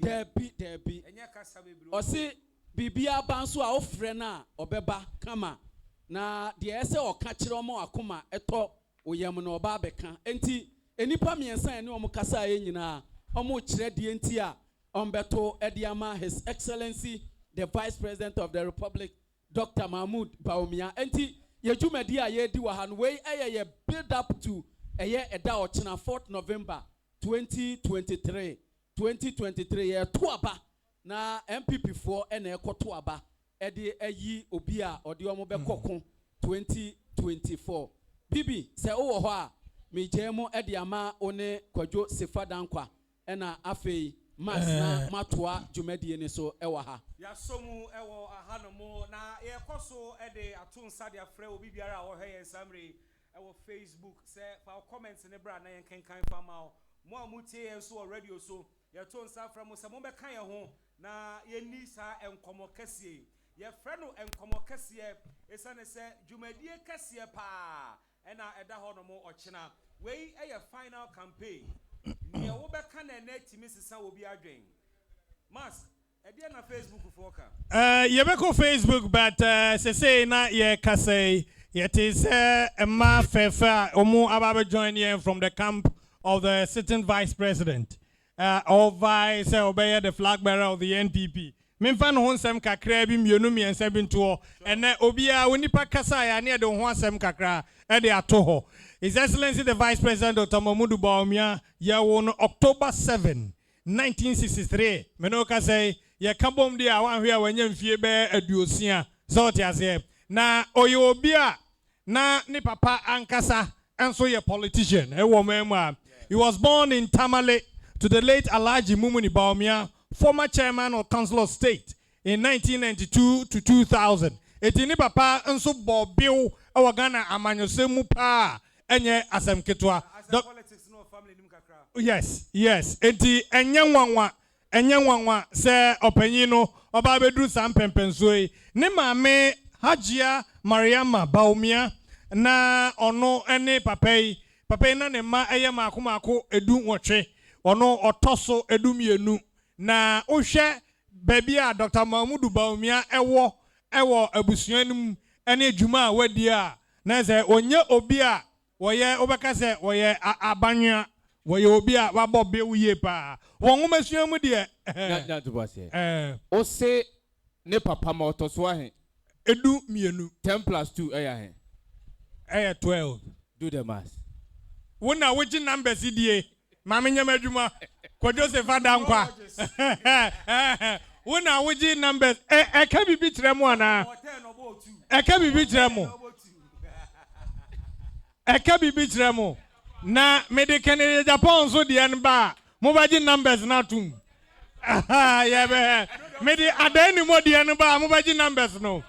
Debi. Osi bibia banso a ofre na obeba kama na de ese o ka kire omo akoma eto oyam na oba beka enti enipa miensa ene omo kasa nyina omo kire de enti a ombeto ediama His Excellency the Vice President of the Republic Dr. Mahmoud Bawumia enti yejumadi a ye di wa han we ye build up to eda ochina 4th November 2023 ye tuaba na NPP 4 ene ekoto aba ede ayi obi a ode omo be kokon 2024 bibi se wo ho a me jemu ede ama one kwadwo sefadankwa ena afei mas na matoa dwumadie ni so ewa ha ya somu ewo ahanomo na ye koso ede atonsa de afre obi biara wo hwe yensamre ewo Facebook se fa comments ne bra na yen kenkan fama mo amutie enso radio so ye tonsa afre mo se mo be kan ye ho na ye ni sa enkomo kese ye frɛ no enkomo kese esane se dwumadie kese pa ena eda ho no mo ochina wei eye final campaign ni wo be kan na timi sisa obi adwen mas e na Facebook foka ye be ko Facebook but say na ye kase it is a ma fefa omo ababe join here from the camp of the sitting vice president or vice obey the flag bearer of the NPP. Memfa no honsem kakra bi mienu miensa bi nto ene obia wonipa kasa ya ne de ho asem kakra e de ato ho. His Excellency the Vice President Dr. Mahmoud Bawumia ya won October 7 1963 menoka say ye kabom dia wan hwe a wanya mfie be aduosia so tiase na oye obia na ni papa ankasa enso ye politician e wo mema. He was born in Tamale to the late Alhaji Mumuni Bawumia, former chairman of Council of State in 1992 to 2000. Etini papa enso bobiu awa Ghana amanyosemu pa enye asem ketwa. Politics no family nim kakra. Yes. Enti enye nwanwa se opanyi no oba bedru sam pempensoe. Ne maame Hajia Mariama Bawumia na ono ene papai na ne ma eye maako edu nwotwe. Ono otoso edu mienu. Na ohwe baby a Dr. Mahmoud Bawumia ewo abusuanum ene adwuma a wadi a na ze onye obi a woye obeka se woye abanwa woye obi a wabobe uye pa won masuamu de na to bose o se ne papa ma otoso ahe edu mienu 10 plus 2 eya he 12 do the math wona woji numbers die mama nyama adwuma ko Joseph Adankwa wona woji numbers eka bibi kiremu ana eka bibi kiremu na medicine Japan so de an ba mo baji numbers na tum ya be medi adani mo de an ba mo baji numbers no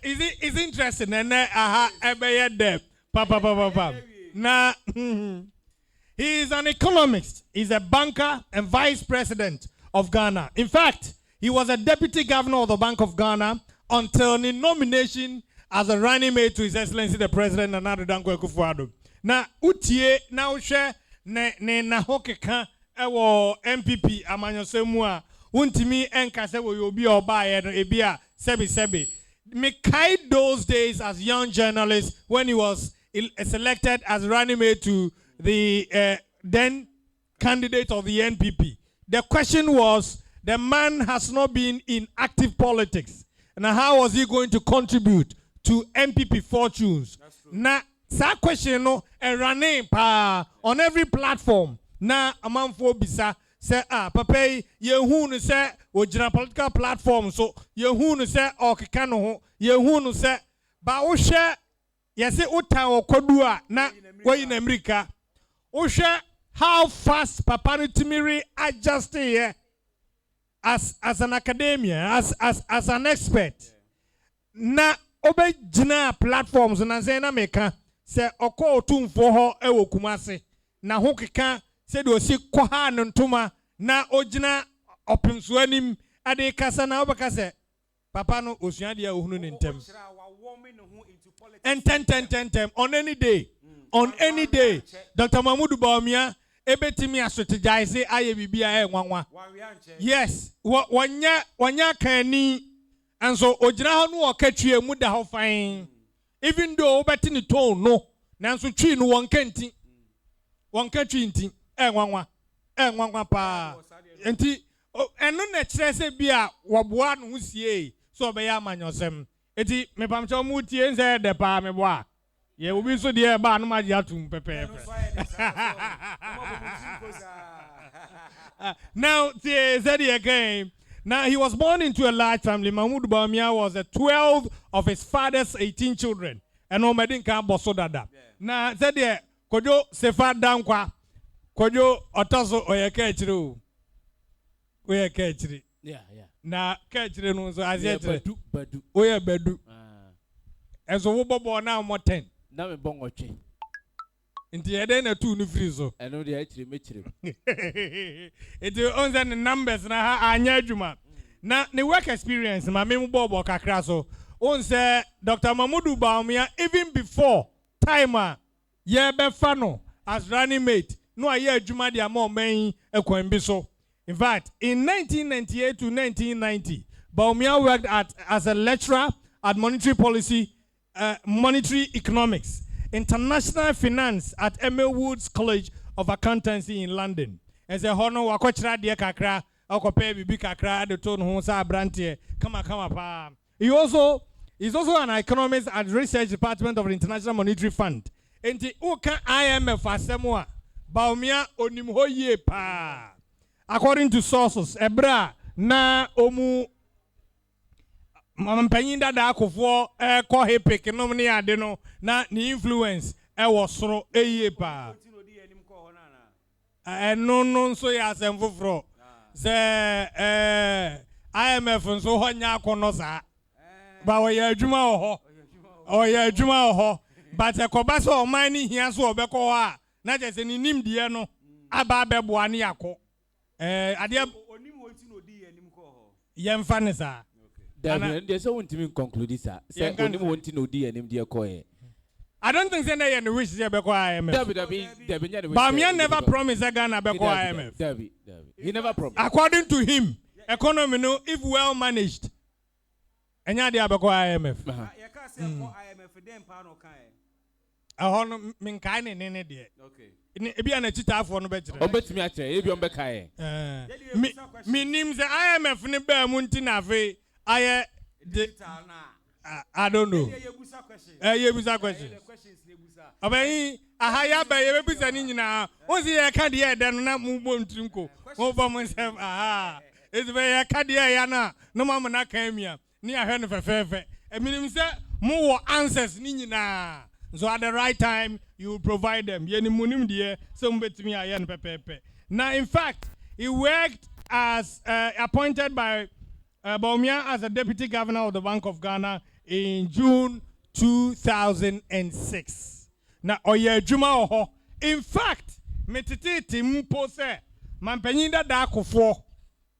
is interesting and ebeye de papa na he is an economist, he's a banker and vice president of Ghana. In fact, he was a deputy governor of the Bank of Ghana until the nomination as a running mate to His Excellency the President Nana Dankwa Akufo-Addo. Na utie na uhwe ne na hokeka ewo NPP amanyosemu a untimi enkase wo obi obaye no ebia sebi me kai those days as young journalist when he was selected as running mate to the then candidate of the NPP. The question was, the man has not been in active politics. And how was he going to contribute to NPP fortunes? Na that question no running on every platform. Na amanfo bisa say papa yehu no say ojina political platform so yehu no say okeka no ho yehu no say ba wo hwe yese utan okodu a na wayi na America. How fast Papa Timiri adjusted here as an academia, as an expert. Na obe jina platforms na zena meka se oko otumfo ho ewo Kumase na ho keka se de osi kwaha ntoma na ojina opimso anim ade kasa na obeka se papa no osua de ahunu ne ntem and ten on any day Dr. Mahmoud Bawumia ebetimi strategize aye bibia nwanwa. Yes, wanya kani anso ogina ho no okatwie mu da ho fan. Even though obeti ni tone no, nanso twi no wonkanti. Wonkatwi nti nwanwa pa. Enti eno na kire se bia woboa no husie so obeya amanyosem. Enti mepamcha mu tie nze de pa meboa. Ye obi so de ba no ma ji atum pepe. Now, again. Now, he was born into a large family. Mahmoud Bawumia was the 12th of his father's 18 children. And Omedin can bosso dada. Now, Zedie, Kojo Sefa Dankwa, Kojo Otaso Oyekechiri. Oyekechiri. Yeah. Now, Kechiri no so as yet. Badu. Oye Bedu. And so, Wobo now more 10. Now, we bongoche. Inti eden na two ni free so. I know they actually mechire. It owns the numbers na ha anya adwuma. Na the work experience ma memu bobo kakra so. On say Dr. Mahmoud Bawumia even before timer ye be fa no as running mate no aye adwuma dia ma oman ekwan bi so. In fact, in 1998 to 1990, Bawumia worked as a lecturer at monetary economics, international finance at Emma Woods College of Accountancy in London. As a honor, wakochra dia kakra, akope bibi kakra, the tone ho sa brantie, kama pa. He's also an economist at the Research Department of the International Monetary Fund. Enti uka IMF asemwa, Bawumia onim ho ye pa. According to sources, ebra na omu mampanyin dada akofo ko hepek no ne ade no na ni influence was soro eye pa no so ya asem foforo se IMF nso ho nya akono sa ba wo ya adwuma ho but ekoba so oman ni hia so obekọ ha na je se ni nimdie no aba beboa ne yakọ ade onim wonti no di anim ko ho yemfa ne sa Daben, there's someone to conclude this. Say, only want to know the name, dear Koye. I don't think they are wish they be IMF. Bawumia never promised a Ghana be IMF. Daben. He never promised. According to him, economy no if well managed. Enya dey be IMF. You can say IMF dem pa no kan e. Ahono min kan ne dey. Okay. E bia na chita afọ no be kire. Obetumi a kire, e bi on be kan e. Me nim the IMF ne ba mu nti na fe I don't know. Yebusa question. Abayi ahaya ba yebusa ni nyina. Ozi ye ka de de no na mu bom trinko. Mo bom nsem aha. Ezi be ye ka de ya na no ma na kan mia. Ni ahwe no fefefe. Eminim se mo wo answers ni nyina. So at the right time you will provide them. Ye ni munim de so mbetimi aye no pepepe. Now in fact, he worked as appointed by Bawumia as a deputy governor of the Bank of Ghana in June 2006. Now, oye juma oho. In fact, metiti mpo se mampanyinda da akofo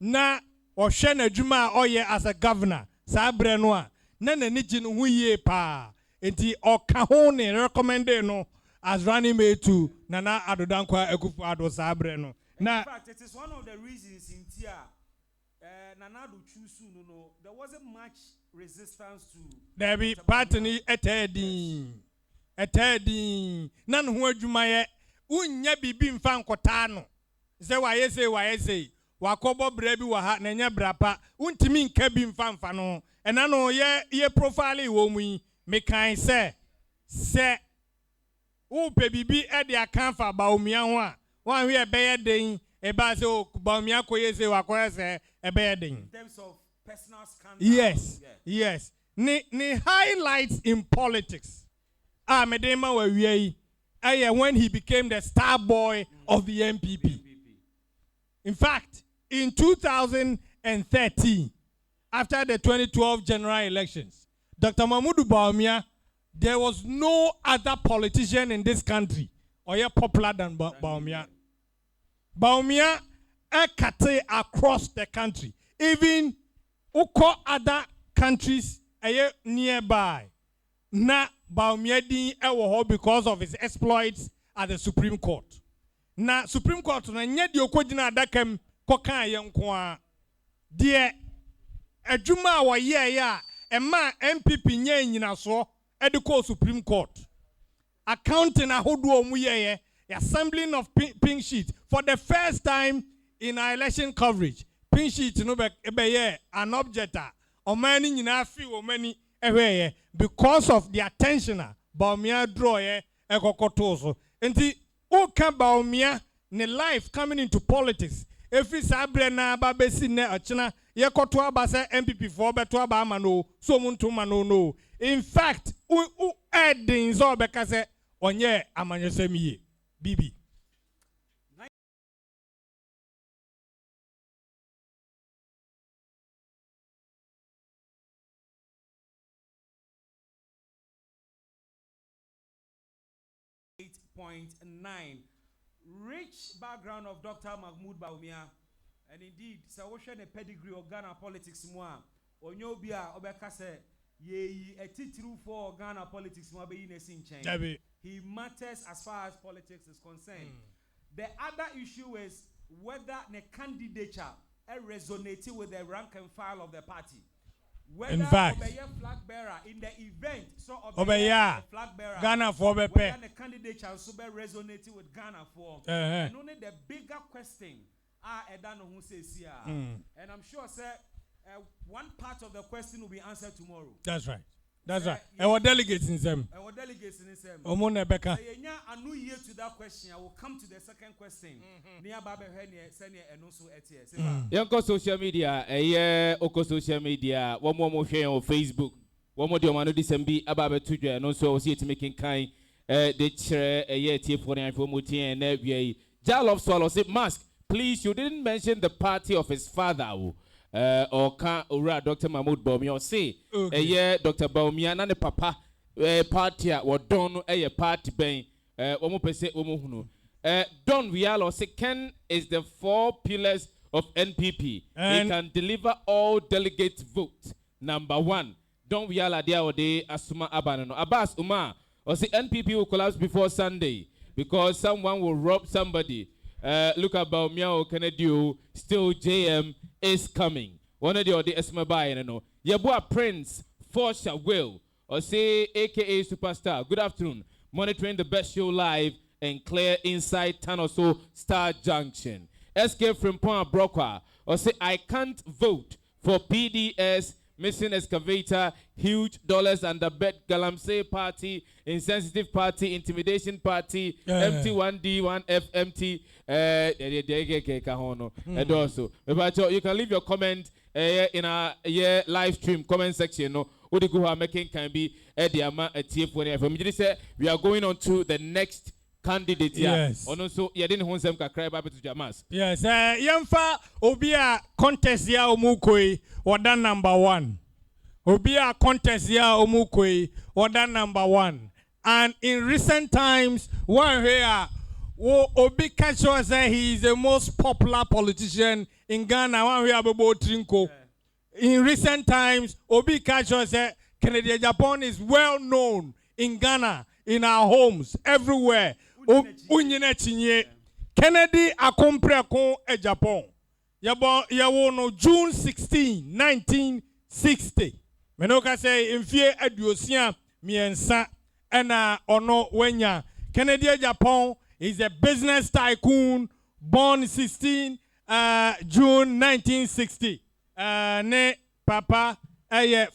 na ohwe na juma oye as a governor. Sa bre no a na nani gi no huye pa. Enti oka ho ne recommend no as running mate to Nana Addo Dankwa Akufo-Addo sa bre no. Na in fact, it is one of the reasons in Tia Nanado choose no, there wasn't much resistance to. There be partly etedi. Nan hu adwuma ye. Unya bibi mfa nkota no. Se wa yese. Wakobo bra bi wa ha na nya brapa. Untimi nka bi mfa no. Ena no ye profile wo mu yi. Me kan se wo pe bibi e de akanfa Bawumia ho a. Wan hwe e be ye den. E ba se o Bawumia koyese wakoyese in terms of personal scandal. Yes. Ni highlights in politics. Medema wa when he became the star boy of the NPP. In fact, in 2013, after the 2012 general elections, Dr. Mahmoud Bawumia, there was no other politician in this country or popular than Bawumia. Bawumia ekate across the country. Even uko other countries nearby. Na Bawumia din ewo ho because of his exploits at the Supreme Court. na Supreme Court na nye de okogina adakam kokan ye nko a de adwuma wa ye ya ema NPP nye nyina so e de call Supreme Court accounting ahodo mu ye assembling of pink sheet for the first time in our election coverage. Pink sheet no be an objector or many nyina fi o many ehwe because of the attention Baumia draw ekokoto so enti o ka Baumia ne life coming into politics every sabre na ba besi ne achina yekoto aba se NPP for beto aba ama no so muntu ma no in fact u edin so be ka se onye amanyesem yi bibi 8.9. Rich background of Dr. Mahmoud Baumia, and indeed, so we share the pedigree of Ghana politics more. Onyobia obekase ye a titru for Ghana politics more be in a sin change. He matters as far as politics is concerned. The other issue is whether the candidature resonated with the rank and file of the party. Whether in fact, flag bearer in the event, so flag bearer Ghana for whether the candidate also be resonating with Ghana for. And only the bigger question Edano who says here, and I'm sure sir, one part of the question will be answered tomorrow. That's right. That's right. Our delegates in them. Our delegates in them. Omone Becca. A new year to that question. I will come to the second question. Near Baba Henny, Senior, and also ETS. Young social media, oko social media, one more share on Facebook. One more Diomano December, Ababa Tuja, and also see it making kind. The chair, a year for the information and every Jar of Swallow say mask. Please, you didn't mention the party of his father. Or can Dr. Mahmoud Baumia say Dr. Baumia and the papa party or don a party bang Don Rialo say Ken is the 4 pillars of NPP. And he can deliver all delegate votes. Number 1, Don Riala dia de Asuma Abanano Abbas Umar or say NPP will collapse before Sunday because someone will rob somebody. Look about Miao Kennedy, still JM is coming. One of the Esmabai, you know. Yabua Prince, Forsha Will, or say AKA Superstar. Good afternoon. Monitoring the best show live and clear inside Tanoso Star Junction. Escape from Point Broca, or say I can't vote for PDS, missing excavator, huge dollars under bed, Galamsey party, insensitive party, intimidation party, MT1D1F, MT. And also, you can leave your comment in our live stream comment section. No, making can be we are going on to the next candidate. Yes. Also, you didn't want some cry to Jamas. Yes. Yamfa Obia contest ya omukoi wada number 1. Obia contest ya omukoi wada number 1. And in recent times, one here. Obi Kacho said he is the most popular politician in Ghana. One we have about Trinko. In recent times, Obi Kacho said Canada Japan is well known in Ghana, in our homes, everywhere. Unyene chinye. Kennedy akompreko e Japan. Yabo no June 16, 1960. Menoka say infie aduosia miensa ena ono wenya. Kennedy Japan is a business tycoon born 16 June 1960. Ne Papa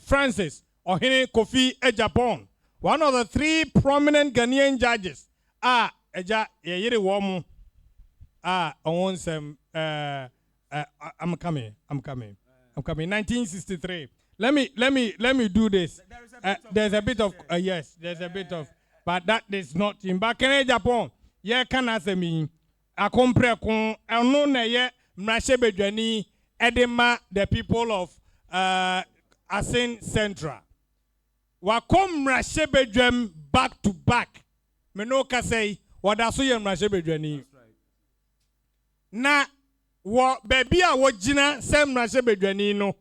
Francis Ohene Kofi Japan. One of the 3 prominent Ghanaian judges. Eja yeyere womu. On some I'm coming. 1963. Let me do this. There's a bit of yes, there's a bit of, but that is not in Bakene Japan. Ye can answer me. A compre con no na ye mrashebedwani edema the people of Asin Central. Wa kom mrashebedwam back to back. Me no ka say wadaso ye mrashebedwani. Na wo baby a wo gina se mrashebedwani no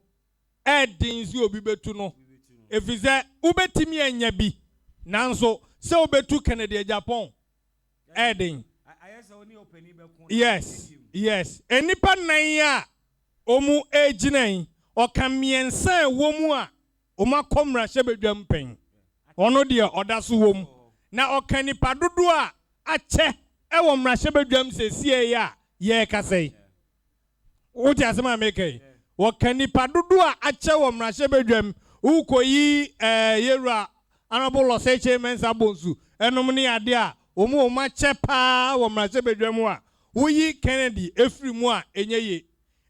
edin si obi betu no. Efize ubetimi anya bi. Nanso se obetu Canada Japan. Adding. Yes, yes. Enipa nanya omu ejinai okamiensa womu a oma komra shebedwam pen. Ono dia odaso wom. Na okanipa dodo a ache ewo mra shebedwam sesie ya ye kasei. Uti asema meke. Wakanipa dodo a ache wo mra shebedwam ukoyi yera honorable Oseche Mensa Bonsu enom ne ade a omu oma chepa wo mra shebedwam a Uyi Kennedy Efrimu a enyeye.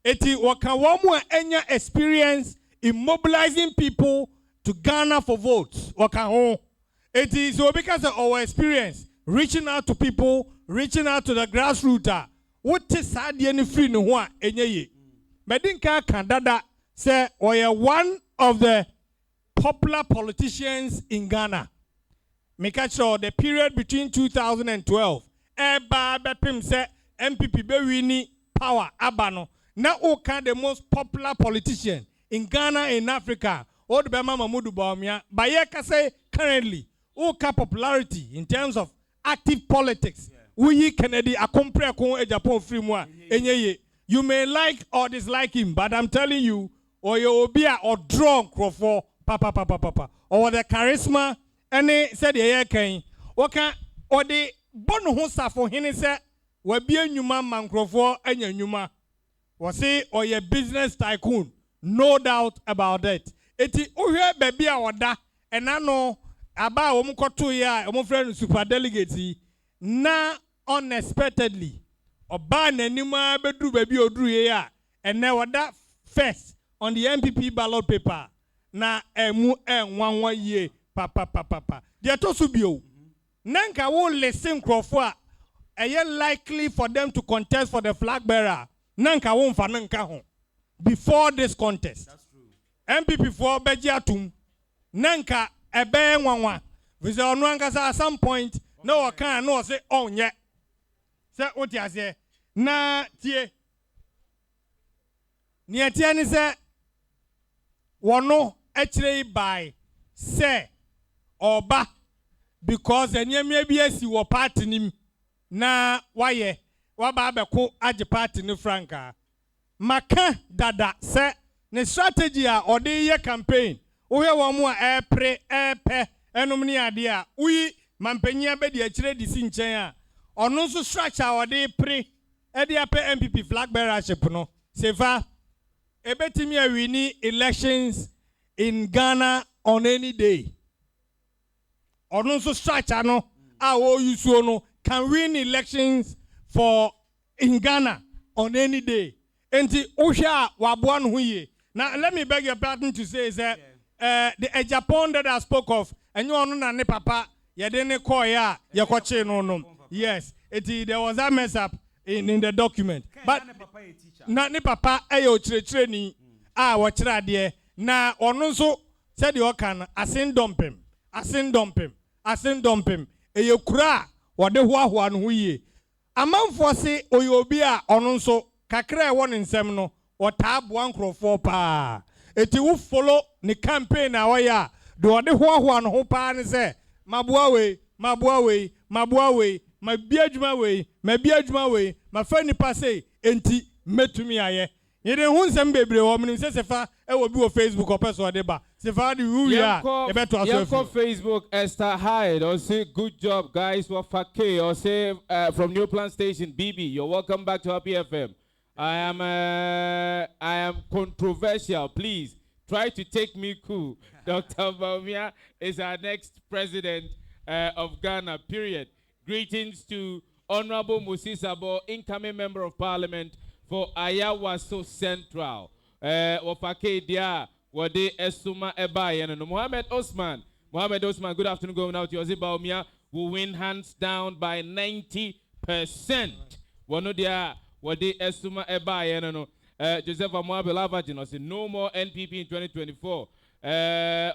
Eti waka womu a enya experience in mobilizing people to Ghana for votes. Waka ho. Eti so because of our experience, reaching out to people, reaching out to the grassroots. What is sad any free no one enyeye. Medinka Kandada say we are one of the popular politicians in Ghana. Make sure the period between 2012 Eba bepim say NPP be winning power abano. Now Oka the most popular politician in Ghana in Africa. Old Bema Mamudu Baumia. Bayeka say currently Oka popularity in terms of active politics. We Kennedy a compare kon e Japan free moi. You may like or dislike him, but I'm telling you, or you will be or drunk for papa. Or the charisma and said the king. Oka or the bon hosa for him say we be a new man mancrofor and your numa. Was say or your business tycoon. No doubt about that. Eti uhe baby awada and I know about omukotu ya omu friend super delegates na unexpectedly oba nanima bedu baby odru ya and now wada first on the NPP ballot paper na emu enwanwa ye papa dia to so bio nanka wo listen crofo a eye likely for them to contest for the flag bearer nanka wo mfa nanka ho before this contest. That's true. MPP for beji atum nanka ebe nwanwa because onu ankasa at some point no kan no say onye say oti ase na tie ni tie ni say wono actually by say oba because enyemia bi asi wo party nim na waye waba abeko age party ni franka maka dada se ne strategy a ode ye campaign wo he wo mu a epe enum ni ade a uyi mampanyia be de akire di si nchen a ono so structure ode pre e de ape NPP flag bearership no sefa ebetimi a wini elections in Ghana on any day ono so structure no a wo use no can win elections for in Ghana on any day. Enti Usha Wabuan Huye. Now let me beg your pardon to say that the Japan that I spoke of, and you know ne papa, ya didn't call ya no. Yes, there was a mess up in the document. But not ne papa ayo training watch there. Na onunso said you can asin dump him. Eyo kura wade huwa huye. Amanfo se oyobia onunso kakra won nsem no otaabo ankrofo pa eti wo follow ni campaign awaya de ode hoahoa no ho pa ne se maboa we mabiadwuma we mafa nipa sei enti metumi aye yede hu nsem bebre wo mnim se sefa e wo bi wo Facebook opeso ode ba sefa de wu ya e beto aso Facebook Esther Hyde or say good job guys for Fake or say from New Plant Station BB you're welcome back to Happy FM. I am controversial. Please try to take me cool. Dr. Baumia is our next president of Ghana, period. Greetings to Honorable Musisabo, incoming member of parliament for Ayawaso Central. Wafake dia wade esuma ebaye no Mohammed Osman, good afternoon. Going out to Ozzy Baumia will win hands down by 90%. Wano dia wade esuma ebaye no Joseph Amoabe Lavagin say no more NPP in 2024.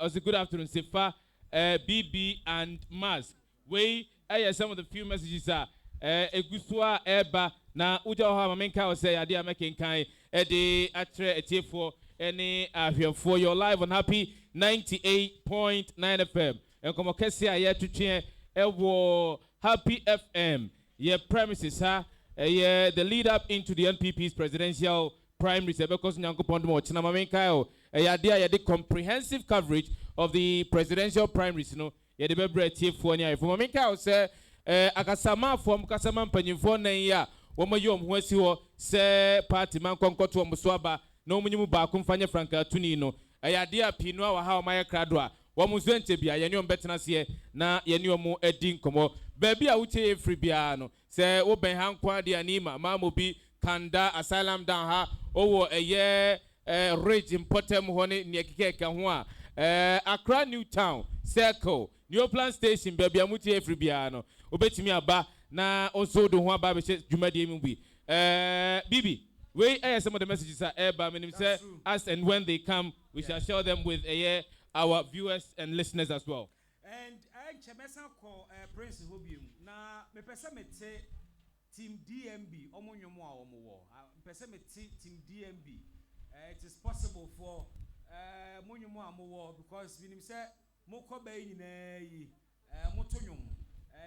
Also good afternoon Sefa BB and Mask. We some of the few messages are egusua eba na uja ha mamenka say ade amaken kan de atre etiefo any for your live on Happy 98.9 FM. And como kesi aye tutwe ewo Happy FM premises, the lead up into the NPP's presidential primaries. Because the comprehensive coverage of the presidential primaries. You know, the bebre for say akasama from kasama panyimfo nan ya womo yom ho asi se party man konkoto omsoaba na omunyimu ba kumfanye franka tuni no ayade a pinu a ha omaye krado a womo zente bia ye ne ombetena se na ye ne omo adi nkomo ba bia wuche efri bia no se wo ben han kwa de anima mamobi kanda asylum down ha owo eye rage important ho ne ekeke ho a Accra New Town Circle New Plan Station baby amuti efri bia no obetimi aba na also do ho aba be dwumade emu bi bibi we some of the messages are eba menim say as and when they come we shall share them with our viewers and listeners as well. And chemesa ko Prince Hobium na me pese mete team DMB omonyomo a omo pese mete team DMB it is possible for monyomo amowo because menim say moko ba nyina yi motonyom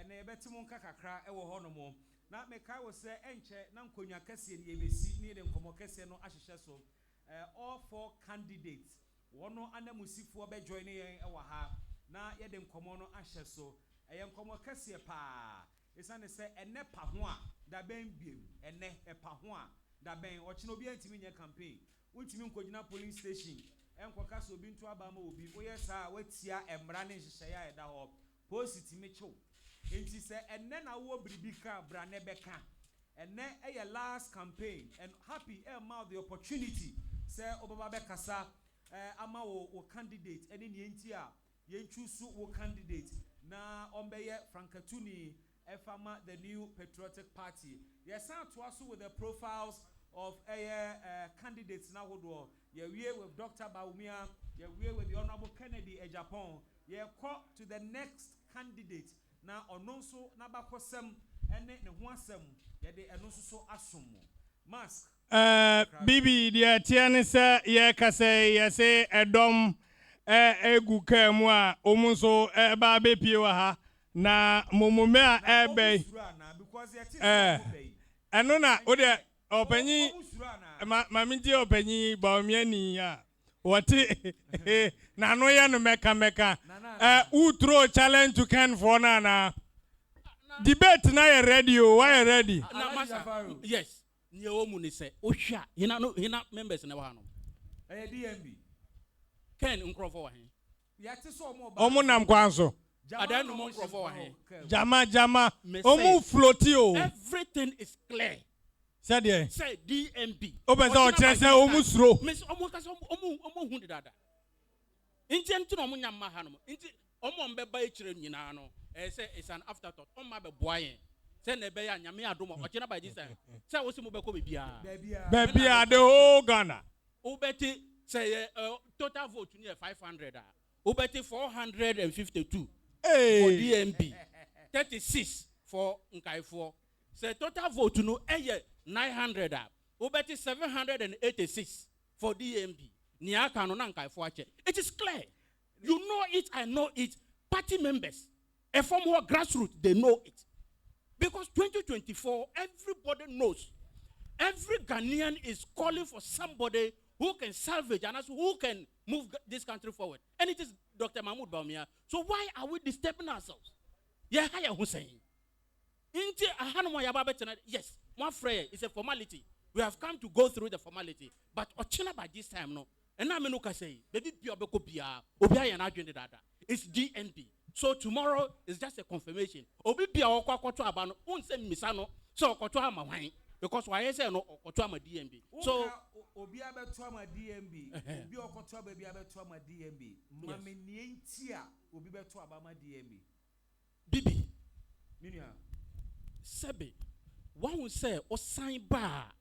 na ebetimu kakakra ewo ho no mo na me kai wo say enche na nkonwa kase ne yebesi ne de nkomo kase no ahyehye so all four candidates wono anamusifo be join yen ewo ha na ye de nkomo no ahye so nkomo kase pa isane say ene pa ho a da ben biem ene epa ho a da ben o kine obi antimi nya campaign untimi nkogina police station enkoka so obi ntu aba ma obi wo yesa watia emra ne hyehyɛ ya eda ho post mi chew enti se enne na wo bribi ka bra ne beka enne eye last campaign and happy mouth the opportunity say obaba bekasa ama wo candidate ene ne enti a ye choose wo candidate na ombeye Frankatuni efama the new patriotic party yes to us with the profiles of candidates now wodo ye with Dr. Baumia ye with the Honorable Kennedy Japan ye call to the next candidate na ononso na bakosem ene ne ho asem ye de enonso so asomo mask bibi dia tiane se ye kase ye se edom egu kamu a omunso ba bepie wa ha na momume a ebe eno na ode opanyi maminti opanyi Baumia ni ya wati na no ya no meka who throw challenge to Ken for na debate na you ready o why you ready yes nye omu ni say ohwa hina members na wa no DMB Ken nkrofo wa hen ya ti so omu nam kwanso adan no nkrofo wa hen jama omu floati o everything is clear. Said yeah. Say DMB. Open say say omu sro. Miss omu kase omu hu dada. Inti enti no omu nyamma ha no. Inti omu mbeba ekire nyina no. Say it's an afterthought. Omu be boayen. Say na be ya nyame adom. Ochina by this time. Say wo si mo be ko bebia. Bebia the whole Ghana. Ubeti say total vote ni 500 ah. Ubeti 452. Hey. For DMB. 36 for Nkaifo. Say total vote no 900 up. Ubeti 786 for DMB. Niaka no nankai for ache. It is clear. You know it, I know it. Party members, a form of grassroots, they know it. Because 2024, everybody knows. Every Ghanaian is calling for somebody who can salvage and who can move this country forward. And it is Dr. Mahmoud Baumia. So why are we disturbing ourselves? Yeah, Hussein. Yes, one prayer is a formality. We have come to go through the formality. But Ochina by this time, no. And I'm going to say, baby, it's DNP. So tomorrow is just a confirmation. Because why I say no DNB. So DNB. Bibi. Sebe, one will say, or sign bar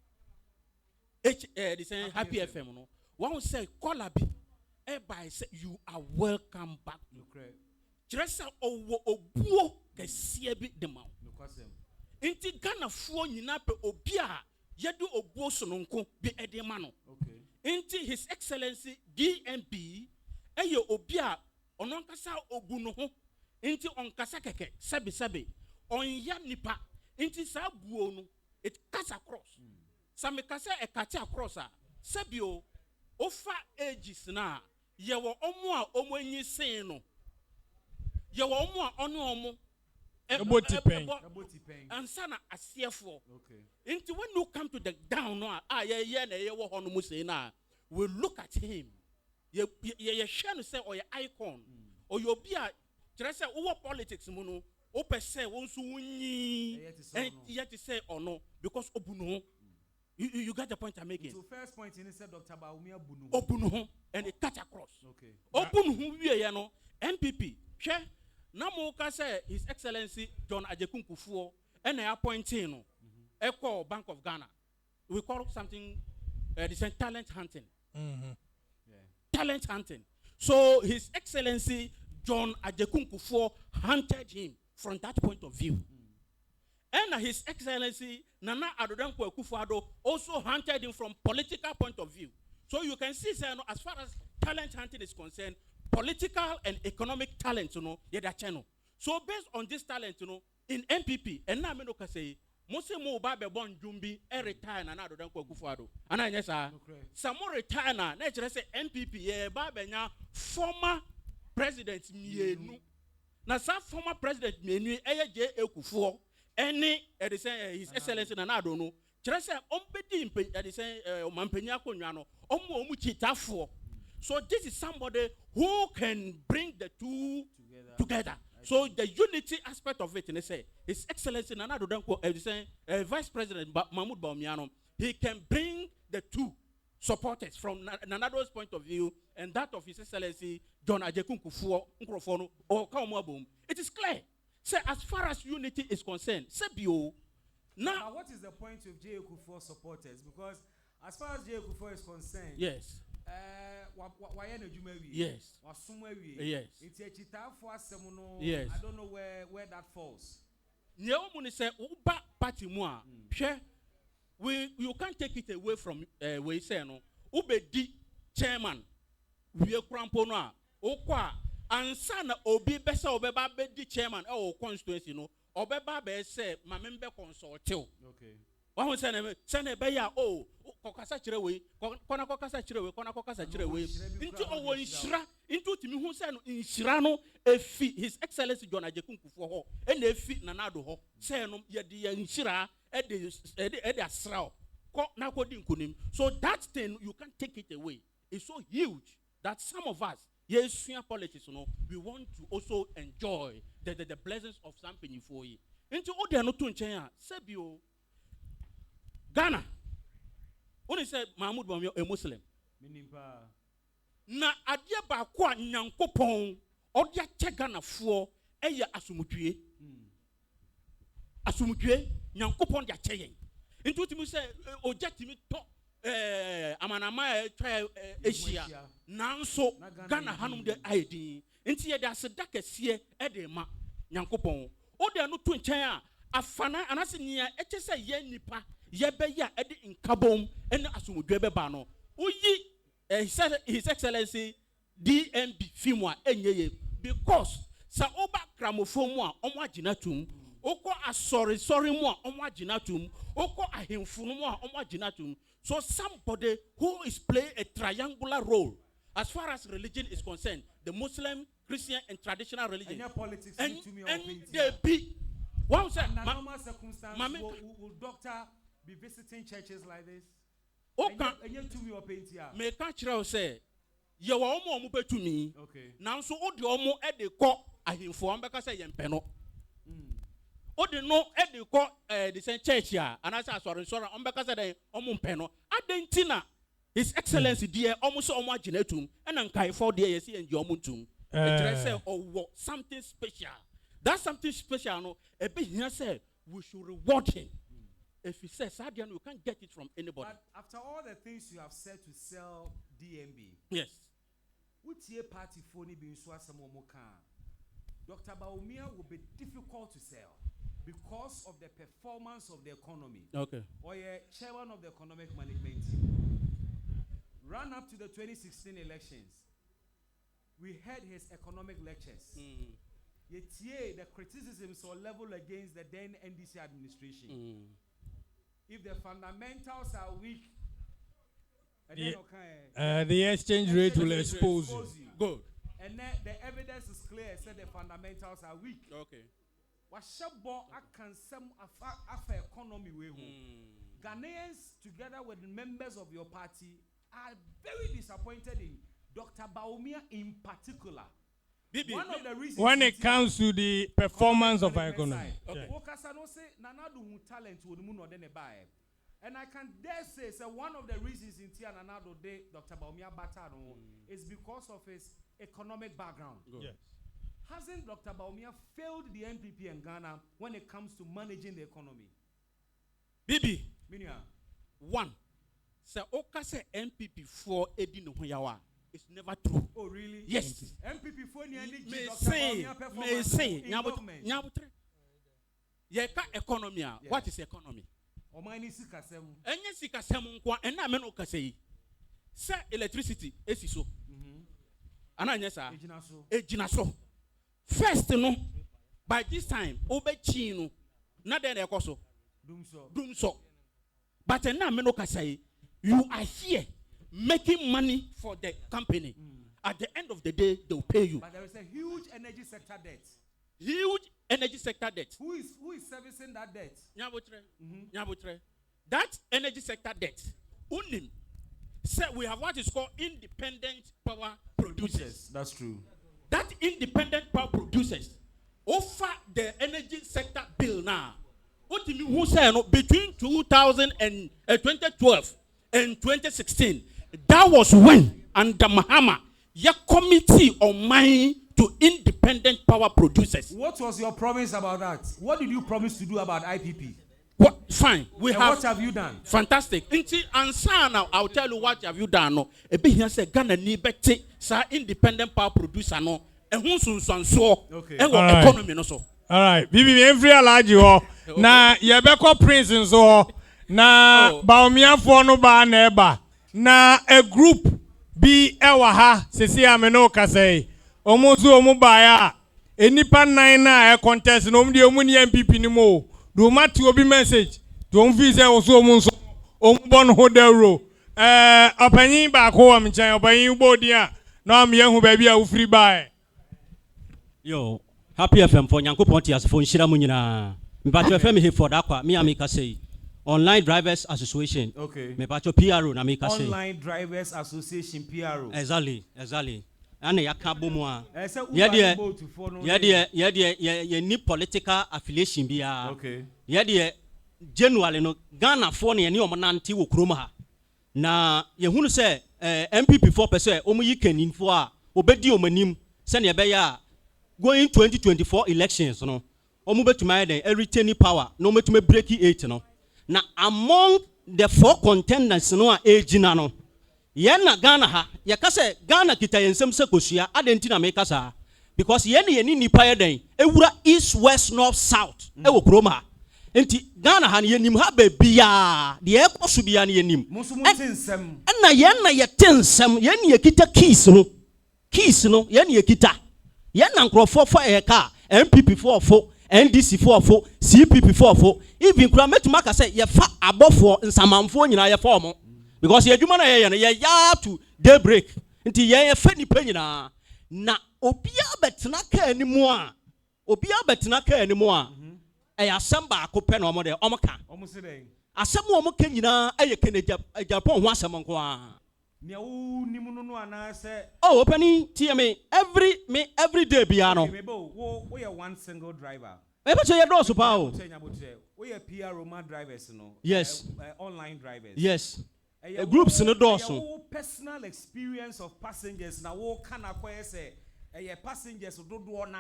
the same Happy FM. No, one will say, Colabi, everybody say, you are welcome back. Dressa owo kesiye bi de ma. Inti Ghana fo nyina pe obia yedu obuo sononko bi ede ma no. Inti His Excellency DMP eye obia ononkasa ogu no ho. Inti onkasa keke sebe onya nipa Inti sa buo no, it cuts across. Some kasa e cut across a. Sebio, ofa ages na. Yewo omo a omo enyi sen no. Yewo omo a ono omo. And sana asiefo. Okay. Into when you come to the down no, we look at him. You share say or your icon or your be a just say over politics muno. Ope say won't and yet to say or no because obuno. You got the point I'm making. So first point in said Dr. Baumia Bunu. Obuno and it cut across. Okay. Open who we are no NPP. Share. Namoka say His Excellency John Ajekun Kufuor and I appointing no Echo Bank of Ghana. We call something the talent hunting. Talent hunting. So His Excellency John Ajekun Kufuor hunted him from that point of view. And His Excellency Nana Adodankwa Akufo-Addo also hunted him from political point of view. So you can see, as far as talent hunting is concerned, political and economic talent, that channel. So based on this talent, in NPP, and now I say, most mo babe bon jumbi retire na do danko Akufo-Addo. Ana yes sir. Some more retire na say NPP babe nya former president mienu. Na sa former president mienu je Akufo any His Excellency na do no. Kire say ombedi say mampanya akonwa no omo chitafo. So this is somebody who can bring the two together. So the unity aspect of it, and they say His Excellency Nana Adodankwa, Vice President Mahmoud Bawumia, he can bring the two supporters from Nanado's point of view and that of His Excellency John Ajekun Kufuor or Kaumabum. It is clear. Say as far as unity is concerned, Sebio. Now what is the point of J. Kufuor supporters? Because as far as J. Kufuor is concerned, yes. Yes. Yes. Yes. I don't know where that falls. You can't take it away from we say no. Ubedi chairman. We crampono. Okwa ansana obi besa obeba bedi chairman or constituency no. Obeba be say my member consult. Okay. One send be ya kokasa chirewe kona kokasa chirewe into owo nshira into timi hu say no nshira no efi His Excellency John Ajekun Kufuor ho e na efi Nanado ho say no ye de nshira e de asra ko na ko di nkunim. So that thing you can't take it away. It's so huge that some of us yes politics we want to also enjoy the blessings of something for you into o de no to nchen a sebio Ghana. When he said Mahmoud Bawumia a Muslim. Na adia ba kwa Nyankopon odia che Ghana fo eye asumutwe. Asumutwe Nyankopon dia che yen. Into timi say oja timi to amanama twa Asia. Nanso Ghana hanum de ID. Nti ye da seda kese e de ma Nyankopon. O de no to nchen a afana anase nia eche say ye nipa Yebeya edi inkabom ene asumudwe beba no uyi His Excellency DMB fimwa enyeye because sa oba gramophone mu a omo agina tum oko sorry mu a omo agina tum oko ahemfunu mu a omo agina tum. So somebody who is playing a triangular role as far as religion is concerned, the Muslim, Christian and traditional religion and politics and they be one say normal circumstances will doctor be visiting churches like this? Okay. Me can chira say ye wa omo betumi. Okay. Now so o de omo e de ko ahimfo am beka say ye mpeno. O de no e de ko the same church ya anasa sorry am beka say de omo mpeno. Adentina His Excellency dear omo so omo aginetum e na nkai for there ye see enje omo ntum. E try say something special. That's something special no e be here say we should reward him. If he says Sadian, you can't get it from anybody. But after all the things you have said to sell DMB, yes. What's your party for being Dr. Baumia will be difficult to sell because of the performance of the economy. Okay. Or a chairman of the economic management team. Run up to the 2016 elections, we heard his economic lectures. the criticisms or level against the then NDC administration. If the fundamentals are weak, the exchange rate will expose you. Good. And then the evidence is clear. Said the fundamentals are weak. Okay. Washabo akan some afa economy we Ghanaians together with members of your party are very disappointed in Dr. Bawumia in particular. One of the reasons when it comes to the performance of our economy. Okay. And I can dare say, so one of the reasons in Tia Nanado Day, Dr. Bawumia Batano, is because of his economic background. Yes. Hasn't Dr. Bawumia failed the NPP in Ghana when it comes to managing the economy? Bibi. Minia. One. So, Okase NPP for Edino Yawa. It's never true. Oh, really? Yes. NPP for May say, Nyabutre. Yeka economy. What is economy? Omani sikasem. Enye sikasem nkwa ena men okase. Say electricity esiso. Ana nyesa. Ejina so. First no, by this time, obechi no, na den ekoso. Doom so. But ena men okase, you are here making money for the company. At the end of the day, they will pay you. But there is a huge energy sector debt. Huge energy sector debt. Who is servicing that debt? Nyabutre. That energy sector debt. Unim. Say we have what is called independent power producers. That's true. That independent power producers offer the energy sector bill now. What do you mean? Who say no? Between 2012 and 2016, that was when under Mahama, your committee on mine to independent power producers. What was your promise about that? What did you promise to do about IPP? What? Fine. What have you done? Fantastic. Now, I'll tell you what have you done. No, a bit here say Ghana ni bete sa independent power producer no. Okay. Economy no so. All right. Bibi every alaji ho. Na yebeko prince nso. Na Bawumia for no ba na eba. Na a group bi ewa ha sisi ameno kasei. Omuzu omubaya. Enipa 9 na contest no mdi omu ni NPP ni mo. Do mati obi message. Don't visa osu omunso. Omubon hodero. Opanyin ba ko wa mchan opanyin bodi a. Na am yehu ba bia wo free buy. Yo, happy FM for Nyankopon ti asfo nhira mu nyina. Mbacho FM he for that kwa me amika say. Online Drivers Association. Okay. Me bacho PRO na amika say. Online Drivers Association PRO. Exactly. Ane yaka bomu a. Ye ni political affiliation bia. Okay. Ye January no Ghana for ne ni omonante wo krom ha. Na ye hunu se MPP 4% omu yikanin fo a obedi omanim se ne be ya going 2024 elections no. Omu betuma den retain power no metuma break 8 no. Na among the 4 contenders no a ejina no. Yena Ghana ha yakase Ghana kita yensem se kosua adenti na make kasa because yeni nipa yeden ewura east west north south e wo krom ha enti Ghana ha yenim ha ba bia de ekoso bia na yenim na yena yetensem yeni yekita keys no yeni yekita yena nkrofo for eka MPP 4 NDC 4 CPP 4 even kura metuma ka say ye fa abofo nsamamfo nyina ye fa omo because ye adwuma na ye ya to daybreak nti ye fa nipa nyina na obia betena ka animu a e asem ba ko pe na omo de omo ka asem omo ka nyina e ye keneja Japan ho asem nko a me wo nimu no ana se oh opani TMA every day bia no wo ye one single driver e be ye do so pa o wo ye PR Roman drivers no yes online drivers yes groups no do so personal experience of passengers na wo kana kwa say passengers dodo na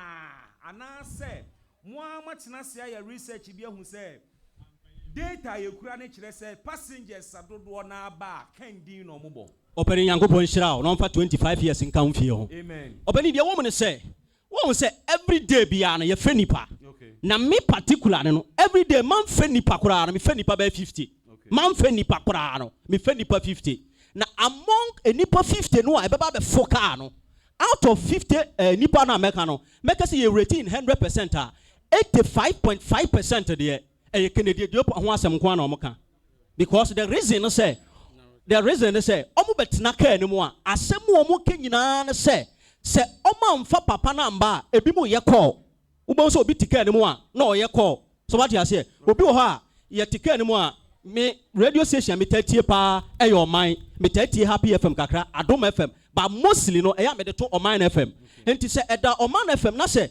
ana se mo amatina se ya research bi ehun se data ye kura ne kire se passengers dodo na ba kan din no mobo openi Nyankopon hira o no fa 25 years in kan fie ho amen openi de wo mo ne se wo say every day bia na ye fenipa na me particular no every day man fenipa kura na me fenipa ba 50 man fenipa kura no me fenipa 50 na among enipa 50 no a beba be foka no out of 50 nipa na America no make say you rating 100% 85.5% there Canadian job ho asem kwa na omoka because the reason say omo betina ka animu a asem omo ka nyina na say omo amfa papa na mba ebi mu ye call ubo so obi tika animu a na o ye call so what you say obi wo ha ye tika animu a me radio station me 30 pa eyo man me 30 happy FM kakra Adom FM but mostly no eya me de to Oman FM enti say eda Oman FM na say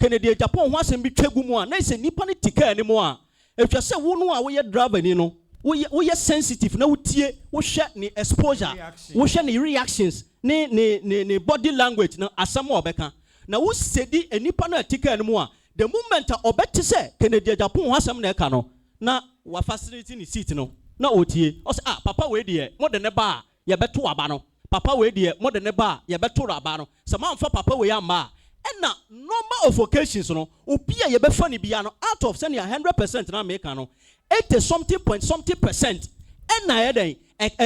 Canadian Japan ho asem bi twegu mu a na say nipa ne tika animu a efia say wo no a wo ye driver ni no wo ye sensitive na wo tie wo hwe ni exposure wo hwe ni reactions ni body language na asem obeka na wo sedi enipa na tika animu a the moment obeti say Canadian Japan ho asem na eka no na wa facility ni seat no na otie o say papa we de mo de ne ba ye beto aba no papa we de mo de ne ba ye beto aba no se ma mfa papa we amba na number of occasions no obi a ye be fa ni bia no out of say 100% na make no 80% na ye den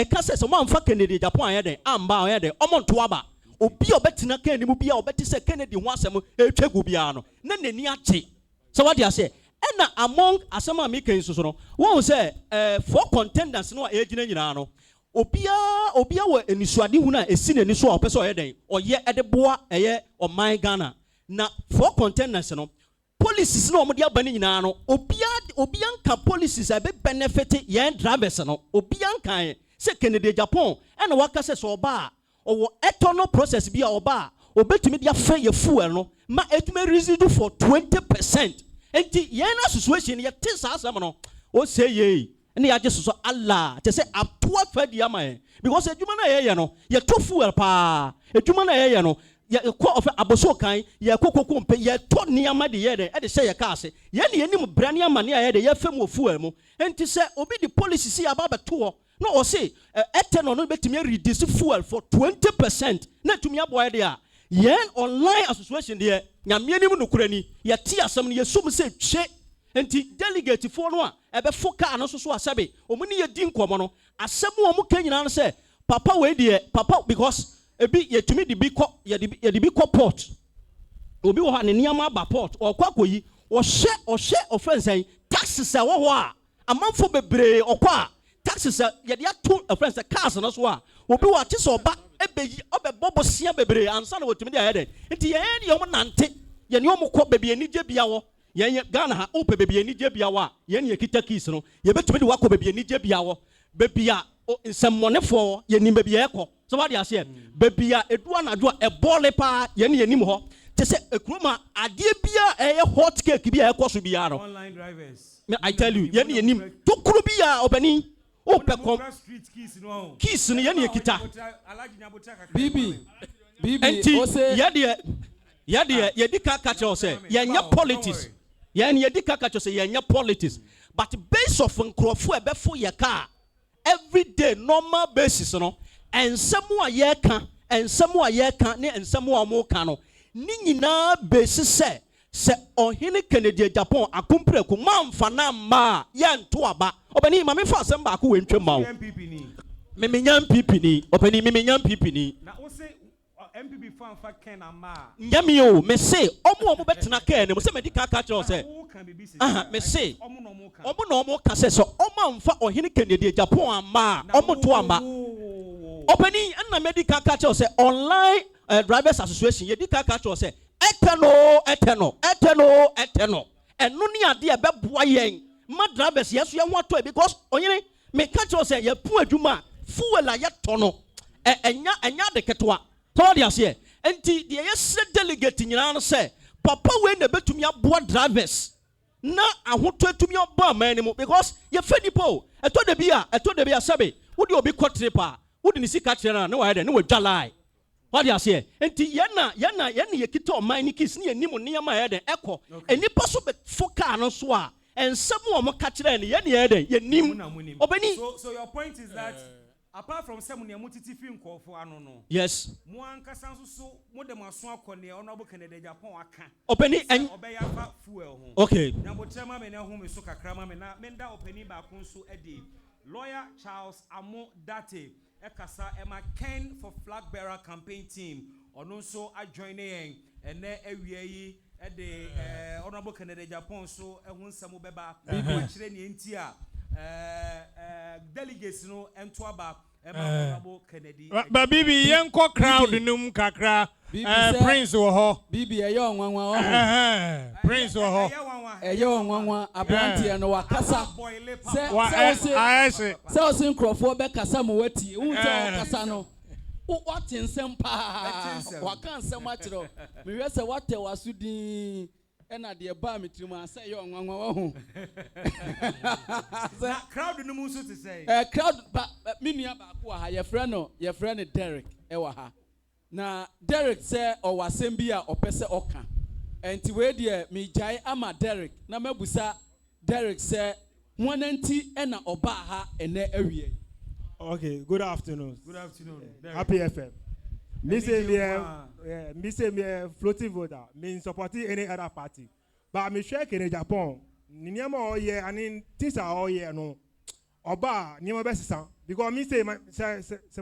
ka say se ma mfa Kennedy Japan ye den amba ye den omonto aba obi a obetina ka ni mu bia obeti say Kennedy ho asem etwegu bia no na nani ache so what you say na among asema me kan so no won say 4 contenders no agina nyina no obia wo enisuade hu na esi na ni so opese oyeden oye edeboa eye oman Ghana na 4 contenders no policies no omde abani nyina no obia nka policies abe benefit yen drivers no obia nka se Kennedy Japan na waka se so oba owo eternal process bia oba obetumi dia fa ye fuel no ma etumi residue for 20%. Enti yena situation ye tins asem no o say ye na ya jeso Allah te say atoa fadi ama because edwuma na ye no ye to fuel pa edwuma na ye no ye ko of aboso kan ye kokoko mpe ye to niama de ye de e de say ye ka ase ye ne yenim brane ama ne ye de ye fam o fuel mu enti say obi the policy see aba beto no o say eteno no betimi reduce fuel for 20% na tumi aboy de a yen online association there nyamienim no kurani ye ti asem no ye sum se twe enti delegate fo no a ebe foka no so asabe omuni ye di nkomo no asem o mu kanyina no se papa we de papa because ebi ye tumi de bi ko ye de bi ko port obi wo ha ne niam aba port okwakoyi o hye offense taxes e wo ho a amanfo bebre okwa taxes ye de ato offense cars no so a obi wa ti so ba ebeyi obebobo sia bebre ansa na wotumi de ayede nti ye ne yom nante ye ne yom ko bebi ani je bia wo ye Ghana ha o pe bebi ani je bia wo a ye ne kita keys no ye betumi de wako bebi ani je bia wo bebi a nsemmonefo ye ni bebi e ko so what dey say bebi a edu anadwo e bole pa ye ne yanim ho te se ekroma ade bia e hot cake bia e ko so bia no online drivers I tell you ye ne yanim tokuru bia obani o pe kom keys no ye ne kita bibi ose ye di ka catch us say ye nya politics ye di ka catch us say ye nya politics but based of nkrofo ebefo ye ka every day normal basis no ensemu a ye ka ne ensemu a mo ka no ni nyina basis se ohene Canadian Japan akompreku mamfa na ma ye nto aba obani ma me fa asem ba ko wentwe ma wo me nya NPP ni obani me nya NPP ni na wo say NPP fan fa ken ama nyame o me say omo betena ka ne mo say me di ka catch us say me say omo no omo ka say so omo amfa ohene Canadian Japan ama omo to amba obani na me di ka catch us say online drivers association ye di ka catch us say eteno eno ni ade e beboa yen ma drivers yeso ye ho ato because onyene me catch us say ye pu adwuma fuel a ye to no enya de ketwa to dia se enti de ye se delegate nyina no say papa we na betumi aboa drivers na ahoto etumi oba amani mu because ye fani po eto de bia sabe wo de obi kotripa wo de ni sika kire na wa ye de ne wa dwalai what you say enti yana ye kita oman ni kis ni anim niam ya den eko enipa so be foka no so a ensem o mo ka kire ne ye den ye nim obani so your point is that apart from some ne mutiti fi nkofo ano no yes mo ankasa so mo de maso akone honorable Canada Japan aka obani obeya fa fuel ho okay na bo chema me na hu me so kakra ma me na me nda opani ba ko so ede lawyer Charles Amo Date Ekasa Emma Ken for Flag Bearer campaign team ɔno nso ajoin yɛn ɛnɛ awia yi ɛde honorable Kennedy Japan so ɛho nsɛm bɛba akyerɛ ne enti a delegates no ɛnto aba honorable Kennedy ba bibi yenko crowd num kakra Prince wo ho bibi ɛyɛ onwanwa Prince wo ho ɛyɛ onwanwa abranteɛ no wakasa sɛ ɔsi nkurɔfoɔ bɛkasa ma wati wo sɛ ɔkasa no wɔte nsɛm paa waka nsɛm akyerɛ mehwɛ sɛ watɛ waso din ɛna deɛ baa me tirim a sɛ ɛyɛ ɔnwanwa wahu na crowd no mu nso te sɛ crowd me nua baako wɔ ha yɛfrɛ no Derek ɛwɔ ha na Derek sɛ ɔwɔ asɛm bi a ɔpɛ sɛ ɔka ɛnti wei deɛ megyae ama Derek na mabusa Derek sɛ hwana nti ɛna ɔbaa ha ɛnɛ awie. Okay, good afternoon. Good afternoon. Happy FM. Me say me floating voter. Me supporting any other party. But me share in Japan. Niyama all year and things are all year no. Oba niyama best san because me say my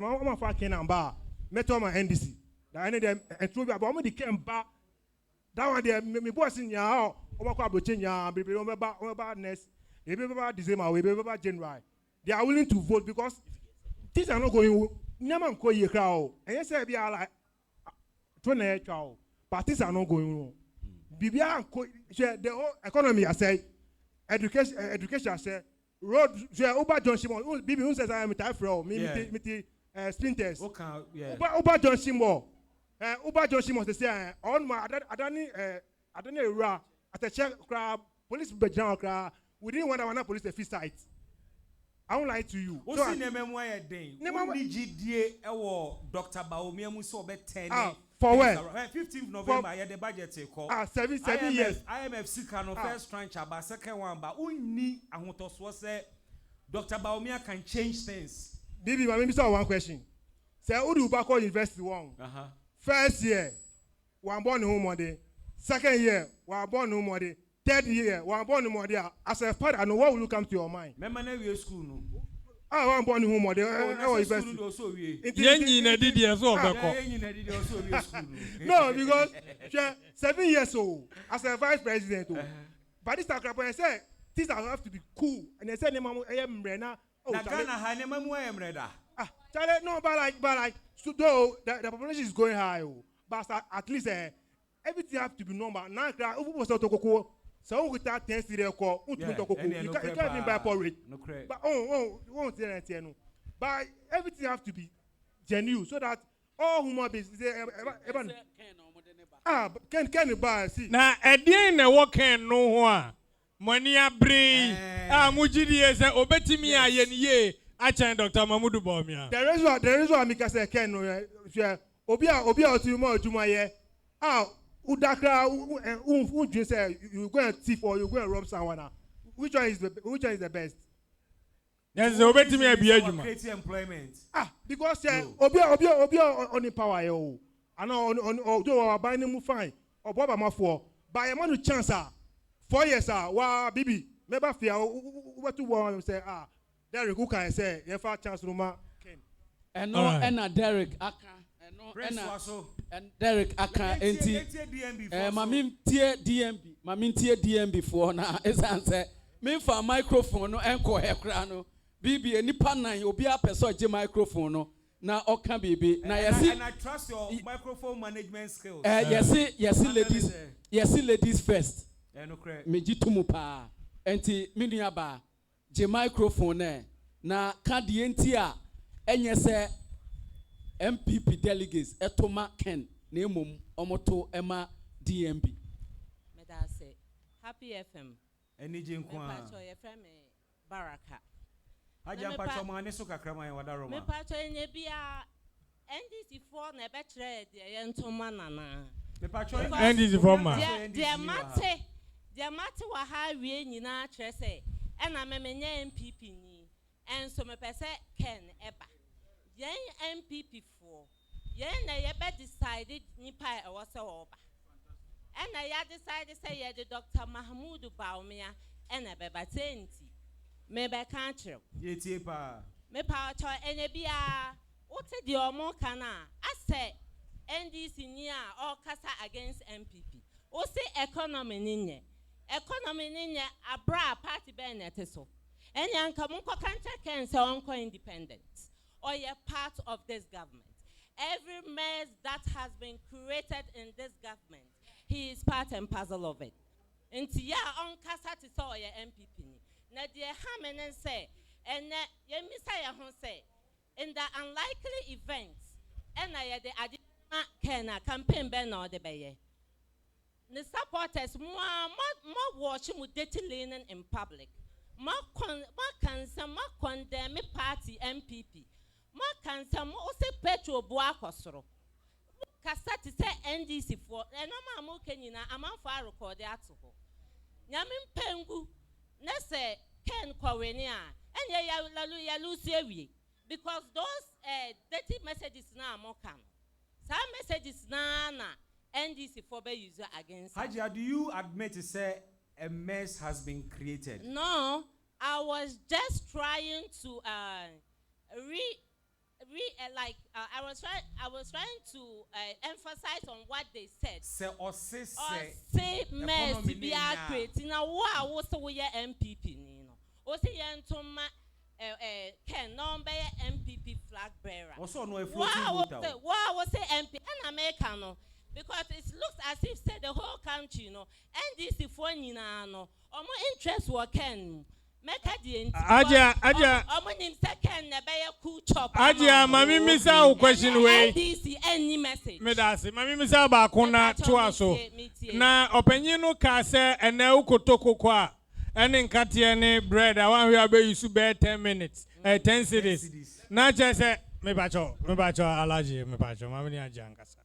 mama fa Kenan ba. Me to my NDC. That any them and true but me the came back. That one there me boss in ya. Oba kwa bloche ya. Baby oba next. Baby oba December. Baby oba January. They are willing to vote because things are not going. Nyaman ko ye crowd. And you say be like 20 crowd. But things are not going wrong. Bibia the whole economy I say education I say road Uber John Shimon. Bibi who says I am type for me sprinters. Uber John Shimon. Uber John Shimon say on my adani ra at a check crowd police be general crowd. We didn't want to police the fee site. I won't lie to you. What's the name of your day? GDA Dr. Baumia Muso bet 10. For where? 15th November, I had the budget call. 7 years. IMF can first tranche about second one, but we need a motos was say Dr. Baumia can change things. Bibi, my minister, one question. Say, Udu Bako University one. First year, one born home money. Second year, one born home money. Third year, one born home money. As a father, I know what will come to your mind. Remember, never school no. One born home money. No, because 7 years old as a vice president. But this time, I said, things have to be cool. And they said, I am Rena. Oh, Ghana, no, but like, so though the population is going high, but at least everything have to be normal. Now, who was to go? So we start 10 serial call. You can't even buy porridge. But won't say anything. But everything have to be genuine so that all human beings can buy. See now, at the end, of working no one. Money a bring. Mujidi say obetimi a yenye. Acha Dr. Mamudu Bomia. There is one because I can obia otumo ojuma ye. Udakra who say you go and thief or you go and rob someone. Which one is the best? Yes, obetimi a biajuma. Create employment. Because obia on power yo. I know on do buy mu fine. Or Boba Mafo. By a man chance 4 years wa bibi. Never fear what to want say Derek who can say if I chance Roma Ken. And no and Derek Aka and Derek Aka enti mami tie DMB for na esanse me fa microphone no enko hekra no bibi enipa nan obi apeso je microphone no na oka bibi na yesi and I trust your microphone management skills. Yesi ladies first. No correct. Meji tumu pa enti minua ba je microphone na kadi enti a enye se NPP delegates etoma Ken na emom omoto ema DMB. Meda say Happy FM. Enije nkwa. Me pacho ye frame Baraka. Aja pacho ma ne so kakra ma wada Roma. Me pacho enye bia NDC for na be kire de ye ntoma nana. Me pacho NDC for ma. De mate wa ha wie nyina kire se e na memenye NPP ni. Enso me pese Ken eba. Yen NPP for yen na ye be decided nipa e wo se wo ba and na ya decide say ye the Dr. Mahmoud Baumia and a beba tenti me be kan kire ye tie pa me pa cho enye bia wote di omo kana ase NDC niya or kasa against MPP. O say economy ninye. Economy ninye abra party benete so. Any anka munko kanta ken se onko independent. Or you're part of this government. Every mess that has been created in this government, he is part and parcel of it. Inti ya on kasa ti so ye MPP ni. Na die hamenen say, and ye misa ya hon say, in the unlikely events, and I the additional kena campaign ben or the baye. The supporters more watching with dirty linen in public. More condemn party MPP. More cancer more say petrol boa kosoro. Kasati say NDC for and no more Kenina amount for record the article. Yamin pengu ne say Ken Kowenia and ya lose because those dirty messages now more come. Some messages na NDC for be user against. Hajia, do you admit to say a mess has been created? No, I was just trying to I was trying to emphasize on what they said. Say mess to be creating. Now what was the way MPP nino? O say yentoma Ken number MPP flag bearer. Also no What was the MP and Americano? Because it looks as if say the whole country NDC for nina no omo interest wo Ken. Aja mami misa o question way any message me da se mami misa ba ko na to aso na opanyin no ka se ene ukotokoko a ene nkate ne bread a wan hwe abeyisu be 10 minutes 10 cities na che se me ba cho alaji me ba cho mami ni aja nkasa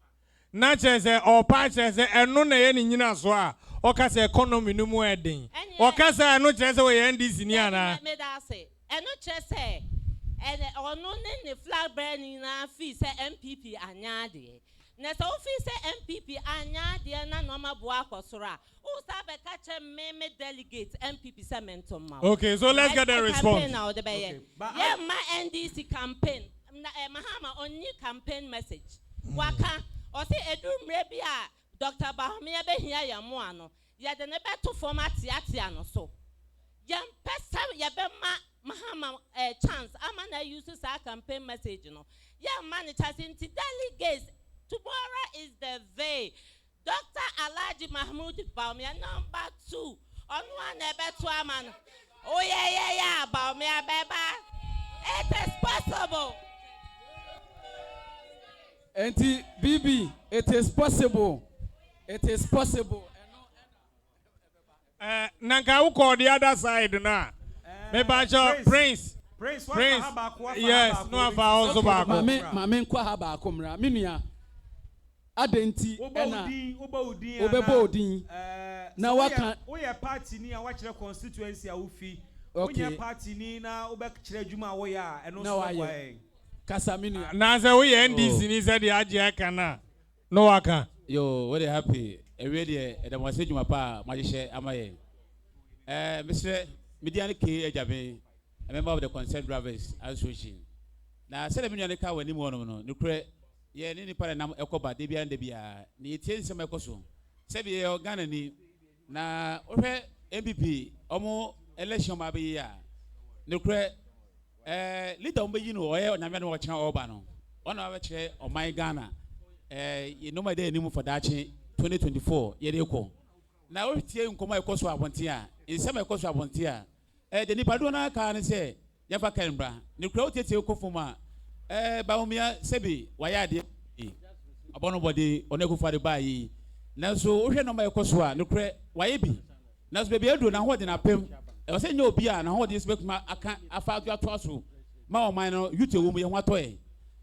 na che se o pa che se eno na ye ni nyina so a oka se economy no mu eden oka se eno che se we NDC ni ana me da se eno che se ono ne flag burning na fi se MPP anya de na so fi se MPP anya de na no ma bo akosoro a o sa be ka che me delegate MPP se mentom ma. Okay, so let's get the response. Okay, yeah, my NDC campaign Mahama only campaign message waka o se edu mre bi a Dr. Bahomia be hia ya mo ano ya de ne beto format atia no so ya pesa ya be Mahama chance ama na use sa campaign message no ya man it has into delegates tomorrow is the day Dr. Alhaji Mahmoud Bahomia number 2 on one beto amano oh yeah Bahomia beba it is possible. Auntie Bibi, it is possible. It is possible. Nanka who call the other side na. Me bacho Prince. Yes, no afa also back. Mame nkwa ha ba akomra. Menua adenti na obebo odin. Na waka we party ni a watch constituency a ufi. We party ni na obekire adwuma wo ya eno so why. Kasa menua. Na say we NDC ni say the agia kana. No waka. Yo, very happy. Every the message my pa, my share, amaye. Mr. Median K. Daben, a member of the Concerned Drivers Association. Now, said a million car when you want to know. Ye, any paranam ecoba, Debia and Debia, ni ten some ecoso. Sebi organic. Na, over MPP, almost election mabia. Nucre, little you know, or Naman watching Obano. On our chair on my Ghana. You know my day anymore for that 2024 yereko na we tie nkoma ekoso abontia in some ekoso abontia the nipado na ka ne se ya fa kanbra ne kura otie tie ekofuma Bahomia sebi waya de abono body onekufa de bayi na so wo hwe no ma ekoso a ne kura waye bi na so bebi adu na ho de na pem e se nya obi a na ho de spekuma aka afa adu ato ma o man no yute wo mu ye ho atoe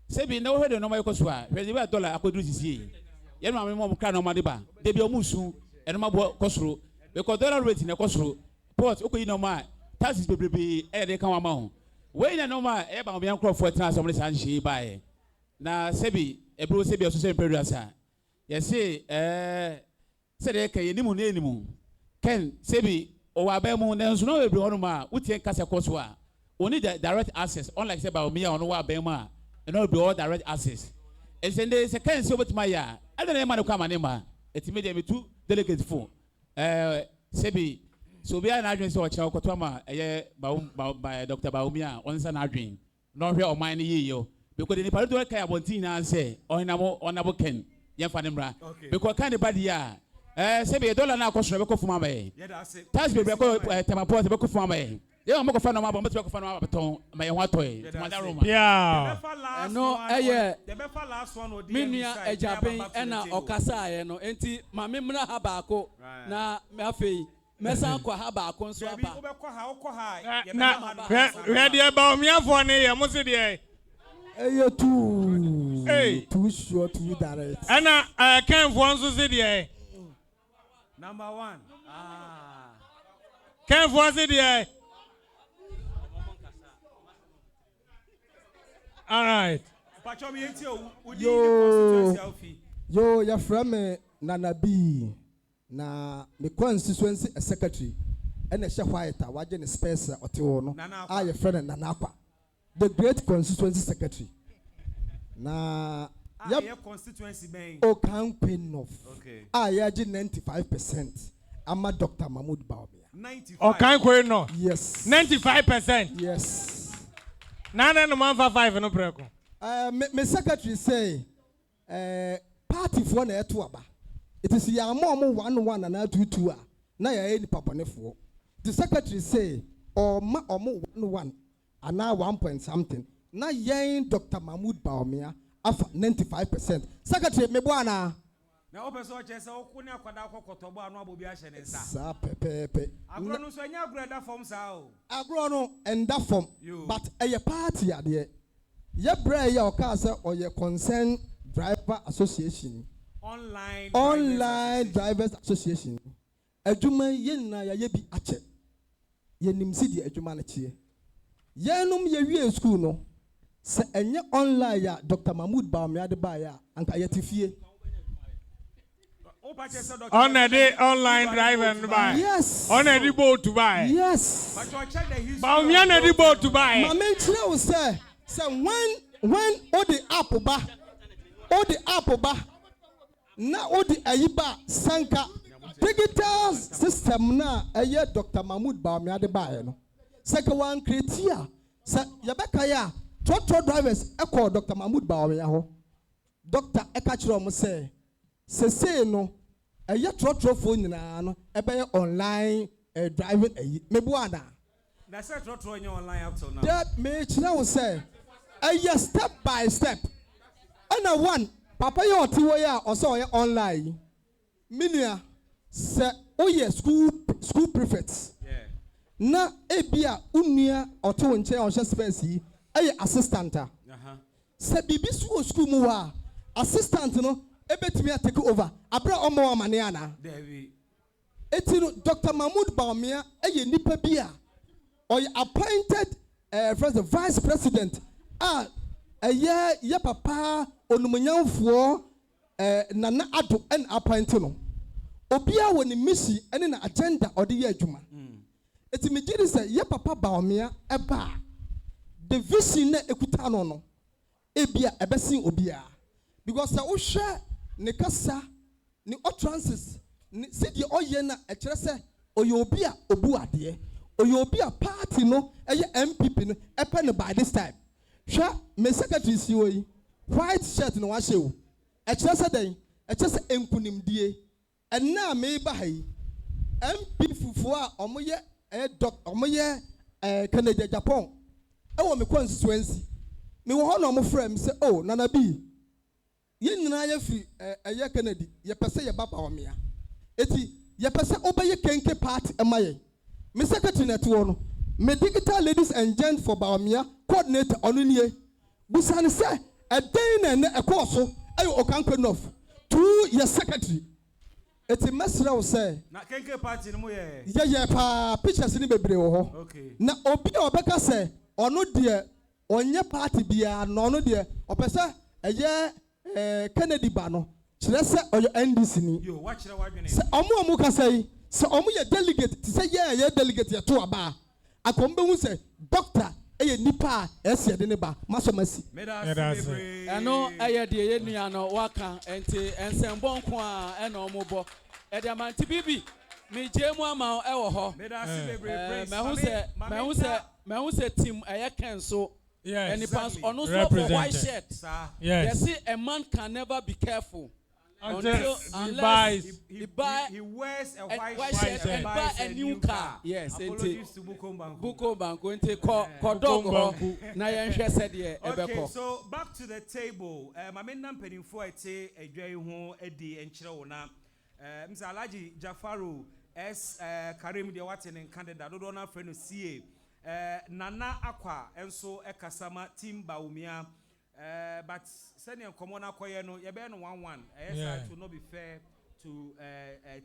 sebi na wo hwe de no ma ekoso a hwe de ba dollar akoduru sisi ye no amemo mo kra no ma de ba de bi o musu e no ma bo kosoro because dollar rate na kosoro port okoyi no ma taxes bebrebe e de kan wa ma ho we na no ma e ba mo yan crop for tran so mo san hye ba e na sebi e bro sebi so se period asa ye say se de kan enimu na enimu ken sebi o wa ba mu na nso no bebre hono ma wutie kasa koso a oni direct access unlike say ba o me ya ono wa ba mu a no be all direct access Sende se kan se obetima ya. I don't know man kwa manema. Etimede me two delegate phone. Sebi so be na adwen se o kira okoto ama ba Dr. Baumia onsa na adwen. No hwe o man ye yo. Because the party do kai abontin na say onabo ken yemfa ne mra. Because kan body ya sebi dollar na akoso be ko fuma ba ye. Tax be ko temaport be ko fuma ba ye. Yeah, I'm going to find out about my water. Yeah. No, the last one. Minia Ejabe and Okasa, no, enti, Mamma Habako, na Mafe, Messanqua Habako, so ready about me for me, I must say, you're too short to be direct. And I can't want to say, number one. Can't want to say, all right. Yo, your friend Nana B. Na me constituency a secretary. And a chef white, watching space or Tiono. I your friend Nanapa. The great constituency secretary. Na your constituency bang. Oh, can't pay enough. Okay. I urge 95%. I'm a Dr. Mahmoud Baumia. 95. Oh, can't pay enough. Yes. 95%. Yes. Nana no man for 5 no preko. My secretary say party for na etuaba. It is ya mom 1 and 2 na ya any papa ne for. The secretary say or ma omo 1 and now 1 point something. Na yen Dr. Mahmoud Baumia afa 95%. Secretary me bwana. Na opeso chese okuni akwada akokotobo anu abobi ahye ne nsa. Sa pepepe. Agro no so anya agro da form sa o. Agro no and that form. But a party ade. Ye bre ye oka say or ye concern driver association. Online drivers association. Adwuma ye na ye bi ache. Ye nimsi di adwuma na chie. Ye num ye wie school no. Se enye online ya Dr. Mahmoud Baumia de ba ya anka ye tifie. On a day online drive and buy. Yes. On a boat to buy. Yes. But we are not able to buy. My main will say when all the apple ba, now all the ayiba sanka digital system na aye Dr. Mahmoud Baumia de buy no. Second one criteria. Say yabeka ya trotro drivers echo Dr. Mahmoud Baumia ho. Doctor ekachiro mo say no a yet trotro phone no online driving me buana. That's a trotro online up till now. That may now say a step by step. And one papa yo tiwaya also online. Minia say oh yes school prefects. Yeah. Na ebia unia oto nche on space yi assistant. Say bibi school mu wa assistant no ebetimi take over abra omo amane ana etino Dr. Mahmoud Baumia nipa bia or appointed vice president ye papa onumunyamfo nana ado en appoint no obia woni misi ene na agenda odi ye adwuma etimi gidi say ye papa Baumia eba the vision na ekuta no ebia ebesin obia because we share ne kasa ne utterances ne sidi oye na e kire se oye a obu ade oye a party no eye NPP no epe ne by this time hwa me secretary si oyi white shirt no wa hye o e kire se den e kire se enkunimdie enna me ba hai MP fufu a omoye omoye Canada Japan e wo me constituency me wo ho na omofrem se oh Nana B yin na ya free eye Kennedy ye pese ye baba omia eti ye pese obeye kenke party emaye me secretary net wo no me digital ladies and gent for Baumia coordinator onunie busane se eden na ekoso ayo okanko enough 2 year secretary eti mesra wo se na kenke party no ye pa pictures ni bebre wo ho okay na obi obeka se ono de onye party bia no ono de opese eye Kennedy ba no kire se oyo NDC ni yo wa kire wa dwene se omo ka say se omo ye delegate ti se ye delegate ye to aba akombe hu se doctor ɛyɛ nipa a ɛsi ɛde ne ba masɔmasi. ɛno ɛyɛ deɛ yɛ nua no waka nti nsɛmbɔ nko a ɛna ɔmo bɔ ɛde amanti bibi mi gye mu ama ɛwɔ hɔ mɛhu sɛ team ɛyɛ kɛn so ɛnipa ɔno so for white shirt yɛsi a man can never be careful unless he wears a white shirt and buy a new car. Yes, apologies to Buko Banko nti kɔ dog hɔ na yɛnhwɛ sɛdeɛ ɛbɛkɔ. Okay, so back to the table. Maame nam mpanyinfoɔ ɛte adwa yi ho adi nkyerɛ wo na Mr. Alhaji Jafaru Karim deɛ wate ne candidate dodoɔ na afrɛ no CA Nana Akwa enso ɛkasama team Baumia. But sending common akoye no yebe no 1-1. It will not be fair to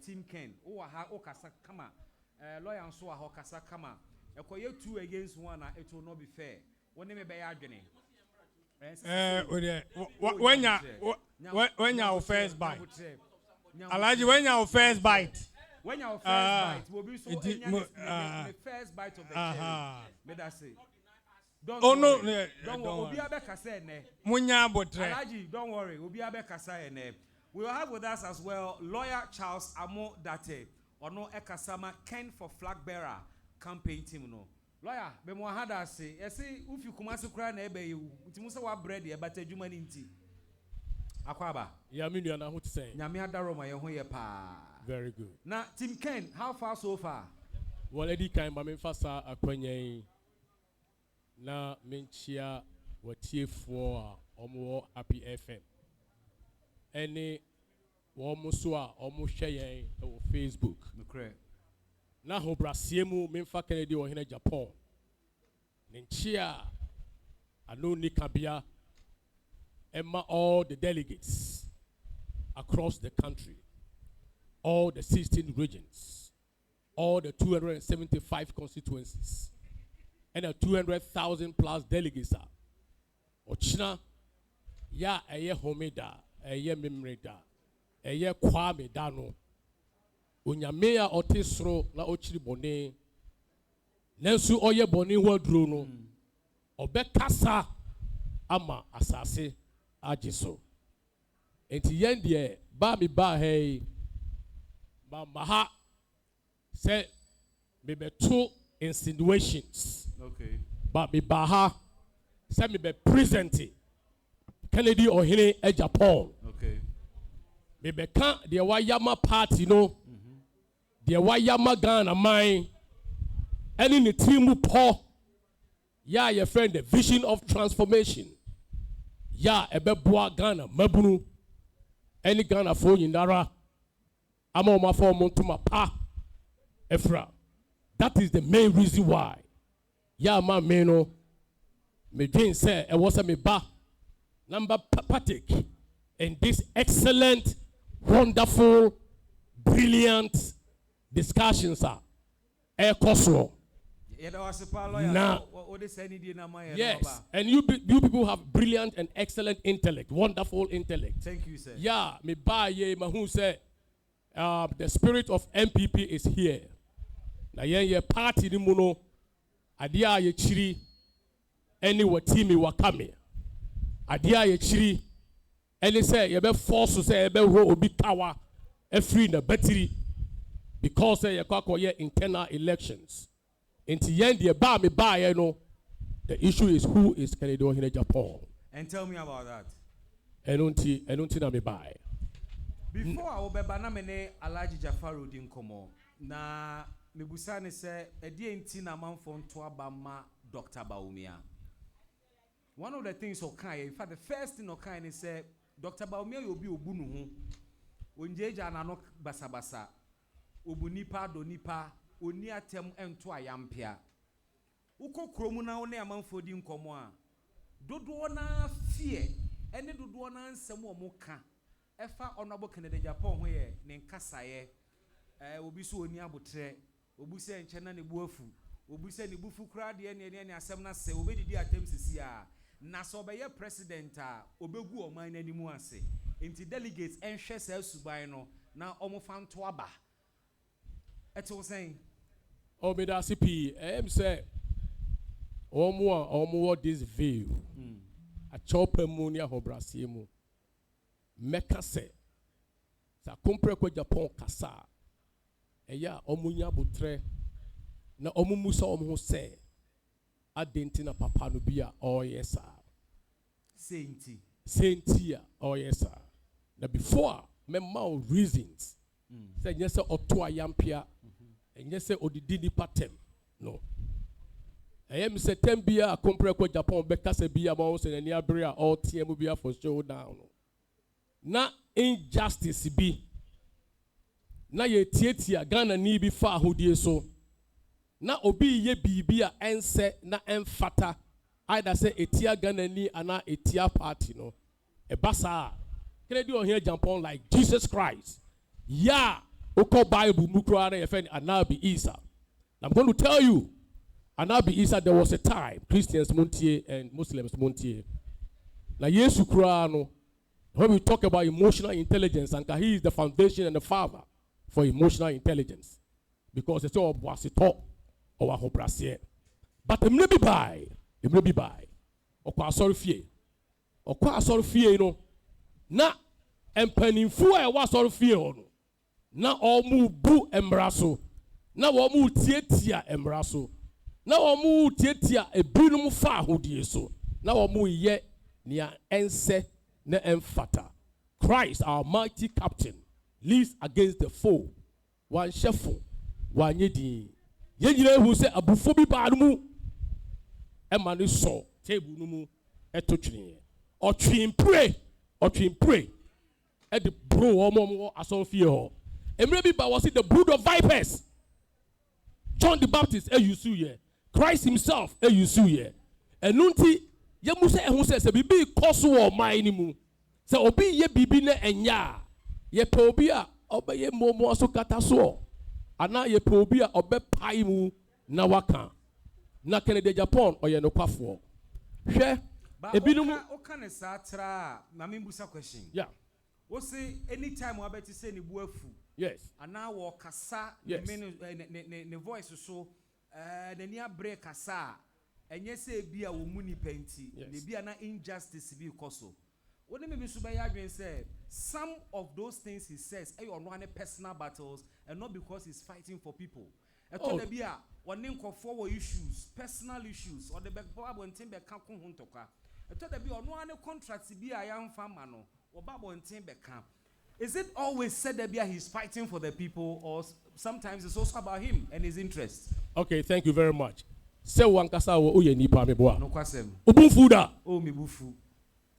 Team Ken. Okasa kama. Lawyer and so kasa kama. Ekoye 2 against 1 it will not be fair. One me be adwene. When your first bite. Alhaji, when your first bite. When your first bite will be so the first bite of the cherry. May that say. Don't worry. Obi abeka say ne. Munya botre. Alhaji, don't worry. Obi abeka say ne. We will have with us as well lawyer Charles Amo Date. Ono ekasama Ken for flag bearer campaign team no. Lawyer, be mo hada say. Yesi ufi kumasi kura na ebe you. Nti musa wa bread e bata adwuma ni nti. Akwaba. Ya mi nua na ho te say. Nyame adaro ma ye ho ye pa. Very good. Now Team Ken, how far so far? Well, Eddie kind ma me fasa akwanyen. Na menchia watiefo a omo happy FM ene wo mo so a omo hwe yen e wo Facebook na ho brasie mu memfa Kennedy wo hene Japan nenchia ano ni kabia emma all the delegates across the country, all the 16 regions, all the 275 constituencies, and a 200,000 plus delegates are. Ochina, ya eye homeda, eye memreda, eye kwame dano. Unyamea otesro la ochiri bone. Nensu oye bone wadrono. Obe kasa ama asase ajiso. Enti yendie ba mi ba hey ba maha say me beto insinuations. Okay. But me baha say me be present Kennedy or Hene e Japan. Okay. Me be kan the Wayama party no. The Wayama Ghana mine. Any ni team po. Ya your friend the vision of transformation. Ya ebe boa Ghana mabunu. Any Ghana for yindara. Ama ma for montuma pa. Efra. That is the main reason why. Ya ma meno. Me dream say e was a me ba. Number pathetic. And this excellent, wonderful, brilliant discussions are. Now, yes, and you people have brilliant and excellent intellect, wonderful intellect. Thank you, sir. Yeah, me ba ye mahu say, the spirit of NPP is here. Na ye party ni muno, adia ye chiri, any watimi wakame. Adia ye chiri, any say ye be force to say ye be ho obi power, free na battery, because ye kwa ye internal elections. Inti yendi ba me ba ye no. The issue is who is Kennedy in Japan. And tell me about that. Enunti na me buy. Before I be na mene Alhaji Jafaru din komo na mebusa ne se edi enti na manfo nto aba ma Dr. Baumia. One of the things Okai, in fact the first thing Okai is say Dr. Baumia will be obunu ho. Onjeja na no basabasa. Obunipa do nipa oni atem ento ayampia. Uko kromu na one amanfo di nkomo a dodo na fear ene dodo na nsem o ka efa onabo Kennedy Japan ho ye ne nkasaye obi so oni abotre obi se nche na ne buafu obi se ne bufu kra de ne asem na se obedidi atem sisi a na so be ye president a obegu oman na nimu ase enti delegates enhwe sa suban no na omofa nto aba eto saying o me da CP say Omo this veil. A chopper monia hobrasiemu. Meka se. Sa compre kwa Japan kasa. Eya omunya butre. Na omumusa omu se. Adentina papa no bia. Oh yes sir. Sainty. Oh yes sir. Now before me mau reasons. Say yes sir otua yampia. And yes sir odidi patem. No. I am September compare kwa Japan beka se bia mouse and any abria all TM bia for showdown. Na injustice be. Na ye tietia Ghana ni bi fa hodie so. Na obi ye bibia ense na emfata. Either say etia Ghana ni ana etia party no. E basa. Can you hear Japan like Jesus Christ? Yeah. Oko Bible mukra na yefen anabi Isa. I'm going to tell you. Anabi Isa, there was a time Christians montie and Muslims montie. Na Yesu Krano, when we talk about emotional intelligence, and he is the foundation and the father for emotional intelligence, because it's all was it all or hobrasie. But the maybe by, or kwa sorry fie, you know. Na empeninfu e wa sorry fie ono. Na omu bu embraso, na omu tietia embraso. Na omu tietia ebinum fa hodie so. Na omu ye nia ense na emfata. Christ, our mighty captain, leads against the foe. One shefo, one yedi. Yenjire hu se abufo bi ba mu. Emani so table numu etotwini. Otwin pray. E the bro omo asofie ho. Emre bi ba was it the brood of vipers. John the Baptist yusu ye. Christ himself yusu ye. Enunti ye mu se ehun se bibi koso wo man ni mu. Se obi ye bibi na enya. Ye pe obi a obeye momo so kata so. Ana ye pe obi a obe pai mu na waka. Na Kennedy Japan oye no kwafo. Hwe ebinum okane sa tra na me busa question. Yeah. Wo say anytime we abeti say ni buafu. Yes. Ana wo kasa yes. ne voice so na ni abre kasa enye say bia wo mu ni penti ne bia na injustice bi koso. Woni me so be ya adwen say some of those things he says e no any personal battles and not because he's fighting for people. Eto da bia woni nkofo wo issues, personal issues or the back abonten be ka ko huntoka. Eto da bia no any contract bia ya mfa ma no wo ba abonten be ka. Is it always said that he's fighting for the people, or sometimes it's also about him and his interests? Okay, thank you very much. Se wankasa wo oye nipa me boa. No kwasem. Ubunfu da. O mi bufu.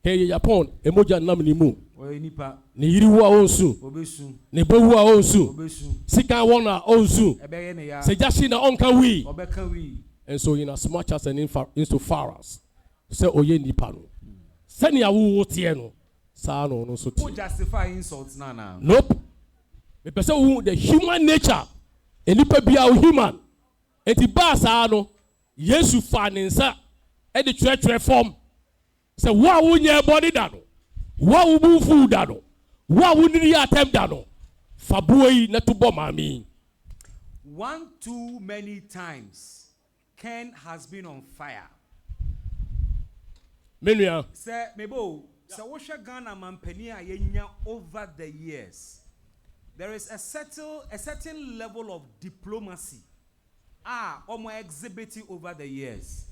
Hey Japan, emoja nam ni mu. Oye nipa. Ni yiri hu a onsu. Obesu. Ni behu a onsu. Obesu. Sika wona onsu. Ebeye ne ya. Se jashi na onka wi. Obeka wi. And so in as much as an insofar as se oye nipa no. Se ni awu tie no. Who justify insults now? Nope. The person who the human nature, and you be our human. And the bass ano, Yesu faninsa, and the church reform. So what would your body dano? What would move food dano? What would you attempt dano? Fabui natubo mami. One too many times, Ken has been on fire. Menuya. Sir, mebo. So what Ghana mampenia yenya over the years, there is a certain level of diplomacy almost exhibiting over the years.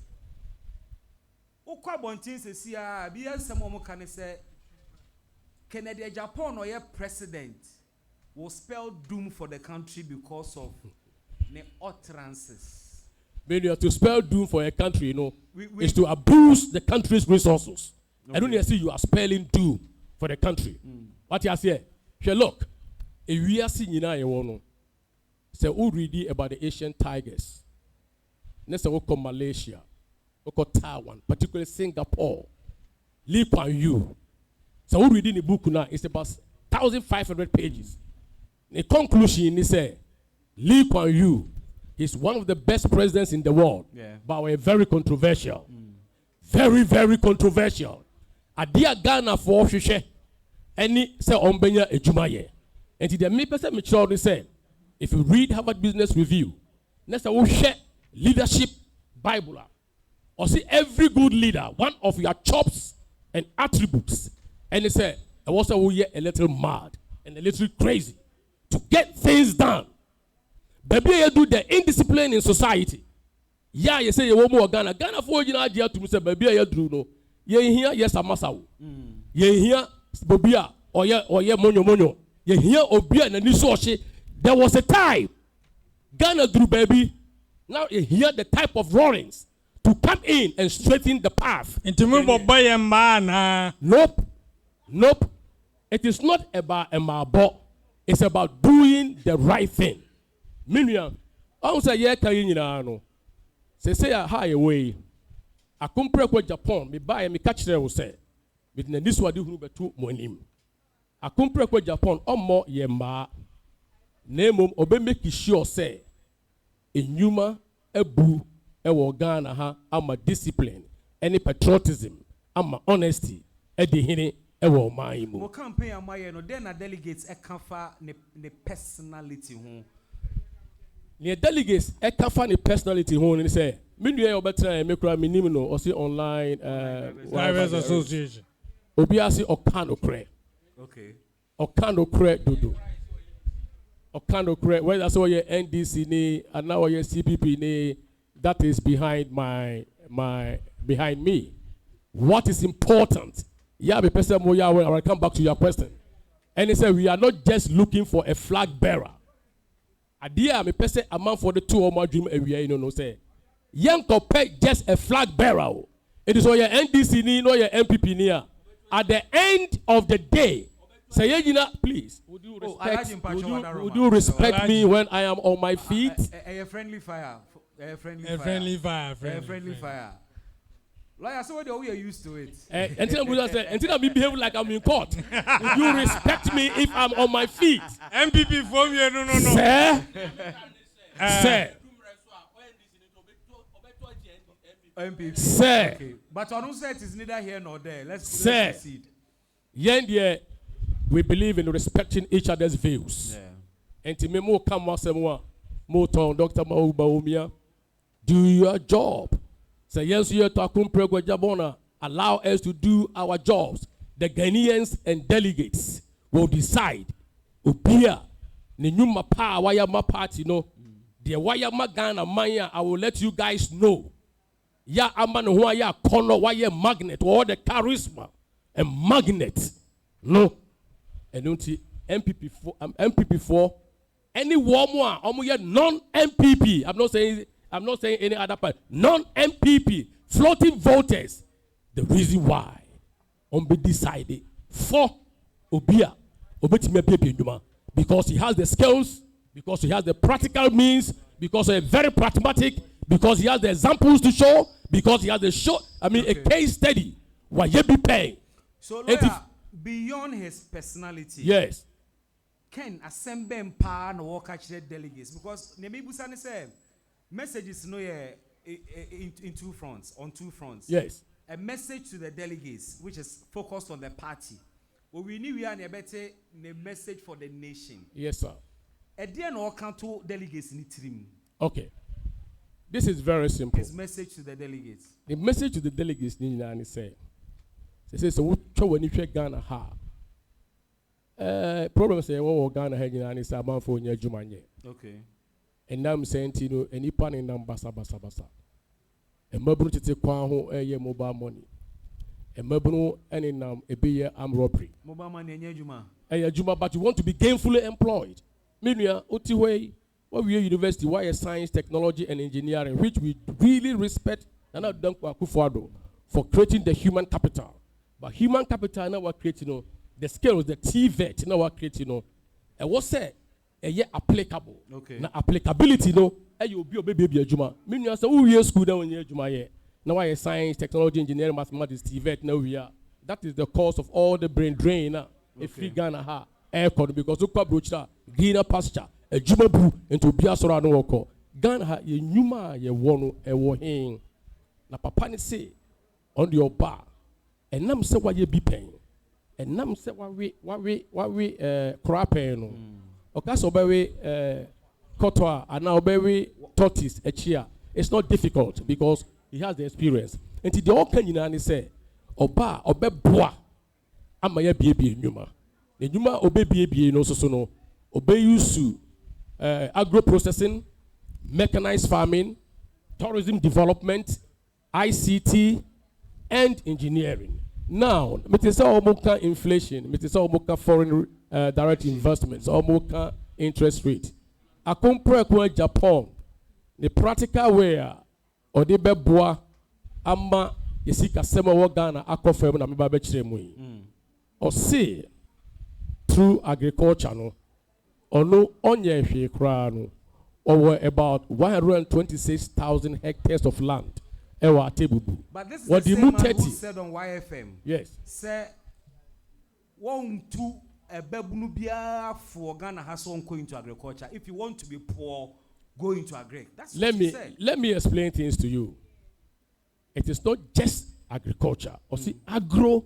Okwa bontin se sia bi ansem omo kan say Kennedy Japan or your president will spell doom for the country because of the utterances. When you have to spell doom for a country, you know, is to abuse the country's resources. Okay. I don't see you are spelling doom for the country. What you say? Look, if we are seeing you now, say who read about the Asian tigers. Let's say we come Malaysia, we come Taiwan, particularly Singapore, Lee Kuan Yew. So who reading the book now? It's about 1,500 pages. The conclusion is say Lee Kuan Yew is one of the best presidents in the world, but we're very controversial. Very, very controversial. Adia Ghana for Shishe. Any say Ombenya Ejumaye. And the me person mature say, if you read Harvard Business Review, next I will share leadership Bible. Or see every good leader, one of your chops and attributes, and he said, I was a little mad and a little crazy to get things done. Baby, you do the indiscipline in society. Yeah, you say you want more Ghana. Ghana for you idea to say, baby, you do no. You hear yes, a masao. You hear Bobia or ye monyo. You hear Obia and Nisoshi. There was a time Ghana drew baby. Now you hear the type of roarings to come in and straighten the path. Into move boy and man. Nope. It is not about a mabo. It's about doing the right thing. Miriam, I say yeah, no. Say a high way. I compare with Japan. Me buy me catch there will say. With this one do who betu monim. I compare with Japan. More yema. Name obe make sure say. In Yuma, ebu, ewo Ghana ha, ama discipline, any patriotism, ama honesty, edihini, ewo maimu. Mo campaign amaye no then a delegates e kafa ne personality ho. Ne delegates e kafa ne personality ho ni say, me nua e obetra me kura minim no, o say online Drivers Association. Obi asi okano kre. Okay. Okano kre dodo. Okano kre, whether that's what your NDC ni, and now your CPP ni, that is behind behind me. What is important? Yeah, the person I will come back to your question. And he said we are not just looking for a flag bearer. Adia me person amount for the two or more dream area, you know, say. Young compare just a flag bearer. It is all your NDC ni, no your NPP ni. At the end of the day, say please, would you respect me when I am on my feet? A friendly fire. A friendly fire. Like I said, we are used to it. Until I behave like I'm in court. Would you respect me if I'm on my feet? MPP form you no. Sir. Sir. MPP. Sir. Okay. But on whose side is neither here nor there. Let's proceed. Yendia, we believe in respecting each other's views. Yeah. And to me, more come more Dr. Baumia, do your job. Say yes, you to allow us to do our jobs. The Ghanaians and delegates will decide. Ubia, Ninyuma pa wayama party no. The wayama Ghana maya, I will let you guys know. Ya amban who ya kono waya magnet or the charisma and magnet. No. And don't see MPP4. Any warm one, non-MPP. I'm not saying any other part. Non-MPP, floating voters. The reason why be decided for Obia, because he has the skills, because he has the practical means, because he's very pragmatic, because he has the examples to show, because he has a case study. Why you be paying? So lawyer, beyond his personality. Yes. Ken assemble empower no work actually delegates because Nemi Busani said messages no in two fronts, on two fronts. Yes. A message to the delegates which is focused on the party. But we knew we are a better message for the nation. Yes, sir. At the end of council delegates in trim. Okay. This is very simple. His message to the delegates. The message to the delegates ni say. Say so what when you Ghana ha. Problem say what Ghana had is about for your Jumanye. Okay. And now I'm saying to you, any pan in basa. And Mabru to take mobile money. And Mabru any a be armed robbery. Mobile money and Juma. And Juma, but you want to be gainfully employed. Meanwhile, Otiway, what we are university, why science, technology, and engineering, which we really respect and not done for creating the human capital. But human capital now we're creating the skills, the TVET now we're creating and what's that? Applicable. Okay. Now applicability you be a baby Juma. Meaning say who year school now in Juma here. Now why science, technology, engineering, mathematics, TVET now we are. That is the cause of all the brain drain now. If we Ghana ha air code because look broach greener pasture, a Juma brew into Biasora no woko. Ghana ha ye nyuma ye wono e wo hin. Na papa ni say on your bar. And nam say why ye be paying. And nam say why we crapping no. Okaso bewe kotwa and now bewe tortoise a chia. It's not difficult because He has the experience. And the all can you say, Oba, Obeboa, Amaya Baby Numa. The Numa Obe Baby no so no. Obey used to agro processing, mechanized farming, tourism development, ICT, and engineering. Now, metisa omuka inflation, metisa omuka foreign direct investments, omuka interest rate. A compare with Japan, the practical way or the beboa ama yesika sema wo Ghana akofem na meba be kire mu yi. Or say through agriculture no ono onye hwe kra no over about 126,000 hectares of land. But this is the same man who said on YFM. Yes. Say, 1, 2, a bebunu biya for Ghana has on going to agriculture. If you want to be poor, go into agri. That's what he said. Let me explain things to you. It is not just agriculture, or see agro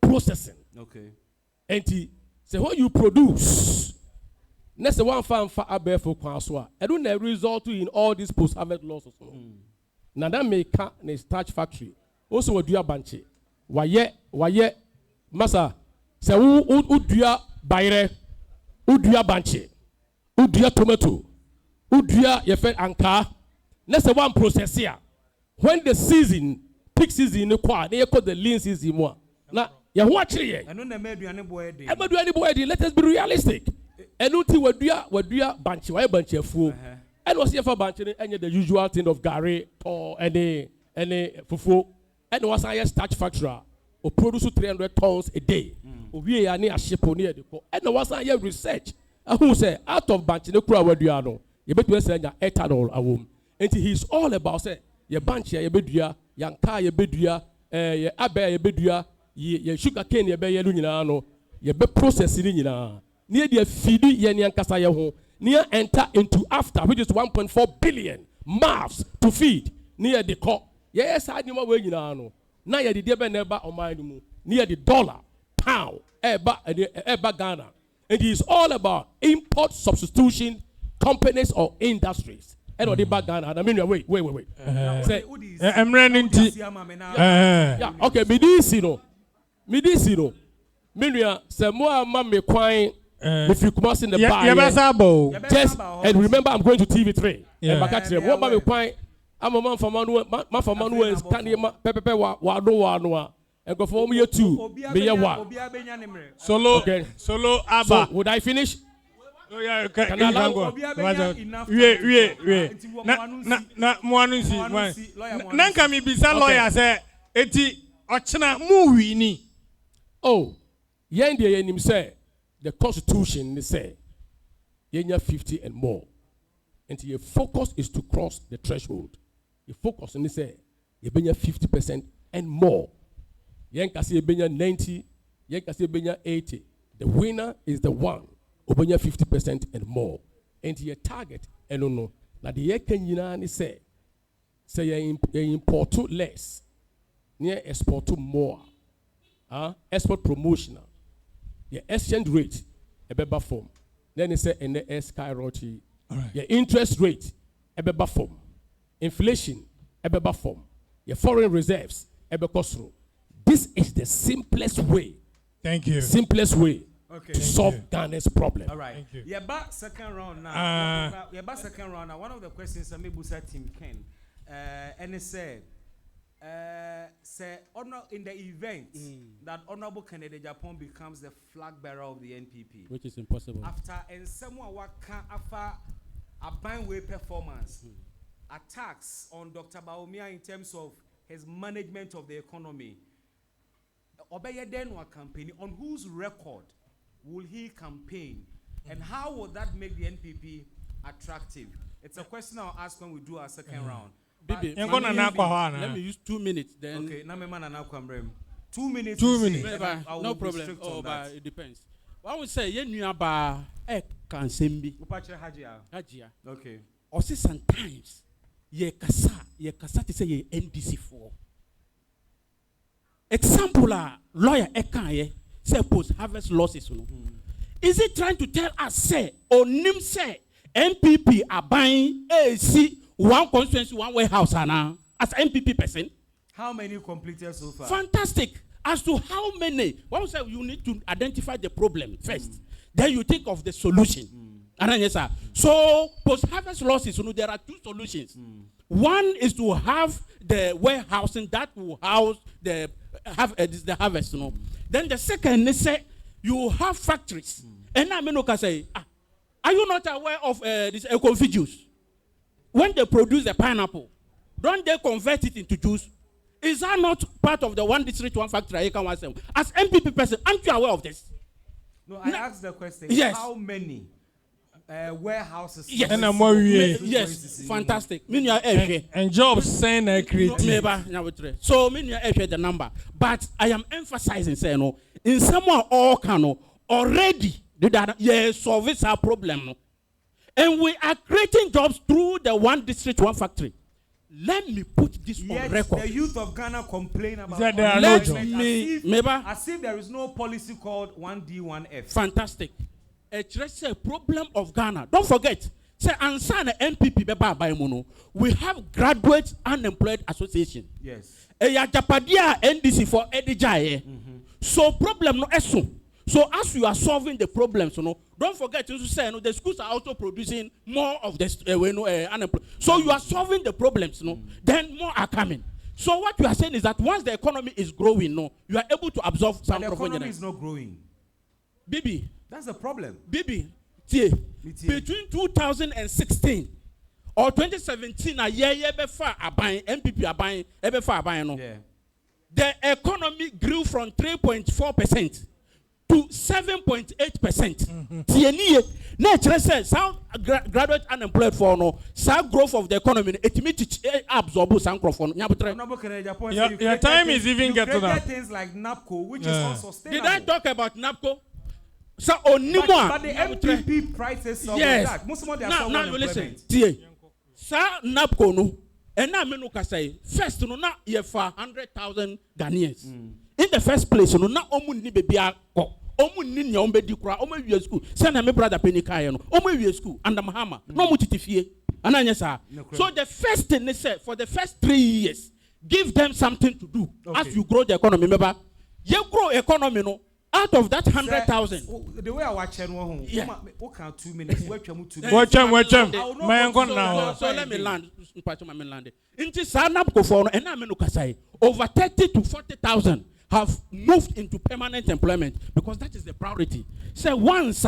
processing. Okay. And say what you produce. Next one farm for abe for kwanswa. I don't result in all these post-harvest losses. Now that make a starch factory. Also what do you banche? Waye, masa. Say who do you bayre? Who do you banche? Who do you tomato? Who do you yefe anka? Next one process here. When the season, peak season, they call the lean season more. Now you watch it. I don't know maybe any boy. Let us be realistic. And until what do you banche? Why banche fool? And was here for banching any the usual thing of Gary or any fufu. And was I a starch factory or produce 300 tons a day. We are near ship on near the co. And was I a research? Who say out of banching the crowd where you are no? You better send your ethanol a womb. And he's all about say your banch ya beduya, your car ya beduya, your abe ya beduya, your sugar cane ya be yelunino, your be processing in near the feedy yan kasaya home. Near enter into after, which is 1.4 billion mouths to feed near the core. Yes, I knew what you know. Now you the Daben never on my near the dollar, pound, eba Ghana. And it is all about import substitution companies or industries. And the back Ghana. I mean, wait. Say, I'm running to. Yeah, okay, Medicino. Minia, say more mammy quine. If you come out in the bar, just and remember, I'm going to TV3. What about the point? I'm a man from Manu is candy pepe wa and go for me too. Be a one solo. Okay, solo. Abba, so, would I finish? Oh yeah, can I go? Na Mwanusi. Nanka mi bisa lawyer say eti ochina movie ni. Oh, yendi yenim say. The Constitution they say, you 50 and more. And your focus is to cross the threshold. Your focus and they say, you bring 50% and more. You can say 90, you can say 80. The winner is the one who bring 50% and more. And your target, I don't know. Now the year can you say you import less, near export more. Export promotional. Your exchange rate, a better form. Then they say, and the skyrocket. Your interest rate, a better form. Inflation, a better form. Your foreign reserves, a better cost. This is the simplest way. Thank you. Simplest way to solve Ghana's problem. All right. Yeah, back second round now. One of the questions Amibusa team Ken, and it said, say honor in the event that Honorable Kennedy Japan becomes the flag bearer of the NPP, which is impossible. After and someone after a bandway performance, attacks on Dr. Baumia in terms of his management of the economy. Obeye Denwa campaign, on whose record will he campaign, and how will that make the NPP attractive? It's a question I'll ask when we do our second round. Bibi, let me use 2 minutes then. Okay, na me man na 2 minutes. 2 minutes. No problem. Oh, but it depends. What we say, ye nua ba e kan sembi. Upache Hajia. Okay. Or say sometimes ye kasa to say ye NDC for. Example lawyer e kan ye say post harvest losses no. Is it trying to tell us say onim say NPP are buying AC one constituency, one warehouse, and as NPP person. How many completed so far? Fantastic. As to how many, one say you need to identify the problem first. Then you think of the solution. Yes, sir. So post-harvest losses, there are two solutions. One is to have the warehousing that will house the harvest. Then the second is say you have factories. And I mean, say, are you not aware of this coffee juice? When they produce the pineapple, don't they convert it into juice? Is that not part of the one district, one factory? As NPP person, aren't you aware of this? No, I asked the question. Yes. How many warehouses? Yes. Yes. Fantastic. And jobs saying creative. So the number. But I am emphasizing saying no. In someone all can already solve our problem. And we are creating jobs through the one district, one factory. Let me put this on record. The youth of Ghana complain about that there are no jobs. As if there is no policy called 1D, 1F. Fantastic. It's a problem of Ghana. Don't forget, say answer the NPP we have Graduate Unemployed Association. Yes. Japadia NDC for Edijaye. So problem no eso. So as you are solving the problems, don't forget to say the schools are also producing more of the unemployed. So you are solving the problems, then more are coming. So what you are saying is that once the economy is growing, you are able to absorb some. But the economy is not growing. Bibi. That's the problem. Bibi. Between 2016 or 2017, NPP the economy grew from 3.4% to 7.8%. Nature says some graduate unemployed for no some growth of the economy. It means absorb some growth. Your time is even getting up. Things like NAPCO, which is unsustainable. Did I talk about NAPCO? So but the NPP prices yes. That. Most of them now you listen. Sir NAPCO no. And now I say first no na ye for 100,000 Ghanaians. In the first place no na omu ni baby ako. Omu ni nya ombedi kura omu wi school. Say na me brother penny kai no. Omu wi school and the Mahama. No mu titifie. Ananya sir. So the first thing they say for the first 3 years give them something to do as you grow the economy. Remember, you grow economy no. Out of that 100,000, the way I watch it, what can 2 minutes? Watch them. So let me land. Into Sanap for and I'm in over 30 to 40,000 have moved into permanent employment because that is the priority. So once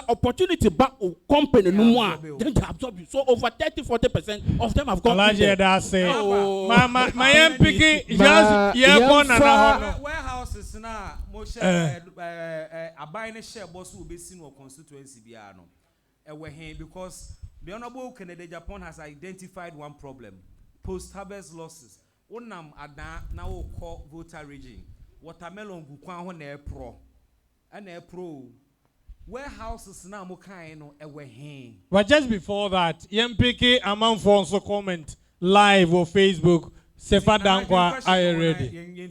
opportunity back company then they absorb you. So over 30-40% of them have gone. My MPK just warehouses now. Abine share boss will be seen or constituency biano. Because the Honorable Kennedy Japan has identified one problem: post-harvest losses. Onam ada now call voter region. Watermelon gukwan ne pro. And a pro. Warehouses now mo kind of But just before that, MPK among also comment live on Facebook. Sefa Dankwa, are you ready?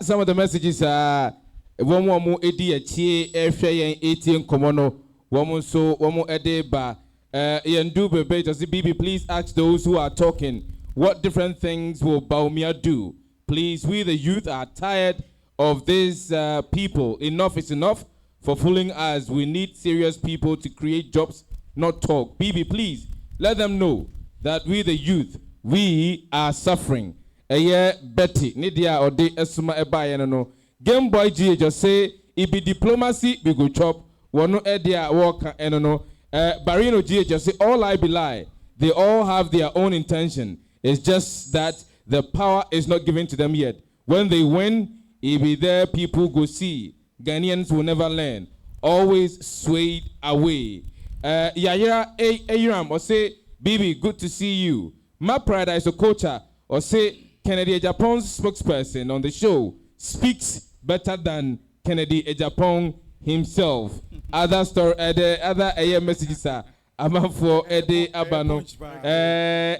Some of the messages are one more edi a tie FA 18 Komono, woman so one edeba. Yandu Bebe, does the BB please ask those who are talking what different things will Baumia do? Please, we the youth are tired of these people. Enough is enough for fooling us. We need serious people to create jobs, not talk. BB, please let them know that we the youth, we are suffering. Betty, Nidia or de Esuma Ebayano. Game Boy G just say it be diplomacy, we go chop. Wano Edia Walker Enono. Barino G just say all I be lie. They all have their own intention. It's just that the power is not given to them yet. When they win, it be there people go see. Ghanaians will never learn. Always swayed away. Yaya Ayram or say, Bibi, good to see you. My pride is a coacher or say Kennedy Japan's spokesperson on the show speaks better than Kennedy Japan himself. Other story, other messages are I'm for Eddie Abano.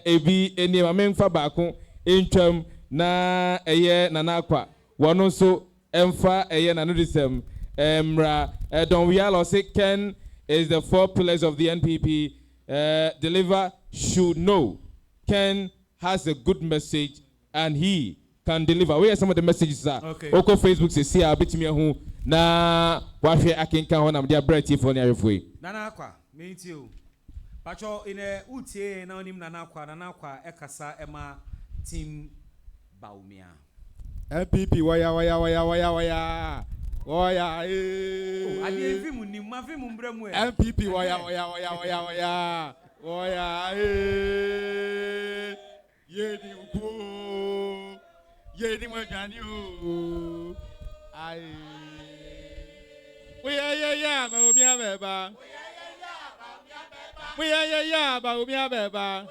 Ebi eni mamen fa bako intram na nanakwa. One also emfa nanudisem. Don we all say Ken is the 4 pillars of the NPP. Deliver should know. Ken has a good message and he can deliver. Where some of the messages are? Okay. Oko Facebook says, "See, I'll be to me who na wafe akinka ho na mdia bright for na refwe." Nana Akwa, me too. Pacho in a utie na onim Nana Akwa ekasa ema team Baumia. NPP waya. Oya Adi evi muni mavi mumbremu. NPP waya. Oya Yedi uko. Yedi mwajani o. Ai. Oya Baumia beba. Oya Baumia beba.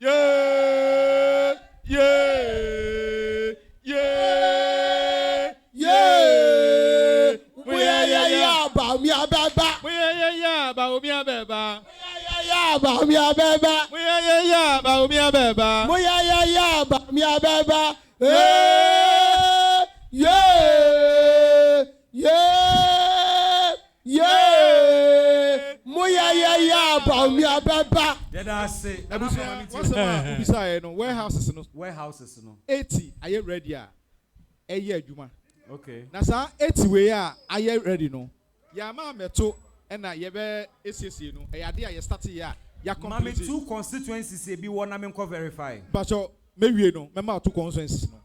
Yeah. Baumia beba. Warehouses no. 80 are you ready? Juma. Okay. Na sa 80 we are you ready no? Ya ma meto na ye be esiesie no. E ade a ye start ya Mami complete. 2 constituencies e bi one na me ko verify. But me wie no, me ma 2 constituencies no.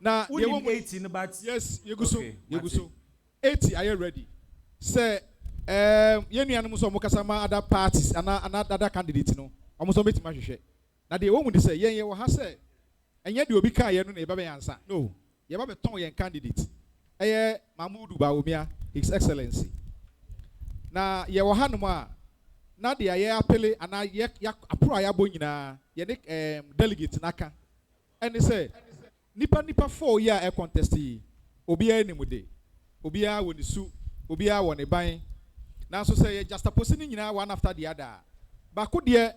Na ye won 18 but yes, you go so. Okay, You go so. 80 are you ready? Say ye nuanom so mo kasa ma other parties and other candidates no. Omo so metima hwehwe. Na de wo mu de say ye wo ha say enye de obi ka ye no na e ba be yansa. No. Ye ba be ton ye candidate. Eye Mamudu Bawumia, His Excellency. Na ye wo hanom a na de ye apele ana ye apro ayabo nyina ye ne delegate naka. Ene say nipa 4 year e contest yi. Obi a nimude. Obi a woni su, obi a woni ban. Na so say ye just opposing nyina one after the other. Bako de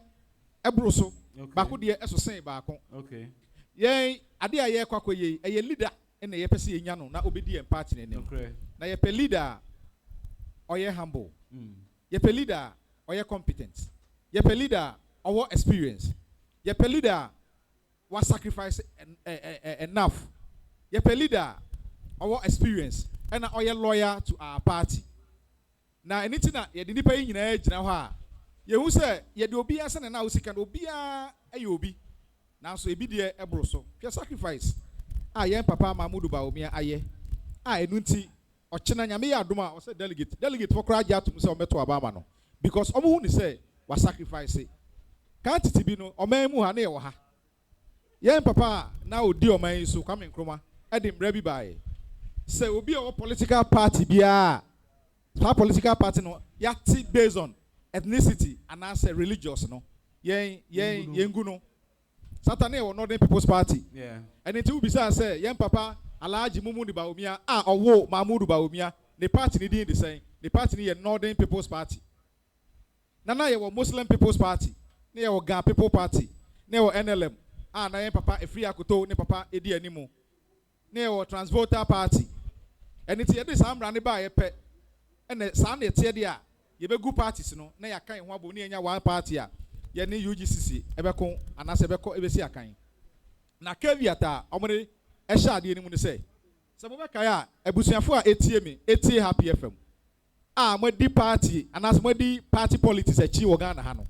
ebro so. Bako de esosen bako. Okay. Ye ade a ye kwakoye e ye leader ene ye pese ye nya no na obedi en party ne nem. Okay. Na ye pe leader oye humble. Ye pe leader oye competent. Ye pe leader owo experience. Ye pe leader was sacrifice enough. Ye pe leader owo experience and oye loyal to our party. Na anything na ye de nipa yi nyina gina ho a ye hu se ye de obi ase na usika na obi a aye obi. Na so ebi de ebro so. Hwe sacrifice. Yen papa Mamudu Bawumia aye. Enu nti ochena nyame ya adoma o say delegate for kra atum say o meto abama no. Because omo hu ni say wa sacrifice. Kan titi bi no oman mu ha na ye wo ha. Yen papa na odi oman so kwame nkroma edim bra bi bae. Say obi o political party bia. That political party no yati based on ethnicity and as a religious no. Yen gu no. Saturday or Northern People's Party. Yeah. And it will be say, young papa, Alaji Mumudu Bawumia, or Mamudu Bawumia, the party need the same. The party need Northern People's Party. Nana you Muslim People's Party. Near Ga People Party. Near NLM. Na young papa a free akuto ne papa edi animo. Near Transvoter Party. And it's this I'm running by a pet. And the Sunday tedia. You be good parties no. Na ya kan one boni nya one party a. Ye ne UGCC ebeko anase ebeko ebesi akan na caveata omre ehya ade ni mu ne say se mo beka ya ebusuafo a etie happy fm mo di party anase mo di party politics achi wo Ghana ha no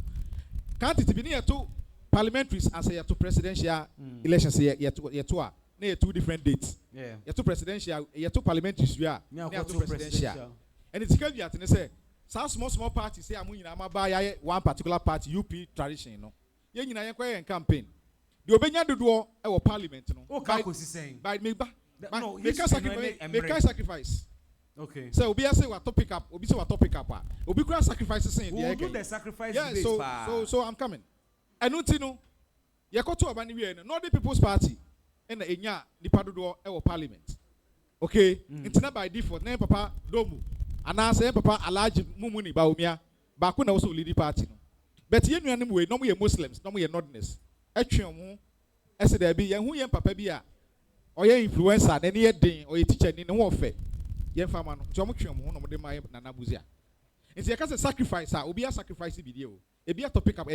can't it be near to parliamentaries and say to presidential elections ye to a na 2 different dates yeah ye to presidential ye to parliamentaries we are na to presidential and it's caveat ne say some small parties say amu nyina ma ba ya one particular party UP tradition no ye nyina ye kwere campaign de obenya dodo e wo parliament no o ka ko sisen by me ba no make sacrifice okay so obi say what topic up obi say what topic up obi kura sacrifices say we do the sacrifice yeah, base so I'm coming enu no ye ko to oba ni we no Northern People's Party na enya nipa dodo e wo parliament okay intina by default na papa domu ana say papa Alaji Mumuni Bawumia baako na also lead party no but ye nuanim we no mo ye Muslims no mo ye Northerners atwe mo ese da bi ye hu ye papa bi a oye influencer na ne ye den oye teacher ni ne ho ofe ye fa ma no so mo twe mo no mo de ma na na buzia nti ye ka say sacrifice a obi a sacrifice bi die o ebi a topic up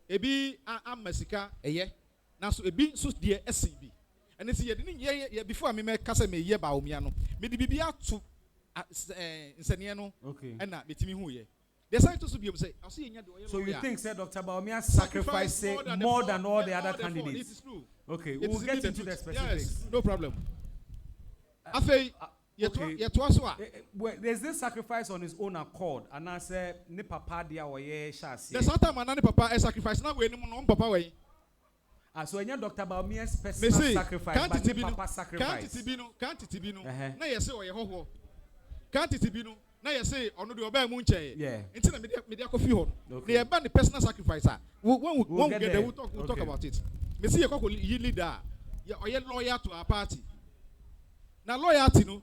ebi amasika na so ebi so de SCB and it's ye before me kasa me ye ba omia no me de bibia to nsene no okay and na betimi hu ye the scientists will be say I see so you think say Dr. Baumia sacrificed more than all the other candidates? It is true. Okay, we'll get into the specifics. Yes, no problem. Afei there's this sacrifice on his own accord, and I say ne papa dia oye shasi. The time man ne papa sacrifice na we ni no papa we. So when Dr. Baumia's personal sacrifice, but ne papa sacrifice. Can't it be no? Na ye say oye hoho. Can't it be no? Na ye say ono de oba mu nche. Yeah. Nti na me dey kofi ho. Na ye ba the personal sacrifice ah. When we get there we'll talk about it. Me see ye kokko leader. Ye oye loyal to our party. Na loyalty no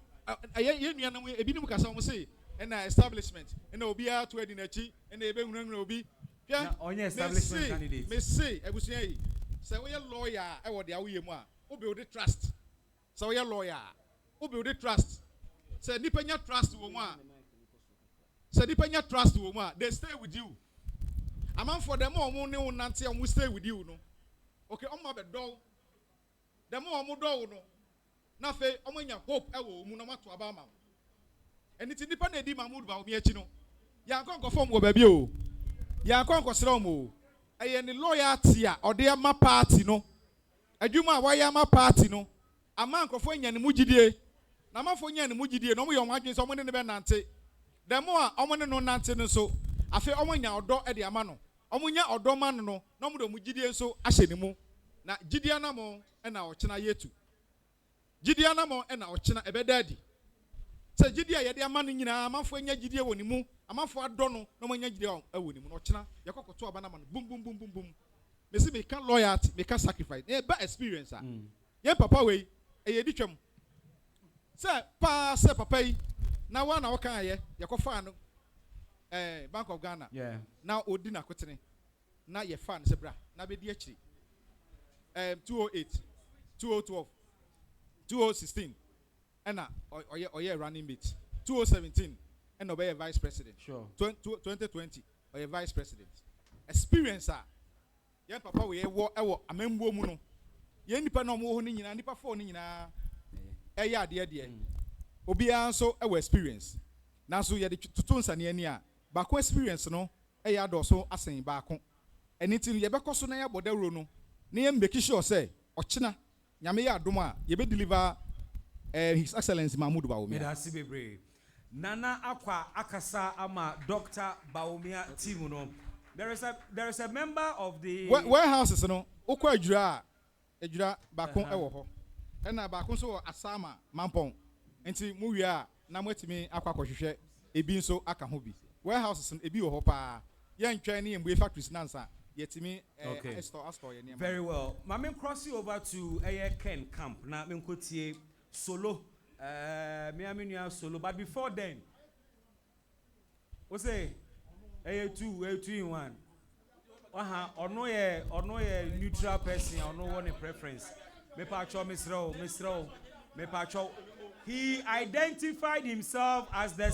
ye nuanam ebinim kasa mo say na establishment na obi a to edi na chi na ebe hunahuna obi na onye establishment candidate me say ebusuan yi say we lawyer e wo de awoye mu a o build trust say we lawyer o build trust say nipa nya trust wo mu a say nipa nya trust wo mu a they stay with you among for them o mu ne wo nante o mu stay with you no okay o ma be do them o mu do no na fe omanya hope ewo mu na mato aba ma eniti nipa na edi Mahmoud ba omi echi no ya nkonko form go ba bi o ya nkonko sere omo eye ni loyalty a ode ama party no adwuma a waya ama party no ama nkofo nya ne mugidie na amafo nya ne mugidie no mo ye omwadwen so mo ne be nante demo a omo ne no nante no so afi omanya odo e de ama no omonya odo ma no no mo do mugidie so ahye ne mu na gidie na mo e na ochena yetu Gidia na mo na ochina ebedadi se gidia ye de ama no nyina amafo nya gidie woni mu amafo ado no no nya gidie woni mu no ochina ye kokoto aba na ma no bum bum bum bum bum me see me can loyalty me can sacrifice e ba experience ah ye papa we e ye di twam se papa yi na wa na wo kan ye kofa no Bank of Ghana na odi na kotene na ye fan se bra na be di akiri 208 2012 2016 and oye running mate 2017 and obey vice president sure 2020 oye vice president experience ah ye papa we ewo amembo mu no ye nipa no mo ho ni nyina nipa 4 ni nyina eya de obi anso ewo experience na so ye de tutu nsane ani a ba ko experience no eya do so asen ba ko enitin ye bekoso na ya bodawro no na ye make sure say ochina nyame ya adom a ye be deliver his excellency Mahmoud Bawumia. Medasi bebre nana akwa akasa ama Dr. Bawumia team no there is a member of the warehouses no okwa adwura bakon ewo ho na bakon so asama mampon enti mu wi a na mwetimi akwa kwohwehwe ebi nso aka ho bi warehouses no ebi wo ho pa ye ntwa ne embu factories nansa yetimi store ye name. Very well. Mama cross you over to Ken camp na me nkotie solo me amenu solo but before then we say 2 in 1 ono ye neutral person ono one preference me pacho me pacho he identified himself as the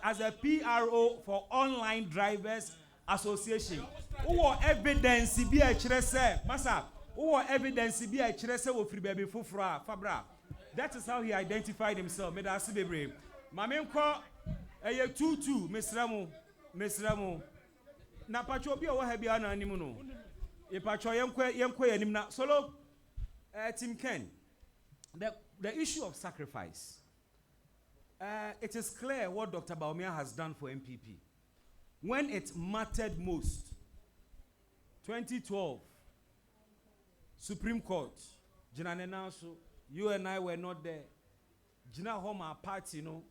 as a PRO for Online Drivers Association. Who evidence be a chrese, Massa? Who evidence be a chrese wo free baby fufra, Fabra? That is how he identified himself. Meda asibebre. Mame nko 22 Mesramu. Na pacho bi o ha bia na anim no. E pacho yenkwe anim na solo Team Ken. The issue of sacrifice. It is clear what Dr. Bawumia has done for NPP. When it mattered most, 2012, Supreme Court, Jina Nenaso, you and I were not there. Jina Homa party, no.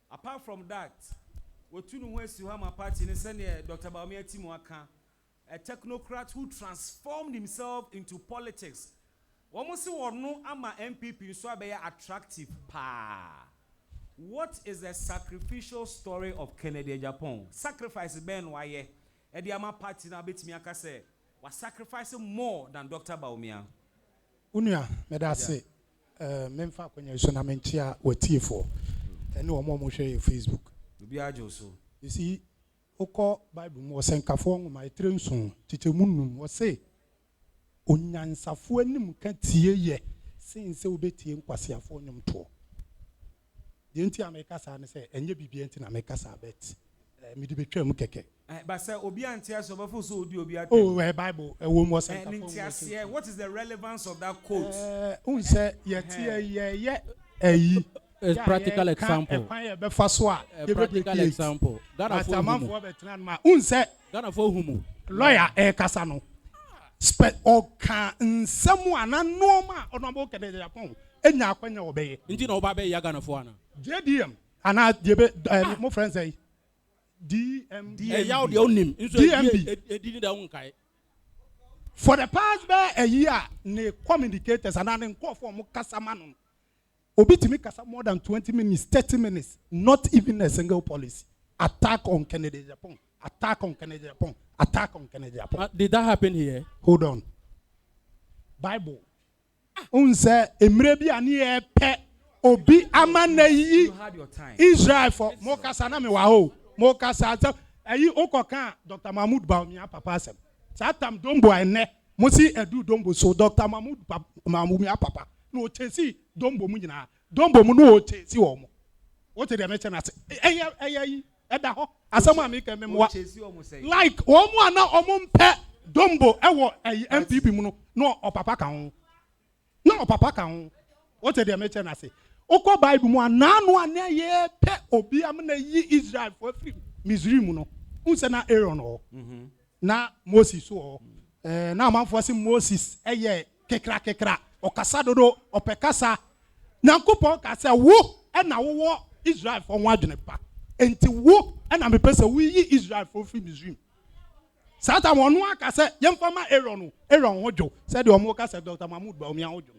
Apart from that, we two Homa party, Dr. Bawumia Timwaka, a technocrat who transformed himself into politics. Almost no ama NPP so be attractive pa. What is the sacrificial story of Kennedy Japan? Sacrifice ben waye. Edi ama party na betimi aka say was sacrificing more than Dr. Bawumia. Unia medase memfa kwenye so na mentia watifo. Ene omo mo hwe Facebook. Obi ajo so. You see oko Bible mo senkafo ngoma etrensu titemunum wo say onyansafo anim ka tie ye sense obetie nkwasiafo nyom to de nti ameka sa ne say enye bibie nti na meka sa bet me di betwam keke but say obi antia so before so obi atem oh Bible wo mo senkafo what is the relevance of that quote un say ye tie ye eyi a practical example. A practical example. Ghana for humu. Unse Ghana for humu. Lawyer kasano. Oka nsemu ana noma onabo kede Japan. Enya akwanya obeye. Nti na oba be ya Ghana for ana. JDM ana debe mo friends say DMB. Ya de onim. DMB. For the past a year ne communicators and an for mo kasamano. Obitimi kasa more than 20 minutes, 30 minutes, not even a single policy. Attack on Kennedy Japan. Attack on Kennedy Japan. Attack on Kennedy Japan. Did that happen here? Hold on. Bible. Unse emrebi ani pe obi amanayi Israel for mokasa na me wa ho. Mokasa ayi okoka Dr. Mahmoud Bawumia papa asem. Satam dombo ene mosi edu dombo so Dr. Mahmoud Bawumia papa. No tesi dombo mu nyina dombo mu no tesi wo mo wo te de me chena se eyi eda ho asama me ka memwa like wo mu ana omo mpe dombo ewo NPP mu no opapa kan ho no opapa kan ho wo te de me chena se okọ Bible mu anano ana ye pe obi am na yi Israel for free Misri mu no unse na Aaron ho na Moses ho na amanfo se Moses eye kekra okasa dodo opekasa nyankopon ka se wo na wo Israel for one adwene pa enti wo na me pese wo yi Israel for free Misri sata wonu aka se yemfama Aaron hojo se de omo ka se Dr. Mahmoud Bawumia hojo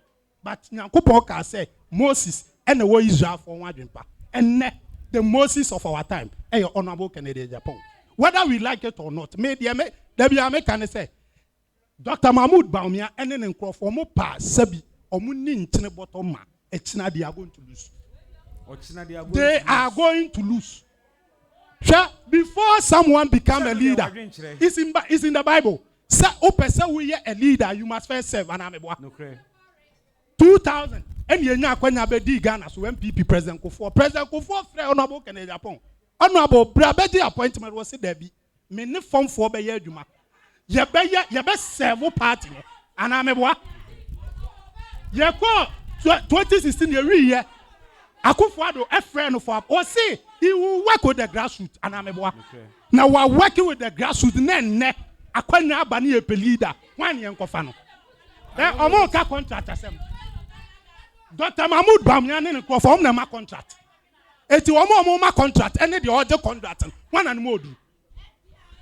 but nyankopon ka se Moses na wo Israel for one adwene pa enne the Moses of our time honorable Kennedy Japan whether we like it or not me there be American say Dr. Mahmoud Bawumia and then Crawford pa sabi omuni ntene bottom ma echina they are going to lose. They are going to lose. Before someone become a leader, it's in the Bible. Say opesa we a leader, you must first serve and ameboa. 2000 and ye nya kwanya be di Ghana so NPP President Kufuor frɛ honorable Kennedy Japan. Honorable Brabedi appointment was there be me ne form for be ye adwuma. Ye be serve party no and ameboa. Ye ko 2016 ye wi ye Akufo-Addo a friend for or say he will work with the grassroots and ameboa. Now we are working with the grassroots ne akwanya abani e leader wan ye nkofa no. Omo ka contract asem. Dr. Mahmoud Bawumia ne nkofa na ma contract. Eti omo ma contract ene de order contract wan an modu.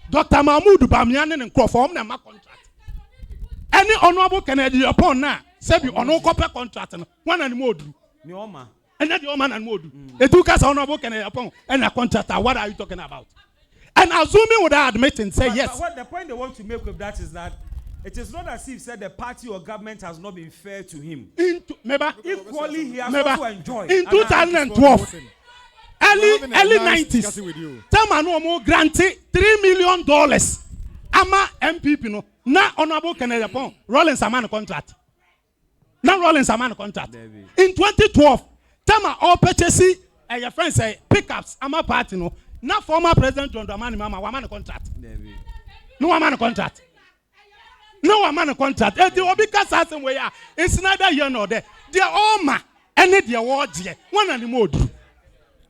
Dr. Mahmoud Bawumia ne nkofa na ma contract. Any honorable Kennedy upon na say be ono copy contract no wan an modu. Ni oma. And that the woman and modu. It took us honorable Kennedy upon and a contractor. What are you talking about? And assuming without admitting, say yes. But what the point they want to make with that is that it is not as if said the party or government has not been fair to him. Equally, he has also enjoyed. In 2012, early 90s, Tamano mo granted $3 million. Ama MPP no na honorable Kennedy upon Rollins Amman contract. Na Rollins Amman contract. In 2012. Tama all purchasing your friends say pickups ama party no na former president John Dramani Mahama wa man contract no wa man contract the obi kasa asem we ya it's neither here nor there they all ma any their word here one and the modru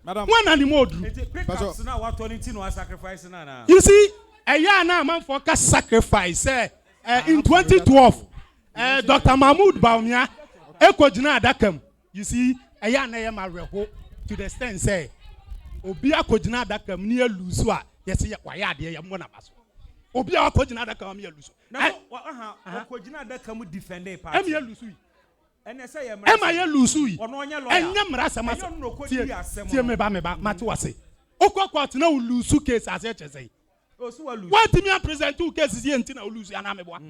madam one and the modru pickups na what 20 no sacrifice na you see eya na man for ka sacrifice in 2012 Dr. Mahmoud Bawumia ekojina adakam you see eya na ye mareho to the extent say obi akojina adaka m ne alusu a yesi waya ade ye mo na baso obi akojina adaka m ye alusu na akojina adaka mu defend party em ye alusu ene say ye mra ye alusu yi ono onye lawyer enye mra sama tie me ba mate wase okokot na ulusu case as e chese osu wa lusu what me present two cases ye nti na ulusu ya na meboa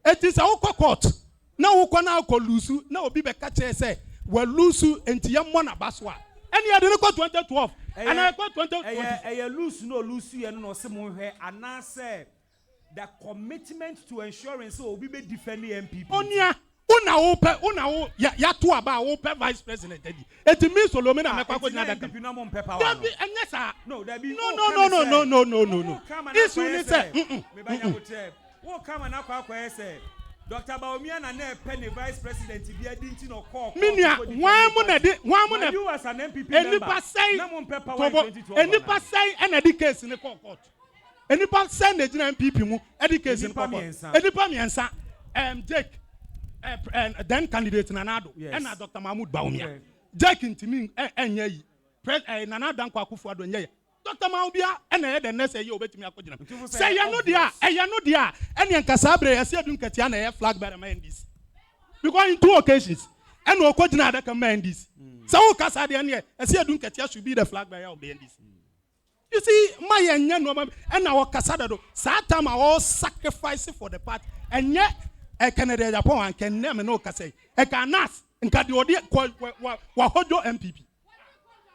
it is okokot na ukona akolusu na obi be ka che say we lose enti ye mo na baswa eni ade ko 2012 And I got 20. Lose no lose you no some here and now say the commitment to ensuring so we be defending MPP. Onia. Una ya two about open vice president. It means Solomon make what na that. No. This one say. What come and akwa say. Dr. Baumia na penny vice president bi adinti no call. Minia, one you as an MPP member. Enipa say and the case in the court. Enipa say the MPP mu education in court. Enipa miensa Jake and then candidate Nanado and Dr. Mahmoud Baumia. Jake intimi enye yi. Nana Danko Akufo-Addo enye. Dr. Maubia and the next year obetimi akogina. Say ya no dia and yan kasabre ya say dun ketia na ya flag better man this. Because in 2 occasions and no kogina that command this. So kasa de ne ya say dun ketia should be the flag bearer of the NDC. You see my enya no and our kasada do sa time all sacrificing for the party and yet Canada Japan and can name no kase e can ask nka de odi wa hojo MPP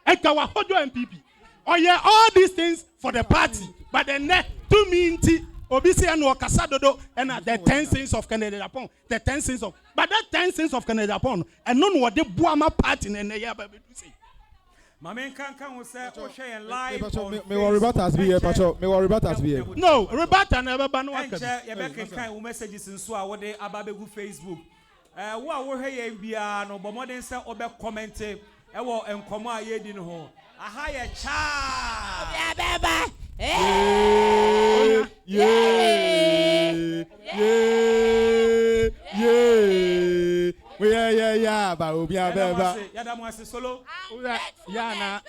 eka wa hojo MPP. Oh yeah, all these things for the party, but the next 2 minutes, obisi and Wakasadodo and the 10 cents of Canada Japan, the 10 cents of, but that 10 cents of Canada Japan, and none what the Buama party in the year, baby. My man can say, oh, share live. May worry about us be here, Pacho. May worry about us be here. No, Rebata never ban one. Can messages in Swa, what they Ababegu Facebook. What we hear via no, but more than say, Obe commented, and come out here in home. A higher child. Yeah, but solo. Yana,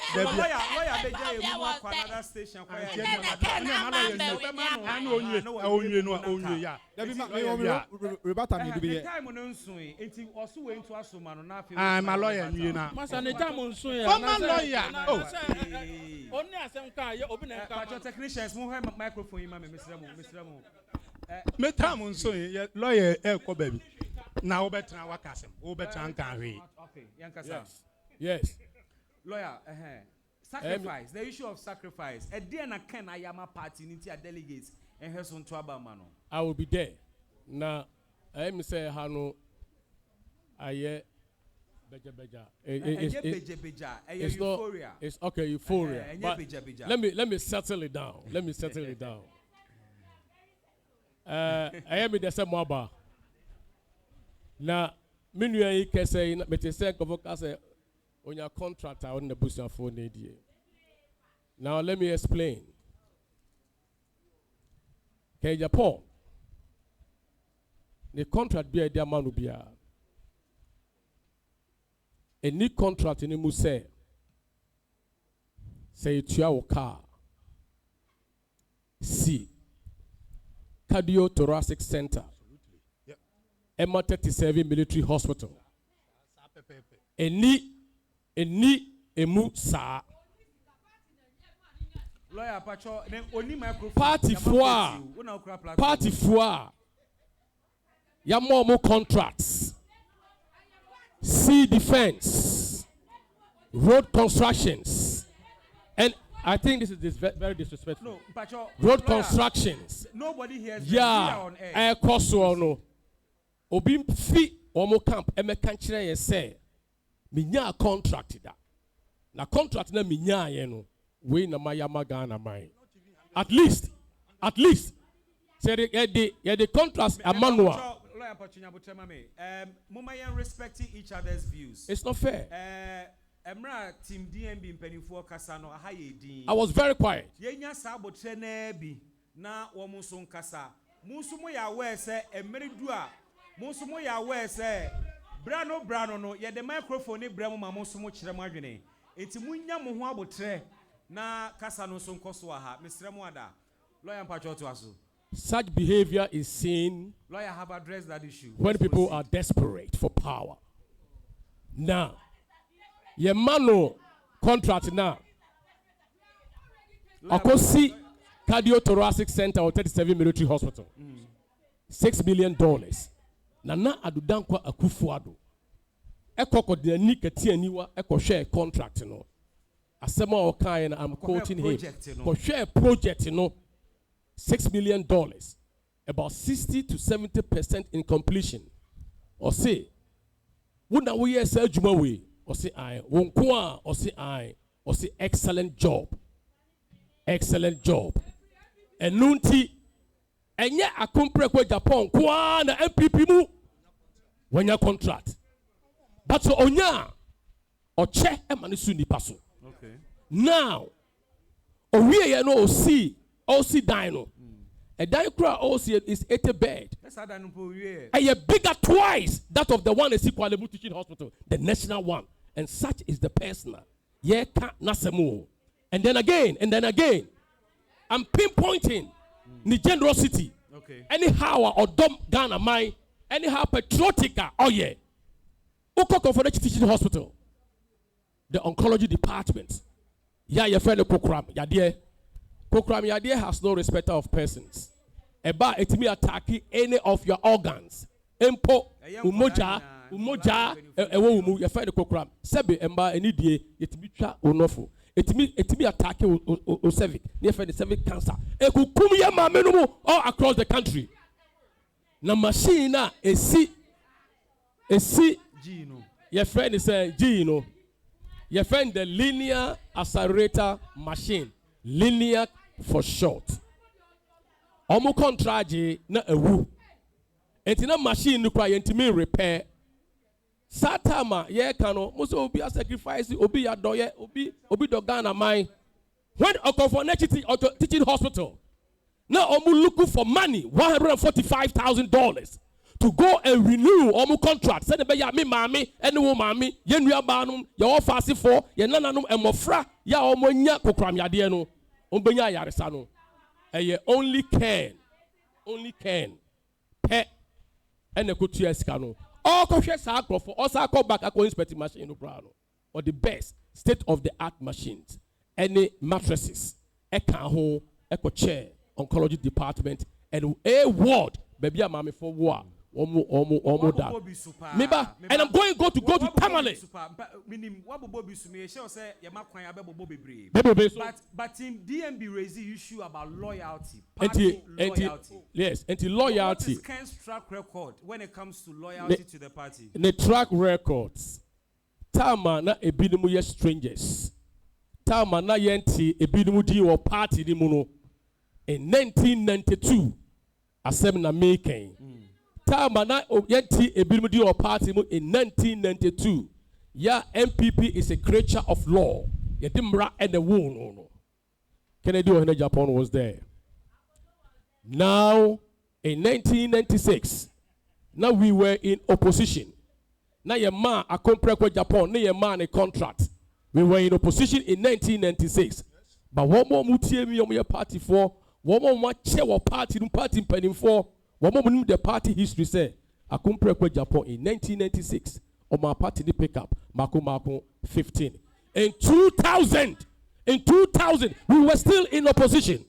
I'm a lawyer, you know. Only as some car, you open a technicians, more microphone, Mr. Metamun so lawyer baby. Now better wakasim. Better can Yes. Lawyer, sacrifice. The issue of sacrifice. A day na ken ayama party niti a delegates and her son twaba mano. I will be there. Now I am say hano aye beja. It's euphoria. It's okay, euphoria. But let me settle it down. I am the same mobile. Now, meanwhile, you say, but you say, on your contract, I on the boost of 4 days. Now, let me explain. Okay, Japan, the contract be a dear man will be a new contract in the Muse. Say, it's your car. C. Cardiothoracic Center. Emma 37 Military Hospital. Eni emu sa. Lawyer Pacho, only microphone. Party four. Ya more contracts. Sea defense. Road constructions. And I think this is very disrespectful. No, Pacho, road constructions. Nobody hears on air. Air cost no. Obi fi omo camp emeka nkyere ye say minya contract da na contract na minya ye no we na mayama Ghana mai at least say the contract amanual respecting each other's views. It's not fair. Emra team DMB mpenifo kasa no aha ye din. I was very quiet. Yenya sabotre na bi na wo muso nkasa muso mo ya we say emredu a Monsumo ya we say brano no ye the microphone ni bramo ma monsumo kire mo adwene enti munya mo ho abotre na kasa no so nkoso aha Mr. Muada lawyer mpacho to aso. Such behavior is seen lawyer have addressed that issue when people are desperate for power. Now ye mano contract now Akosi Cardiothoracic Center or 37 Military Hospital $6 million. Nana adudankwa Akufo-Addo. Eko ko de ni keti aniwa eko share contract no. Asema Okain, I'm quoting him. For share project, $6 million, about 60 to 70% in completion. Or say, wouldn't we say Jumawe? Or say I, Wonkwa, or say I, or say excellent job. Excellent job. And Nunti, and yet I compare with Japan, Kwan, NPP mu, when your contract. But so onya, or che, and manisuni paso. Okay. Now, we no see dino. A dino OC is 80 bed. A bigger twice that of the one is equal to teaching hospital, the national one. And such is the personal. Yeah, can't nasemu. And then again, I'm pinpointing the generosity. Okay. Anyhow, or dumb Ghana mine, anyhow patriotica, oh yeah. Oko for the teaching hospital. The oncology department. Yeah, your friend Kokram, Yadia. Kokram Yadia has no respect of persons. Eba etimi attacking any of your organs. Empo, umoja, ewo umu, your friend Kokram. Sebe emba any day, etimi cha unofo. Etimi attacking o cervix, near friend the cervix cancer. Ekukum ya mamenumu all across the country. Na machine na esi Gino. Your friend is a Gino. You find the linear accelerator machine. Linear for short. Omo contraje na ewu. Enti na machine no kwa yentimi repair. Satama ye kano muso obi a sacrifice obi ya doye obi dogana mine. When for teaching hospital. Now omo looking for money $145,000. To go and renew omu contract. Say the ya me mami, any woman yen we abanum, your fast for, ye nananum and mofra, ya omonya kokram yadiano, umbenya yarisano. And ye only can, pet, and a good years cano. All conscious sacro for us, I call back a co-inspecting machine or the best state of the art machines. Any mattresses, a canho, eco chair, oncology department, and a ward, baby, a mommy for war. Meba, and I'm going to Tamale. But in DMB raise the issue about loyalty. Yes, and loyalty. What is Ken's track record when it comes to loyalty to the party? The track records. Tama na ebinumu ye strangers. Tama na yenti ebinumu di or party di muno. In 1992, asem na making. Tama na yenti ebinumu di or party mu in 1992. Yeah, NPP is a creature of law. Yedimra and the wound. No. Kennedy Ohene Japan was there. Now, in 1996, now we were in opposition. Now your man a contract with Japan, now your man a contract. We were in opposition in 1996. But one more mutie me on your party for, one more chair party pending for, one more the party history say, a contract with Japan in 1996. On my party the pick up, Mako 15. In 2000, we were still in opposition.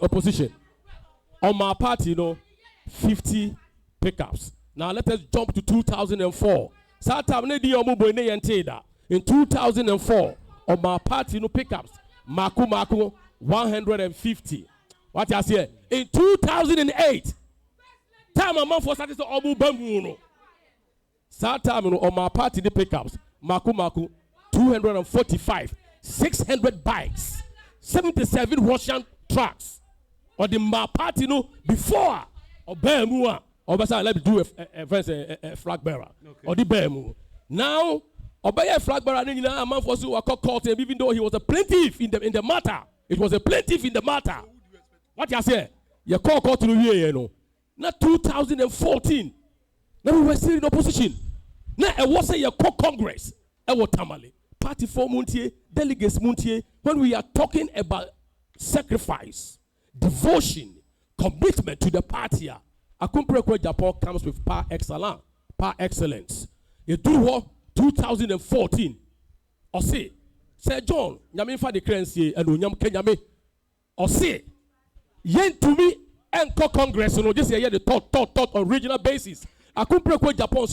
Opposition. On my party, 50 pickups. Now let us jump to 2004. In 2004, on my party, pickups. Mako 150. What I say? In 2008, time a month for Saturday Obu Bamuno. Time on my party, the pickups. Mako 245. 600 bikes. 77 Russian trucks. Or the my party before or Bemua. Or let me do a flag bearer. Okay. Or the Bemu. Now, obey a flag bearer, and a man for so caught him, even though he was a plaintiff in the matter. It was a plaintiff in the matter. What you say? You call court to the Not 2014. Now we were still in opposition. Now I was say your Congress. I was Tamale. Party for Muntie, delegates Muntie. When we are talking about sacrifice, devotion, commitment to the party, Akumprekwe Japan comes with par excellence. You do what? 2014. Or say John, Yamin fa the currency and Unyam Kenyame. Or say, yen to me and Congress, this year the thought on regional basis. Akumprekwe Japan,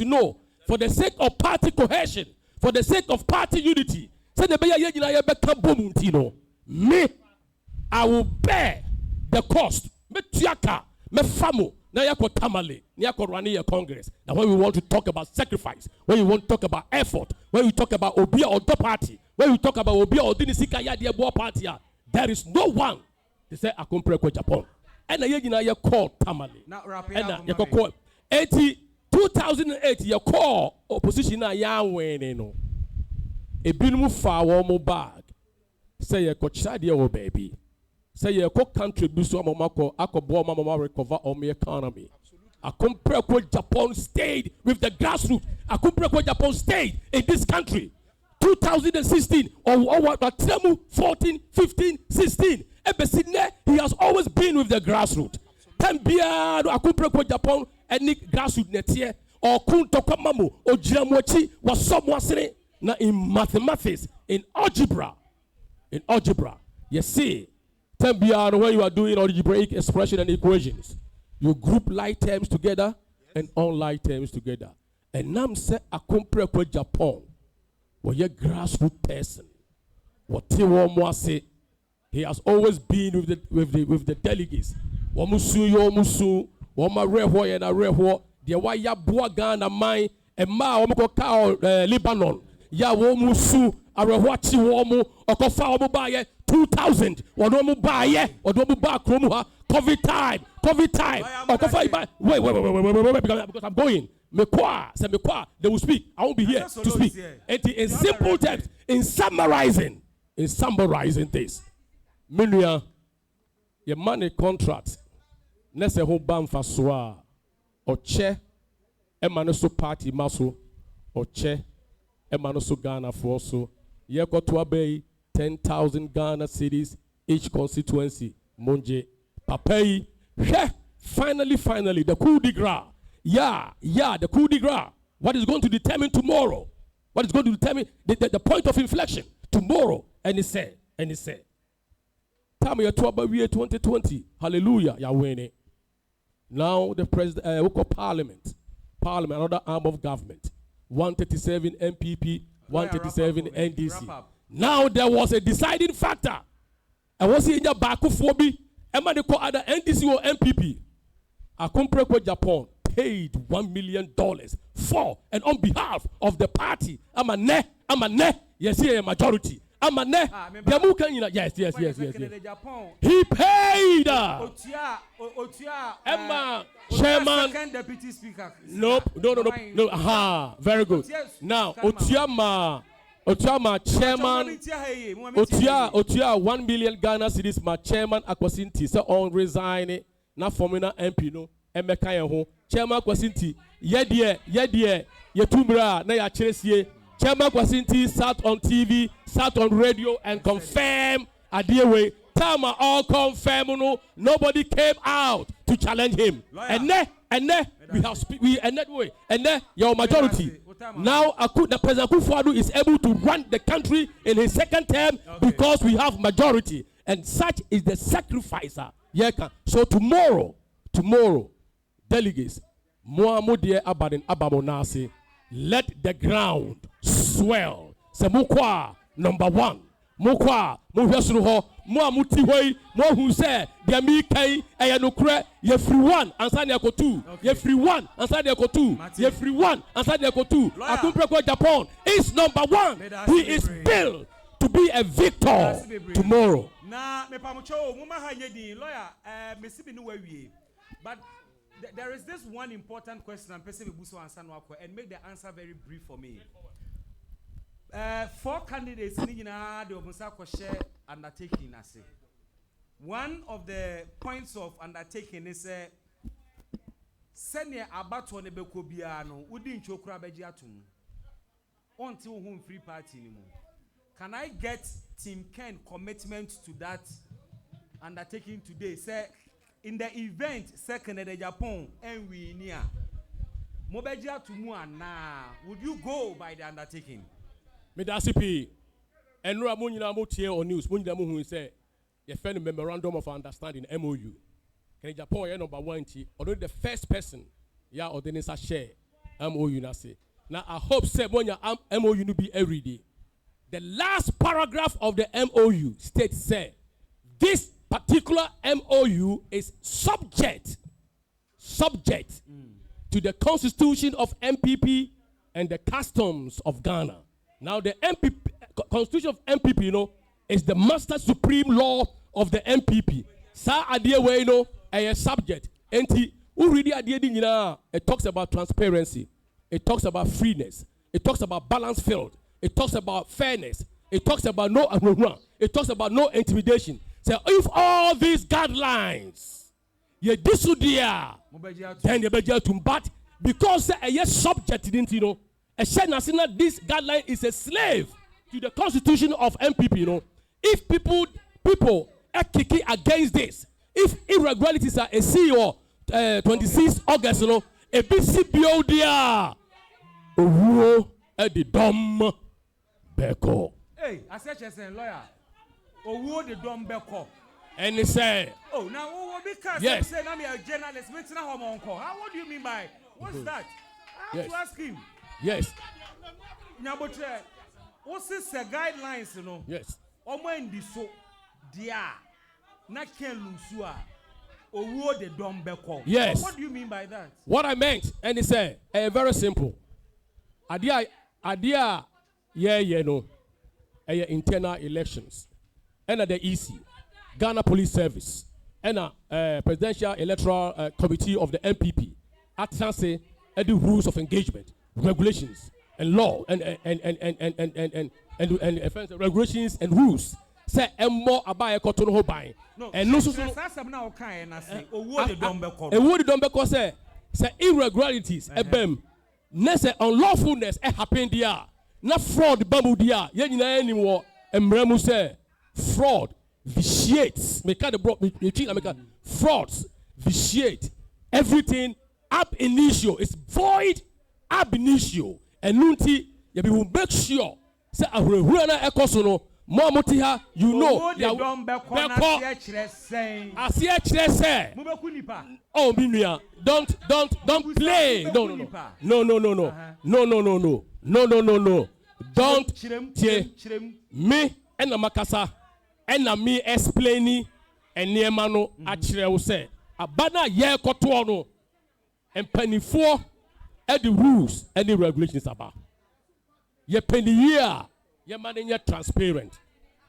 for the sake of party cohesion, for the sake of party unity. Say the beya ye nyina ye beka bomunti no. Me, I will bear the cost. Me tuaka, me famo. Now you could tamale, you could run your Congress. Now when we want to talk about sacrifice, when you want to talk about effort, when we talk about Obia or the party, when we talk about Obia or Dinisika Yadia Boa party, there is no one. They say I compare with Japan. And you call tamale. And you call 2008 you call opposition na ya winning no. A binumu fa wo mo bag. Say you could chadi your baby. Say you could contribute to Mamako, Akobo Mama recover on my economy. I compare what Japan stayed with the grassroots. I compare what Japan stayed in this country. 2016 or what 14, 15, 16. He has always been with the grassroots. Tambia I compare what Japan and grassroots netie or kun tokamamo or jiramochi was someone saying now in mathematics, in algebra, you see. Beyond when you are doing algebraic expression and equations, you group like terms together and unlike terms together. And now say I compare with Japan, where you grassroots person, what say he has always been with the delegates. Wamusu, wama reho and a reho, the waya buagan a mine, and ma wamako Lebanon, ya wamusu, a rewachi wamu, or kofa wamubaye. 2000 or no more buy or no more back COVID time wait because I'm going they will speak. I won't be here to speak. And in simple terms, in summarizing this Minya your money contract nese ho ban fa so a oche emano party maso oche emano so Ghana for so ye got to obey 10,000 Ghana cities, each constituency. Monje, Papay, finally, the coup de grace. Yeah, the coup de grace. What is going to determine tomorrow? What is going to determine the point of inflection tomorrow? And he said, time you talk about year 2020. Hallelujah, you're winning. Now the president, parliament, another arm of government. 137 NPP, 137 NDC. Now there was a deciding factor. I was in your backophobi. Emma de call either NDC or NPP. A compare with Japan paid $1 million for and on behalf of the party. I'm a ne. Yes, here a majority. I'm a ne. Yes. He paid. Emma, chairman. Second deputy speaker. No. Aha, very good. Now, Otiama chairman, Otia 1 million Ghana cedis, my chairman Akwasinti, so on resign, na formina MP no, Emeka ho, chairman Akwasinti, ye tumbra, na ya cheresie, chairman Akwasinti sat on TV, sat on radio and confirm Adiewe, Tama all confirm no, nobody came out to challenge him. And then we and that way, and then your majority. Now, the President Kufuor is able to run the country in his second term because we have majority, and such is the sacrificer. So tomorrow, delegates, Muamudie Abadin Abamonasi, let the ground swell. Semukwa number 1. Mukwa muhwesruho muamutihoyi who say the mikai eyanokre ye free 1 answer the 2 ye free 1 answer the 2 ye free 1 answer the 2 Akumprekwa Japan is number 1. He is built to be a victor tomorrow. Na me pamucho muma hanyedi lawyer mesibi no wawie, but there is this one important question and person buso answer no akọ and make the answer very brief for me. 4 candidates ni na de obusa ko share undertaking ase. One of the points of undertaking is senior abato ne beko bia no udi nchokura beji atum until whom free party anymore. Can I get Team Ken commitment to that undertaking today? Say in the event second in Japan and we near mobeji atumu na would you go by the undertaking? Medasipi, and Ramunina Motier or news, Munja Muhu say, you found a memorandum of understanding MOU. Can Japan number 1, although the first person, or the Nisa share MOU Nasi. Now I hope say when your MOU no be every day. The last paragraph of the MOU states say this particular MOU is subject to the Constitution of NPP and the customs of Ghana. Now the Constitution of NPP, you know, is the master supreme law of the NPP. Sa idea where you know a subject. Enti really idea it talks about transparency. It talks about freeness. It talks about balanced field. It talks about fairness. It talks about no it talks about no intimidation. So if all these guidelines you disudia then you better to but because a subject didn't you know a this guideline is a slave to the Constitution of NPP, you know. If people are kicking against this, if irregularities are a CEO 26 August, you know, a BCBO dia at the dumb beko. Hey, I said as a lawyer. Oh, the dumb beko. And he said, oh, now because yes. Say I'm a journalist, what do you mean by what's that? I have to ask him. Yes. Now, but what's this guidelines, you know? Yes. So, dia, na ken lusua, owo de dombeko. Yes. What do you mean by that? What I meant, and he said, very simple. Adia, no, internal elections, and the EC, Ghana Police Service, and Presidential Electoral Committee of the NPP, at say, the rules of engagement, regulations, and law, and regulations and rules. Say more about a cotton ho buying. And no, so now kind and say, oh, what the dombeko. And what the dombeko say irregularities, nese unlawfulness happened there. Not fraud, bamboo there. Yen anymore. And Mremu say fraud vitiates. Frauds vitiate everything ab initio. It's void ab initio. And nunti, you will make sure say a ruana ekosono. Momotiha, you know, ya oh, Minia, don't play. No. Don't me and Makasa and me explaining and Niemano Achre say Abana ye kotuano and penny 4 at the rules and the regulations about. Ye penny year. Your money is transparent.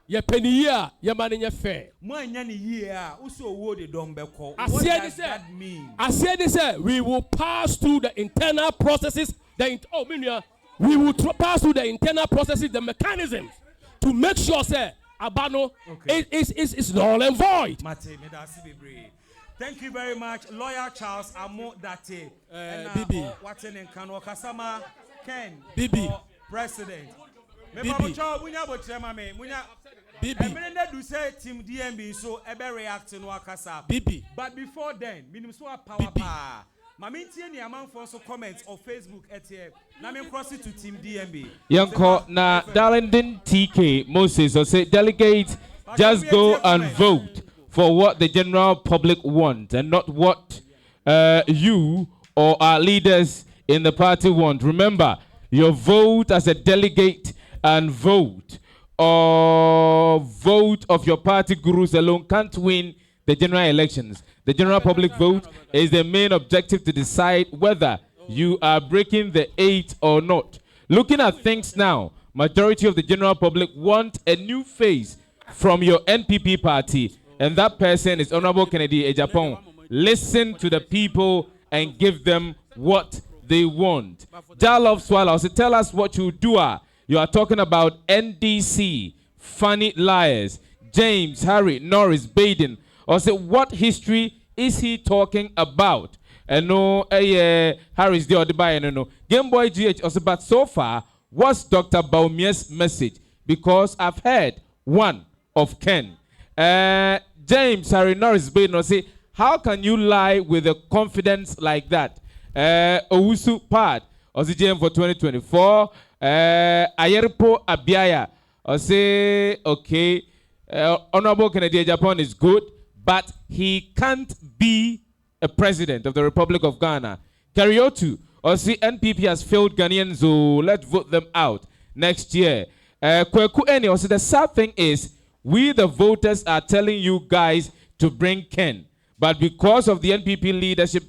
Your penny year, your money is fair. My year, also what the dombeko. What does that mean? I said this, we will pass through the internal processes. We will pass through the internal processes, the mechanisms to make sure, sir, Abano is null and void. Thank you very much, Lawyer Charles Amo Date. Bibi. What's in Kano Kasama Ken. Bibi. President. Bibi. Team DMB so ebe react to Wakasa. Bibi. But before then, minimum so power pa. Maminti any amount for so comments on Facebook etier. Na me cross it to Team DMB. Yanko na Darlington TK Moses or say delegate just go and vote for what the general public want and not what you or our leaders in the party want. Remember, your vote as a delegate and vote or vote of your party gurus alone can't win the general elections. The general public vote is the main objective to decide whether you are breaking the 8 or not. Looking at things now, majority of the general public want a new face from your NPP party, and that person is Honorable Kennedy Ejapon. Listen to the people and give them what they want. Dialogue Swallow, so tell us what you do. You are talking about NDC, funny liars, James, Harry, Norris, Baden. Or say, what history is he talking about? And no, Harry's the other buy, no. Game Boy GH also, but so far, what's Dr. Baumier's message? Because I've heard one of Ken. James, Harry, Norris, Baden, or say, how can you lie with a confidence like that? Owusu Pad, or the GM for 2024. Ayerpo Abiaya, or say, okay, Honorable Kennedy Japan is good, but he can't be a president of the Republic of Ghana. Kariotu, Or see NPP has failed Ghanaians, so let's vote them out next year. Kweku Eni, also the sad thing is, we the voters are telling you guys to bring Ken. But because of the NPP leadership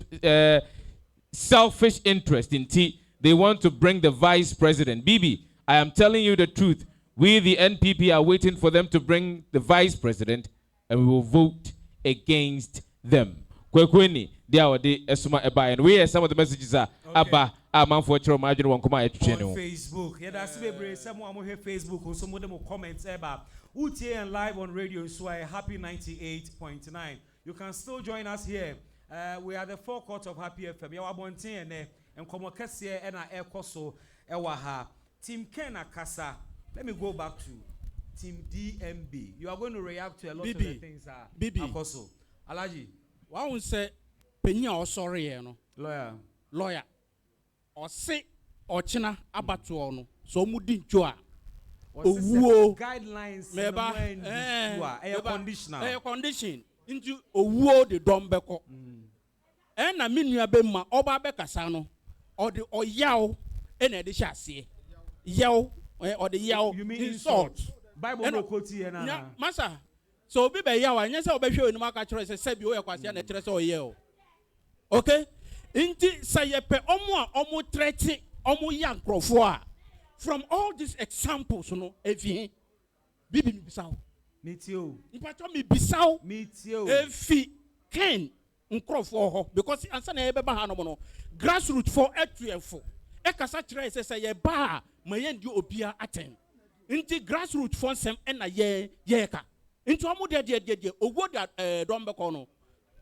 selfish interest in T, they want to bring the vice president. Bibi, I am telling you the truth. We, the NPP, are waiting for them to bring the vice president, and we will vote against them. Kwekweni, they are the Esuma Eba, and we some of the messages are Abba, man for Chiro Margin one come on Facebook. Yeah, that's the someone on Facebook or some of them comments about UTA and live on radio, so I happy 98.9. You can still join us here. We are the forecourt of Happy FM. You are Bontin and Komokasia and Air Koso Ewaha. Team Kena Kasa. Let me go back to Team DMB. You are going to react to a lot of the things. Bibi. Akoso. Alaji. Why won't say Penya or sorry, no? Lawyer. Or say or China abatuono. So mudi joa. Guidelines. Meba. Conditional. Air condition. Into owo the dombeko. And I mean you have been my oba bekasano or the yaw in a dishasi. Yaw or the yaw. You mean insult? Bible no quote here Masa. So be yaw and yes, I'll be showing market choice a sebi or question a tres or yell. Okay? Inti sayepe omo treti omo young crofwa. From all these examples, you know, Evi Bibi Bisao. Me too. Me Bisao. Me too. Efi Ken Nkrof because answer na ebe ba no no grassroots for etuefo e kasa kire say ye ba ma ye ndi obia aten nti grassroots for sem na ye ka nti omo de owo da dombeko no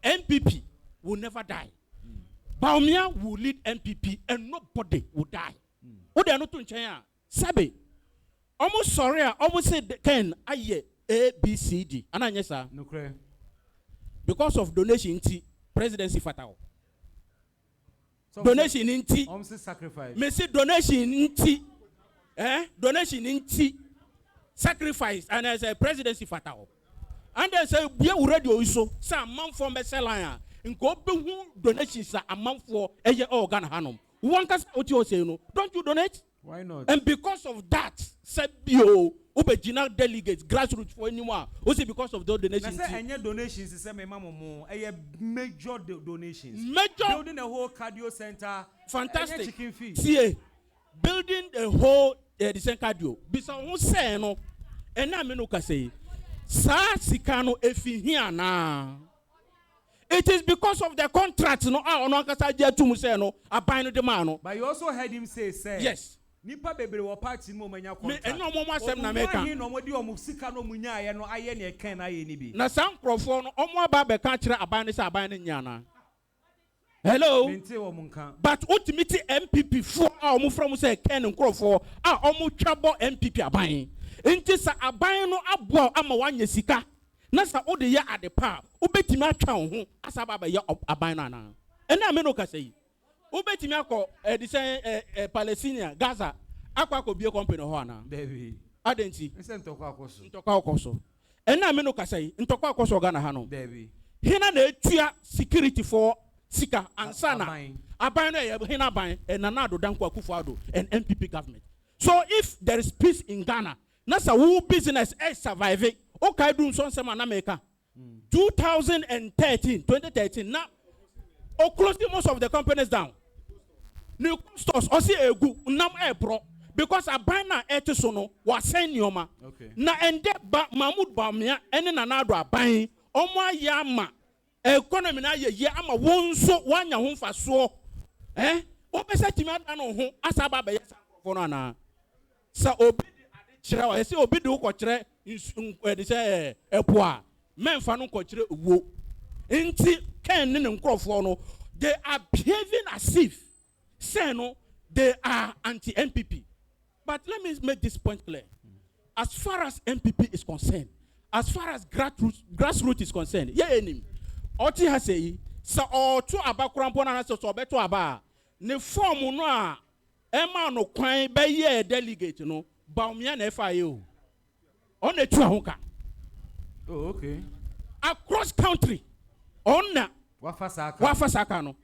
NPP will never die. Baumia will lead NPP and nobody will die. Wo de no to nchen a sabe almost sorry almost said Ken aye ABCD ananye sa no clear because of donation presidency fatal. Donation inti. Sacrifice. Me say donation inti. Donation inti. Sacrifice and as a presidency fatal. And then say we already also say a man for Messelaya. In go be donations a man for a year organ hanum. One cast what you say no. Don't you donate? Why not? And because of that, said bio original delegates, grassroots for anyone. Also because of those donations. I say any donations is a major donations. Major building a whole cardio center. Fantastic. Chicken feed. See, building a whole the same cardio. Bisa who say no. And I mean say, sa sikano efi here na. It is because of the contract no. No kasa dia tumu say no. Abai the man no. But you also heard him say. Yes. Nipa bebre wo party mo manya contract. Me eno mo asem na meka. No mo di omo sika no munya aye no aye ne ken na aye ni bi. Na san krofo no omo aba be ka kire aban ne say aban ne nya na. Hello. Mente wo mo nka. But ultimately MPP for omo from say ken krofo omo twabo MPP aban. Enti sa aban no aboa ama wanya sika. Na sa ode ye adepa obetimi atwa wo ho asa ba ye aban na na. Ena me no ka say. Ubetimi akọ Palestine Gaza akwa ko bie company ho ana David adenti ese ntokwa akoso ena me no kasai ntokwa akoso Ghana ha no David hina na etua security for sika ansana aban no ye hina ban na na do danko Akufo-Addo and NPP government. So if there is peace in Ghana na sa wo business survive o kai do so nsem na America 2013 na o closing most of the companies down. New stores also egu nam ebro because abana etiso no was send yoma. Na ende ba Mahmoud Bawumia ene na nado aban omo ayama economy na ye ama wonso wanya ho mfaso obesa timi ada no ho asaba ba yesa for no na sa obi ade kire o ese obi de ko kire de say epo a memfa no ko kire wo nti Ken ne nkrofo no they are behaving as if say no, they are anti-NPP. But let me make this point clear. As far as NPP is concerned, as far as grassroots is concerned, Oti has say, sa otu abakrampo na so beto aba. Ne form no a ema no kwan be ye delegate no, Bawumia na FIO. On the two ahoka. Oh, okay. Across country, on na Wafasaka. Wafasaka no.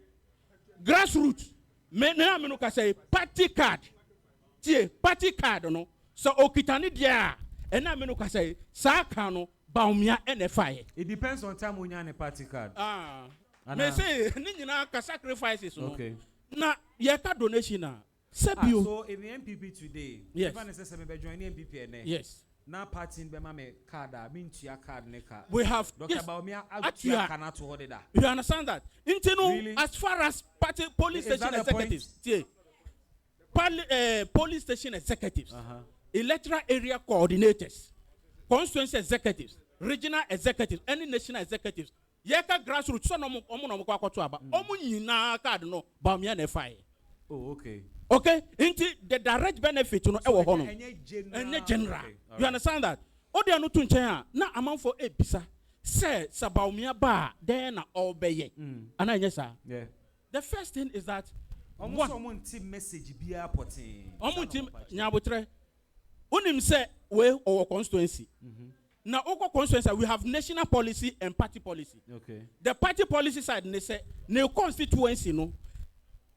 Grassroots. me na me no ka say party card tie party card no so okitani dia e na me no ka say sa ka no baumia NFI. It depends on time when you have a party card. Me say ni nyina ka sacrifices no. Okay. Na ye ka donation na. Sebio. So in the NPP today, yes. If I necessarily be join NPP yes. Now party in Bema me card mean to your card neka. We have Dr. Baumia cannot hold it. You understand that? Really? As far as party police station executives, police station executives, electoral area coordinators, constituency executives, regional executives, any national executives, yeka grassroots so no mo kwa kwato aba. Omo nyina card no Baumia NFI. Oh, okay. Okay, into the direct benefit no e wo ho no. Enye general. You understand that? Odi anu to nchen na amanfo ebisa say Sabaumia ba there na obeye. Ana enye sa. Yeah. The first thing is that someone team message bia potin. Omo team nyabotre. Unim say we our constituency. Now our constituency we have national policy and party policy. Okay. The party policy side they say ne constituency no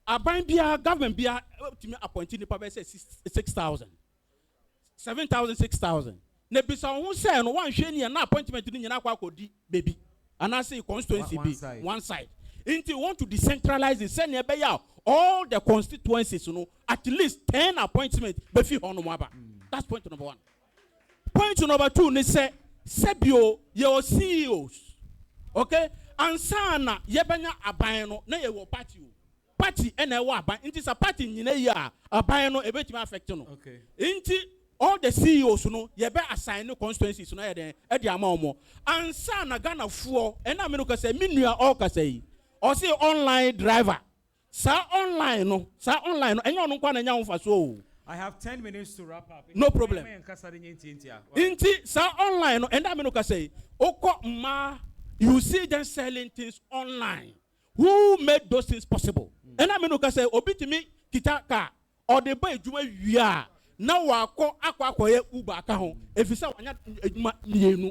aban bia government bia to me appointing nipa be say 6,000 7,000 6,000 ne bisa who say no one hwe ni na appointment ni nyina kwa kodi baby and I say constituency be one side until you want to decentralize it send be ya all the constituencies you know at least 10 appointments be fi hono aba. That's point number 1. Point number 2 ni say sebio your CEOs okay ansana yebanya aban no na ye wo party and a waba into a party in a aban no ebetimi affect no. Okay. Into all the CEOs no ye be assign no constituencies no e dey amamo ansa na Ghana fuo e na me no ka say menua all ka say o say online driver sa online no enye onu kwa na nya wo fa so. I have 10 minutes to wrap up. No problem. Inti sa online no and na me no ka say oko ma you see them selling things online. Who made those things possible? And I mean, say, obitimi kitaka or the boy juma wia now wako akwa Uber account. If you say wanya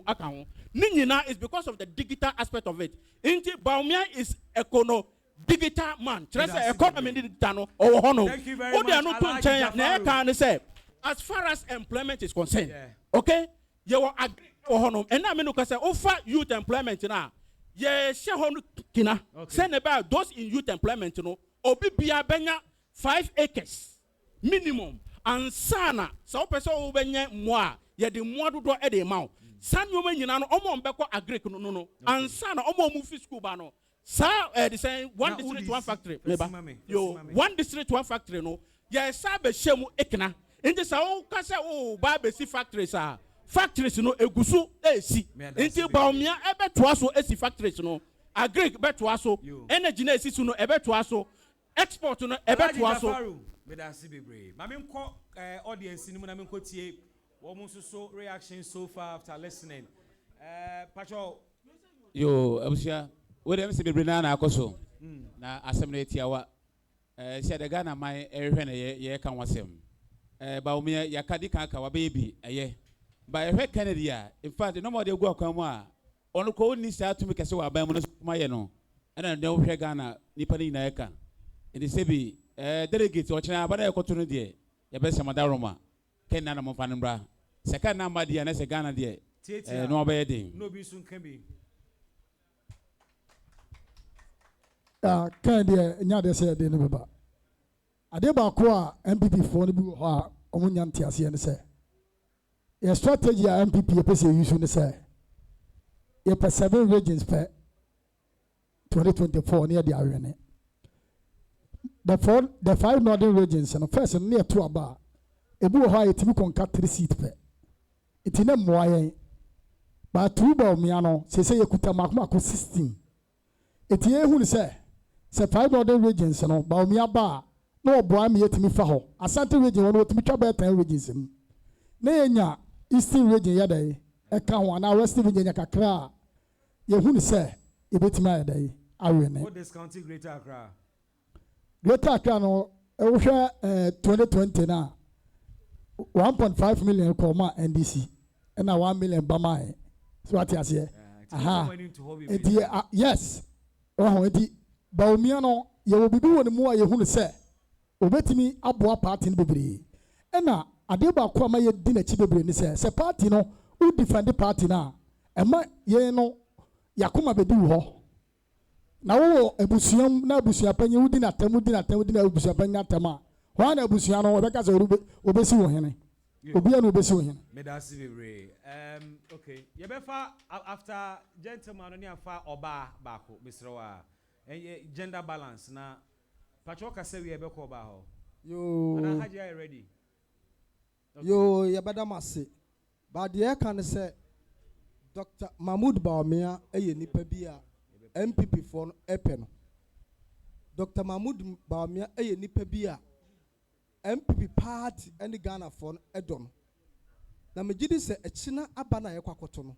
account, Ninyina is because of the digital aspect of it. Inti Baumia is digital man. Economy digital or hono. Thank you very much. As far as employment is concerned, okay, you are agree or hono. And I mean, say offer youth employment now. Yeah, shareholder kina. Send about those in youth employment, you know. Obi bia benya 5 acres minimum. And sana, so person ubenya mwa. Ye de mwa do e de ma. San yo nyina no omo mbeko agree no. And sana omo mu fi school ba no. Sa the same one district one factory. Yo, one district one factory no. Ye sa be shemu ekina. Enti sa o ka se o ba be si factory sa. Factories no egusu esi nti Baumia ebe to aso esi factories no agric be to aso energy na esi no ebe to aso export no ebe to aso me da si bebre ma me nko audience ni mu na me nko tie wo mu so reaction so far after listening pacho yo abusia we dem si bebre na akoso na asem na etiawa se de Ghana mai ehwe na ye kan wasem Baumia yakadi kan ka wa baby eye by a Kennedy, in fact, no more they go come on the code needs to make us so by Mono, and I know Ghana, Nipani Naeka. In the Sebi, delegates or China, but I got to dear, your best Madaroma, Kenana Mofanambra, second number, dear, and as a Ghana, dear, no bedding. No be soon can be. Kennedy, Nada said, the number. Adeba Kwa, MPP for the Omunyantias, and say. Your strategy at NPP, you usually say. You have 7 regions per 2024 near the arena. The 5 northern regions, and the first near to a bar. A boo high to concat 3 seats per. It's in a moyen. But 2 Baumiano, say you could make 16. It's here who say 5 northern regions, and Baumia bar. No boy me yet me faho. A Santa region, one with me trouble 10 regions. Nenya. Eastern region yada eka ho na western region yakakra ye hunu se e betima yada awene what discounting Greater Accra no e wo hwe 2020 na 1.5 million koma NDC na 1 million bama so what you say aha yes oh edi Baumia no ye wo bibi woni mu a ye hunu se obetimi aboa party no bebree ɛna ade ba ko ama ye di na chi bebree ni sɛ party no u defend party na ɛma ye no yakoma bedi wo na wo ebusuam na abusua panyin udi na tem udi na abusua panyin atem a ho na abusua no obeka sɛ obesi wo hene obi na obesi wo hene medasi bebree okay yebefa after gentleman ni afa oba baako misrewa gender balance na pacho ka se we ebeko oba ho yo ana haji are ready okay. Yo yebeda mase but the can say Dr. Mahmoud Bawumia eye nipa bi a NPP for no epe no Dr. Mahmoud Bawumia eye nipa bi a NPP party any Ghana for no edo no na megidi se echina aba na yekwakoto no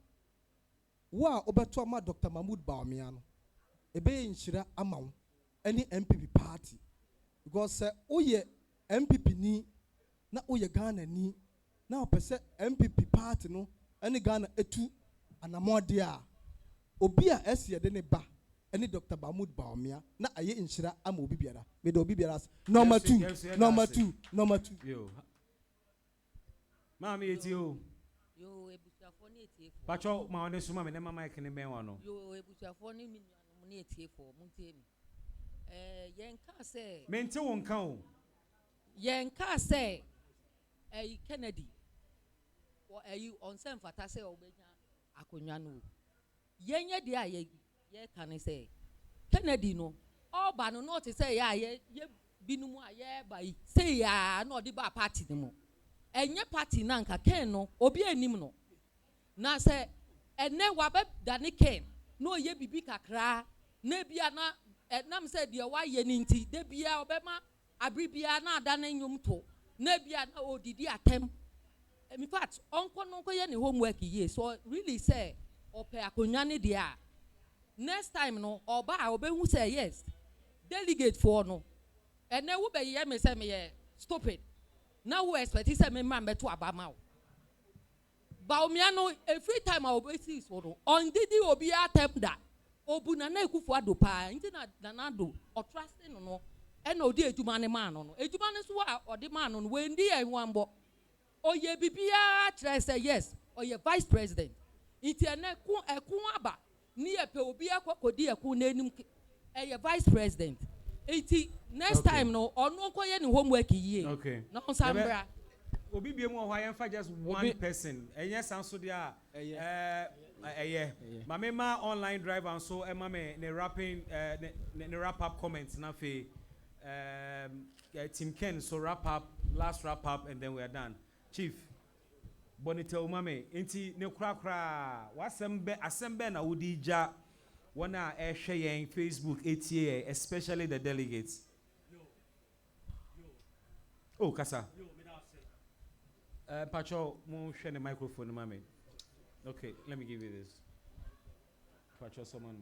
wo a obeto ama Dr. Mahmoud Bawumia no ebe nhyira ama wo any NPP party because oye NPP ni na oye Ghana ni na opese NPP party no any Ghana etu anamode a obi a ese de ne ba any Dr. Mahmoud Bawumia na aye nhyira ama obi biara me de obi biara number 2 yo mama eti o yo ebusuafo ni etie fo pacho ma one suma me ne mama ekene ben wa no yo ebusuafo ni minuanu ni etie fo muntie mi yenka se mente won kan o yenka se Kennedy or on sem fata se obenya akonwa no yenye dia ye kan se Kennedy no oba no not say ya ye binumu aye bai say ya no di ba party ni mo enye party na nka ken no obi anim no na se ene wabe dani ken no ye bibi kakra na bia na nam se de wa ye ni nti de bia obema abribia na ada na nyum to na bia na odidi atem in fact onko ye ni homework ye so really say ope akonwa ne dia next time no oba obehu say yes delegate for no ene wo be ye me say me ye stupid now we expect say me man beto abama o Bawumia no every time I obesi so no on didi obi atem da obuna na ekufu ado pa nti na nado o trust no ena odi ejuma ne man no ejuma ne so a odi man no we ndi enwambo oye bibia try say yes oye vice president iti ene eku aba ni epe obi akokodi eku na enim eye vice president iti next time no onu koye ni homework yie no sambra obi biem wo hwa fa just one person enye sanso dia mama online drive and so ema me ne rapping ne wrap up comments na fe Team Ken so last wrap up and then we are done chief bonita umame enti ne kura asembe na wodi ja wana share yen Facebook ATA especially the delegates oh kasa Pacho mo share the microphone mame okay let me give you this Pacho someone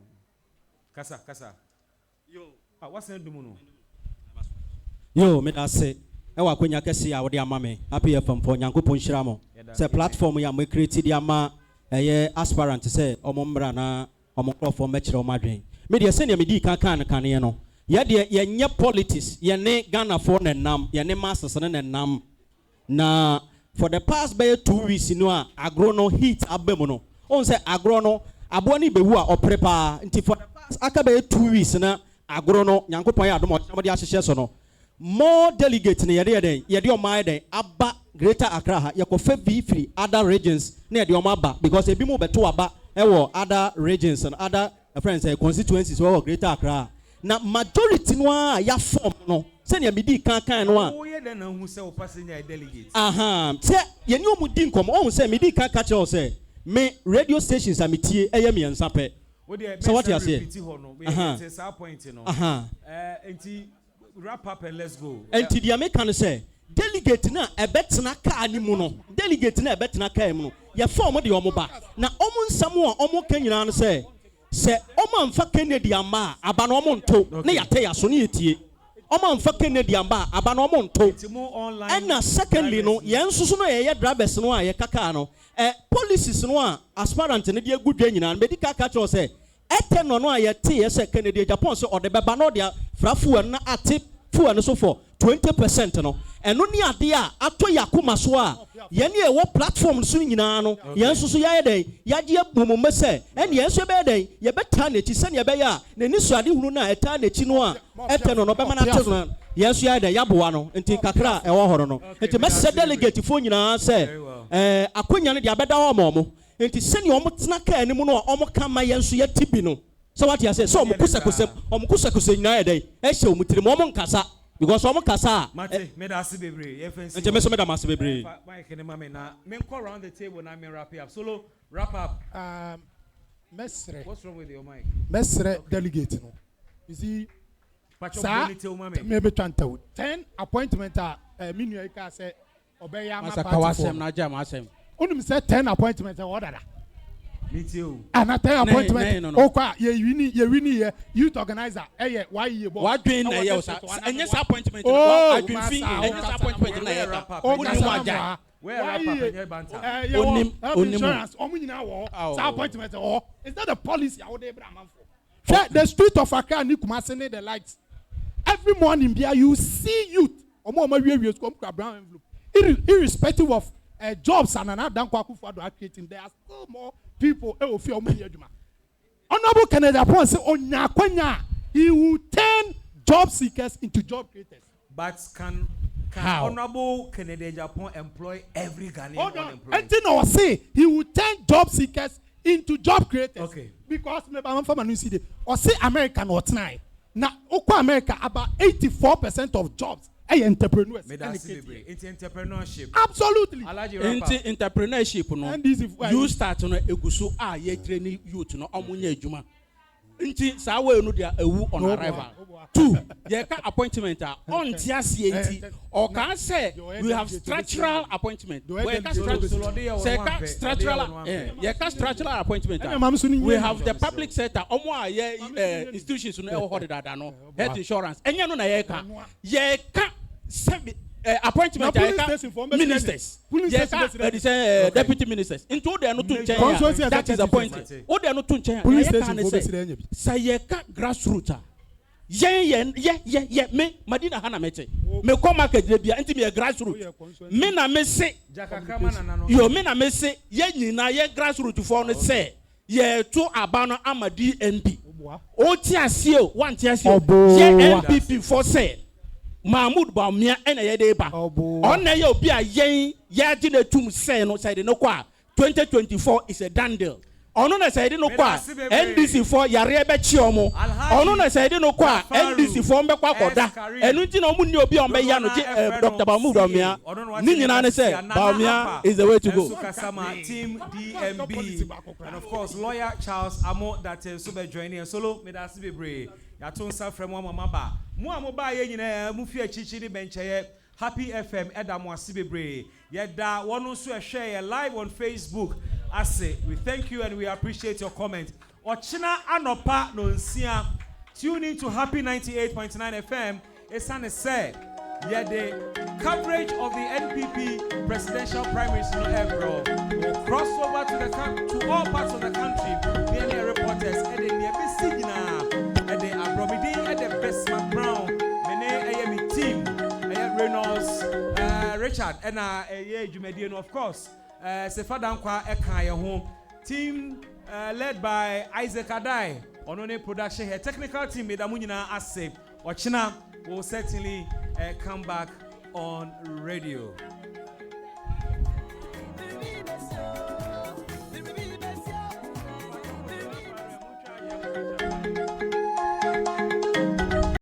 kasa yo what's the name no yo me da say e wa kwanya kese ya wo de ama me happy fm for nyankopon hyira mo say platform ya mo create di ama eye aspirant say omombra na omokrofo mekire omadwen me de se ne me di kan ye no ye de ye nye politics ye ne Ghana for ne nam ye ne masters ne nam na for the past by 2 weeks no agro no heat abem no on say agro no abo ni bewu a oprepa nti for the past aka by 2 weeks na agro no nyankopon ya adom o de ahyehye so no more delegates ne yede omai den aba Greater Accra ha yakofa bi free other regions na yede omaba because ebi mo beto aba ewo other regions and other friends constituencies we Greater Accra na majority no a ya form no se ne medi kan no a wo ye den na hu se o passenger delegates se ye ni omudi nkom o hu se medi kan ka che se me radio stations ametie eye me nsa pe so what you say point no enti wrap up and let's go. And to the American say, delegate na ebetna ka animu no. Delegate na ebetna ka emu no. Ya form the omoba. Na omo nsamo a omo kanyina no say omo amfa Kennedy amba aba na omo nto. Na yate ya so na yetie. Omo amfa Kennedy amba aba na omo nto. And na secondly no, ye nsusu no ye drivers no a ye kaka no. Policies no a aspirant ne de agudwa nyina no medical catch say ete no no a ye te ye say Kennedy Japan so o de beba no dia frafu na ate fuel no so for 20% no eno ni ade a ato yakoma so a ye ne e wo platform so nyina no ye nso so ye den ya je abomome se ene ye nso be den ye beta na chi se ne be ya na ni so ade hunu na eta na chi no a ete no be ma na te no ye nso ye den ya boa no enti kakra e wo horo no enti message delegate fo nyina se akonya no de abeda ho mo enti se ne omo tena ka ani mu no omo ka ma ye nso ye tibi no so what you say so omo kusakuse nyina ye den e hye omo tiri mo omo nkasa because omo kasa mate me da bebre ye fancy enti me so me da mase bebre Mike ne mama na me call around the table na me wrap up solo wrap up mesre what's wrong with your mic mesre delegate no you see maybe 10 appointment minu ka say obeya ma party for na jam asem onum say 10 appointment what that me too and 10 appointment okwa ye wini youth organizer why ye bo what doing na ye enye appointment I dream fin enye appointment na ye ta only one guy where wrap up enye banter onim insurance omunyina wo appointment wo is that the policy how dey bra man for the street of Accra ni Kumasi need the lights every morning bia you see youth omo wie come brown envelope irrespective of jobs and another Kwaku for creating there are still more people fear omo adwuma honorable Kennedy Apon say onyakwanya he will turn job seekers into job creators but can honorable Kennedy Apon employ every Ghanaian unemployed until now say he will turn job seekers into job creators okay because me ba from new city or say America no tonight na okwa America about 84% of jobs entrepreneurs entrepreneurship absolutely entrepreneurship no you start no eguso ye train youth no omunya adwuma nti sa we no dia ewu on arrival 2 ye ka appointment on tiasie nti o can say we have structural appointment we ka structural appointment we have the public sector omo institutions no hold that no health insurance enya no na ye ka appointment ministers deputy ministers into the no to change that is appointed o de no to change say ye ka grassroots ye me madina hana mete me come market dey bia enti me grassroots me na me say yo me na me say ye nyina ye grassroots for no say ye to abano amadi NP o ti ase o wan ti ase ye NPP for say Mahmoud Baumia ene ye dey ba ona ye obi a yen ye agi na tum say no say no kwa 2024 is a done deal ono na say no kwa NDC for yare be chi omo ono na say no kwa NDC for mbe kwa koda enu nti na omu ni obi on be ya no Dr. Mahmoud Baumia ni nyina ne say Baumia is the way to go team DMB and of course lawyer Charles Amo that so be joining solo me da sibebre ya to nsa frem mo mama ba mo amoba ye nyina mu fi achichi ni bencheye Happy FM Edamo Asibebre. Yeda wonu so share live on Facebook. I say we thank you and we appreciate your comment. Ochina anopa no nsia. Tune in to Happy 98.9 FM. Esane say the coverage of the NPP presidential primaries no ever will cross over to all parts of the country. Many reporters and the NPP and the Abromidi and the Bestman Brown. Mene AME team. Reynolds, Richard, and Jumedian, of course. Sefadankwa Ekaya home. Team led by Isaac Adai. Onone production here. Technical team Medamunina Ase. Ochina will certainly come back on radio.